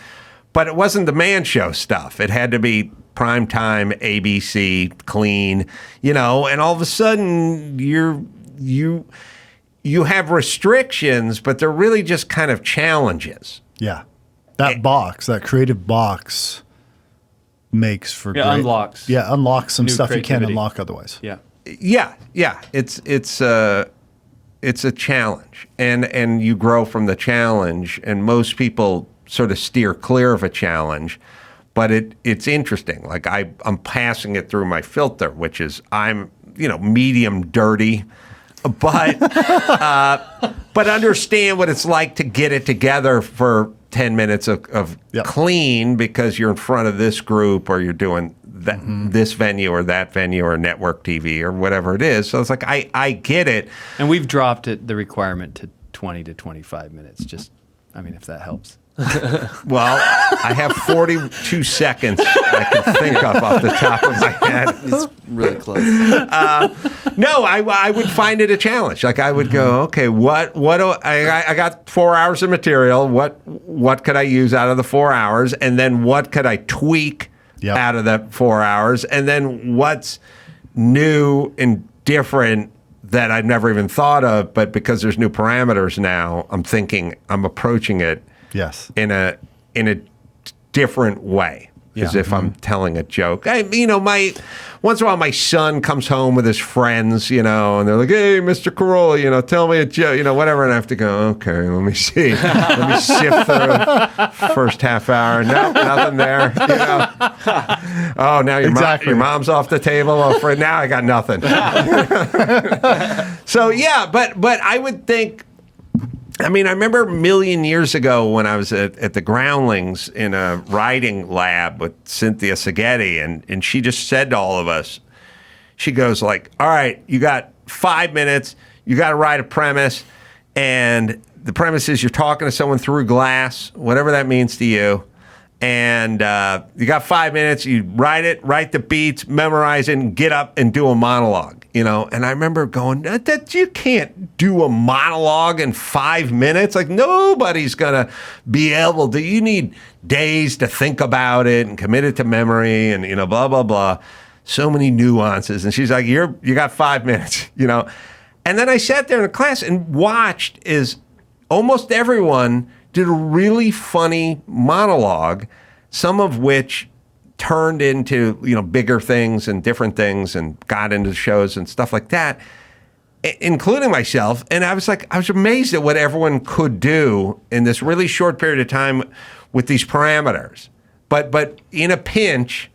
but it wasn't the man show stuff. It had to be primetime, ABC, clean, and all of a sudden you have restrictions, but they're really just kind of challenges. Yeah. That creative box makes for great, unlocks. Yeah, unlocks some New stuff you can't creativity. unlock otherwise. Yeah. Yeah. It's a challenge, and you grow from the challenge. And most people sort of steer clear of a challenge, but it's interesting. Like I'm passing it through my filter, which is I'm medium dirty, but but understand what it's like to get it together for 10 minutes of clean, because you're in front of this group, or you're doing this venue or that venue or network TV or whatever it is. So it's like, I get it. And we've dropped the requirement to 20 to 25 minutes. If that helps. Well, I have 42 seconds I can think of off the top of my head. It's really close. No, I would find it a challenge. Like I would go, okay, what do I got 4 hours of material. What could I use out of the 4 hours? And then what could I tweak out of the 4 hours? And then what's new and different that I've never even thought of, but because there's new parameters now, I'm approaching it in a different way, as if I'm telling a joke. Once in a while, my son comes home with his friends, and they're like, "Hey, Mr. Carolla, tell me a joke, whatever." And I have to go, "Okay, let me see, let me sift through the first half hour. No, nothing there. Oh, now your mom's off the table. Oh, for now, I got nothing." So yeah, but I would think. I remember a million years ago when I was at the Groundlings in a writing lab with Cynthia Seghetti, and she just said to all of us, she goes like, all right, you got 5 minutes, you got to write a premise, and the premise is you're talking to someone through glass, whatever that means to you, and you got 5 minutes, you write the beats, memorize it, and get up and do a monologue. And I remember going, that you can't do a monologue in 5 minutes. Like nobody's gonna be able to. You need days to think about it and commit it to memory, and blah blah blah. So many nuances. And she's like, you got 5 minutes. And then I sat there in the class and watched as almost everyone did a really funny monologue, some of which turned into, bigger things and different things and got into shows and stuff like that, including myself. And I was amazed at what everyone could do in this really short period of time with these parameters. But in a pinch,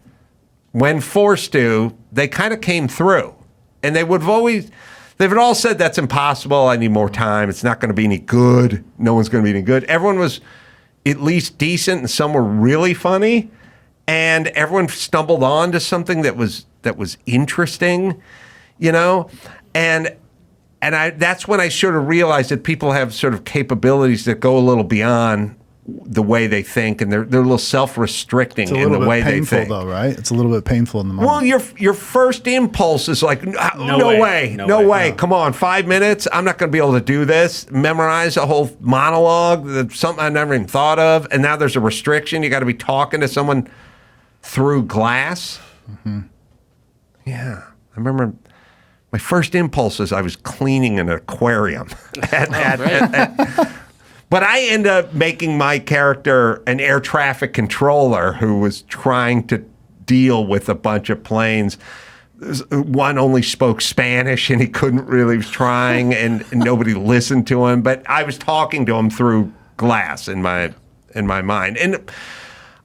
when forced to, they kind of came through. And they've all said that's impossible. I need more time. It's not going to be any good. No one's going to be any good. Everyone was at least decent, and some were really funny. And everyone stumbled on to something that was interesting, And that's when I sort of realized that people have sort of capabilities that go a little beyond the way they think, and they're a little self-restricting in the way they think. It's a little bit painful, though, right? It's a little bit painful in the moment. Well, your first impulse is like, no way. Come on, 5 minutes. I'm not going to be able to do this. Memorize a whole monologue. That's something I never even thought of. And now there's a restriction. You got to be talking to someone through glass. Mm-hmm. Yeah, I remember. My first impulse is I was cleaning an aquarium. But I end up making my character an air traffic controller who was trying to deal with a bunch of planes. One only spoke Spanish and he couldn't really, he was trying and nobody listened to him. But I was talking to him through glass in my mind. And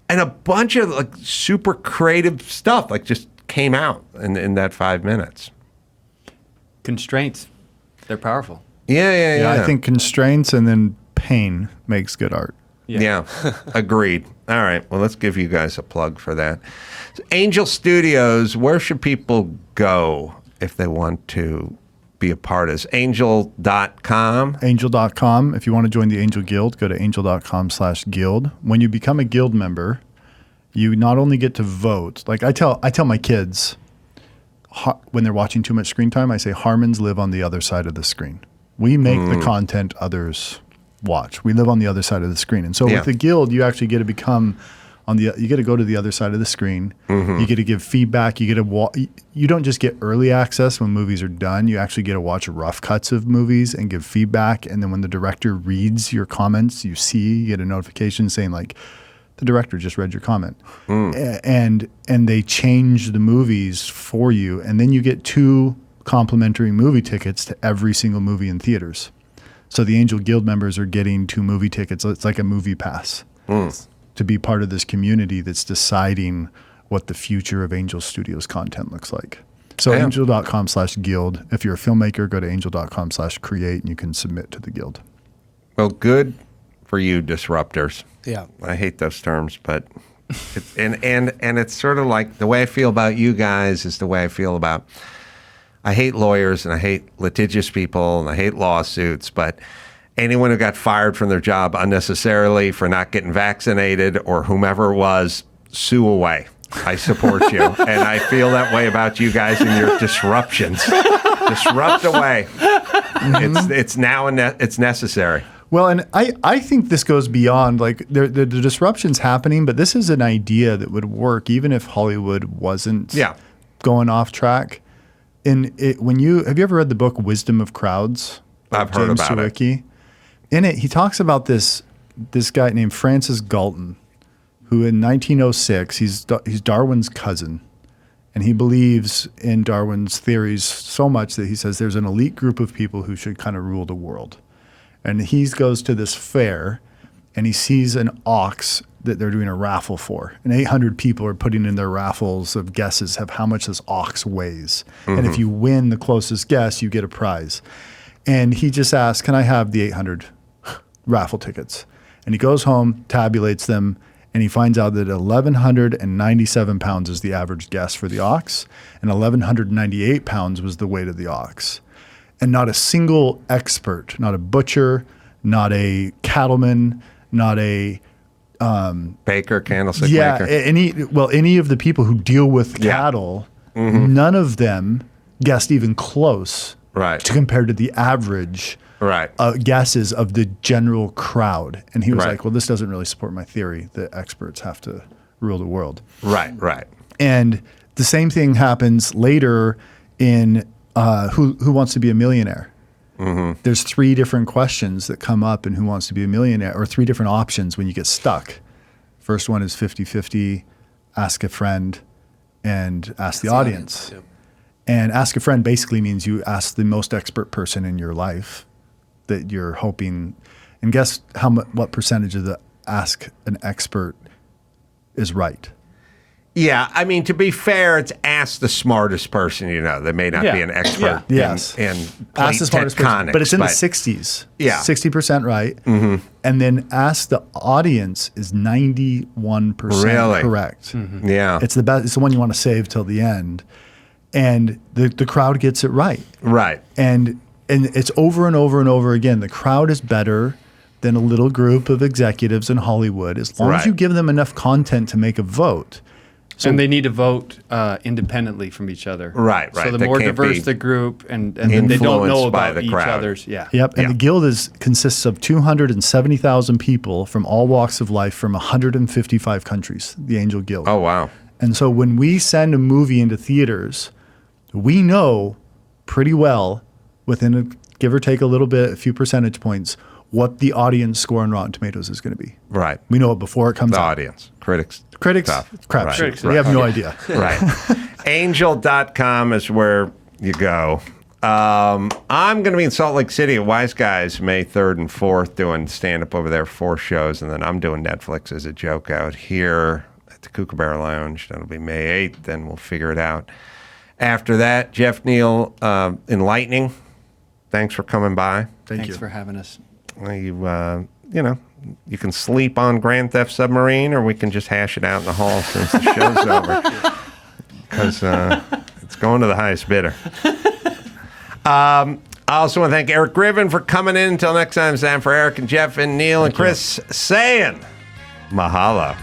a bunch of super creative stuff just came out in that 5 minutes. Constraints, they're powerful. Yeah. I think constraints and then pain makes good art. Yeah. Agreed. All right. Well, let's give you guys a plug for that. Angel Studios, where should people go if they want to be a part of this? Angel.com? Angel.com. If you want to join the Angel Guild, go to angel.com/guild. When you become a guild member, you not only get to vote, I tell my kids when they're watching too much screen time, I say Harmons live on the other side of the screen. We make the content others watch. We live on the other side of the screen. And so with the guild, you actually get to become you get to go to the other side of the screen. Mm-hmm. You get to give feedback. You get to you don't just get early access when movies are done. You actually get to watch rough cuts of movies and give feedback. And then when the director reads your comments, you get a notification saying the director just read your comment. And they change the movies for you. And then you get 2 complimentary movie tickets to every single movie in theaters. So the Angel Guild members are getting 2 movie tickets. It's like a movie pass to be part of this community that's deciding what the future of Angel Studios content looks like. So angel.com/guild. If you're a filmmaker, go to angel.com/create and you can submit to the guild. Well, good for you, disruptors. Yeah. I hate those terms, but and it's sort of like the way I feel about you guys is the way I feel about I hate lawyers and I hate litigious people and I hate lawsuits, but anyone who got fired from their job unnecessarily for not getting vaccinated or whomever it was, sue away. I support you. And I feel that way about you guys and your disruptions. Disrupt away. It's now it's necessary. Well, and I think this goes beyond the disruption's happening, but this is an idea that would work even if Hollywood wasn't going off track. Have you ever read the book Wisdom of Crowds? I've heard James about Surowiecki? it. In it, he talks about this guy named Francis Galton, who in 1906, he's Darwin's cousin, and he believes in Darwin's theories so much that he says there's an elite group of people who should kind of rule the world. And he goes to this fair, and he sees an ox that they're doing a raffle for. And 800 people are putting in their raffles of guesses of how much this ox weighs. Mm-hmm. And if you win the closest guess, you get a prize. And he just asks, can I have the 800 raffle tickets? And he goes home, tabulates them, and he finds out that 1,197 pounds is the average guess for the ox, and 1,198 pounds was the weight of the ox. And not a single expert, not a butcher, not a cattleman, not a baker, candlestick maker. Any of the people who deal with cattle, none of them guessed even close compared to the average guesses of the general crowd. And he was like, well, this doesn't really support my theory that experts have to rule the world. Right. And the same thing happens later in Who Wants to Be a Millionaire? There's 3 different questions that come up in Who Wants to Be a Millionaire, or 3 different options when you get stuck. First one is 50-50, ask a friend, and ask the audience. And ask a friend basically means you ask the most expert person in your life that you're hoping, and guess what percentage of the ask an expert is right. Yeah, I mean, to be fair, it's ask the smartest person you know. They may not be an expert in ask the smartest person, but it's in the 60s. Yeah. 60% right. And then ask the audience is 91% correct. Yeah. It's the best. It's the one you want to save till the end. And the crowd gets it right. Right. And it's over and over and over again. The crowd is better than a little group of executives in Hollywood as long as you give them enough content to make a vote. So, and they need to vote independently from each other. Right. So the more diverse the group, and they don't know about each other's. Yeah. Yep. And the guild consists of 270,000 people from all walks of life from 155 countries, the Angel Guild. Oh, wow. And so when we send a movie into theaters, we know pretty well, within give or take a little bit, a few percentage points, what the audience score on Rotten Tomatoes is going to be. Right. We know it before it comes out. The audience. Critics. Crap. We have no idea. Right. Angel.com is where you go. I'm going to be in Salt Lake City at Wise Guys May 3rd and 4th doing stand-up over there, 4 shows, and then I'm doing Netflix as a joke out here at the Kookaburra Lounge. That'll be May 8th, then we'll figure it out. After that, Jeff Neal, Enlightening. Thanks for coming by. Thanks for having us. You can sleep on Grand Theft Submarine, or we can just hash it out in the hall since the show's over. Because it's going to the highest bidder. I also want to thank Erik Griffin for coming in. Until next time, Sam, for Erik and Jeff and Neal and Chris saying mahalo.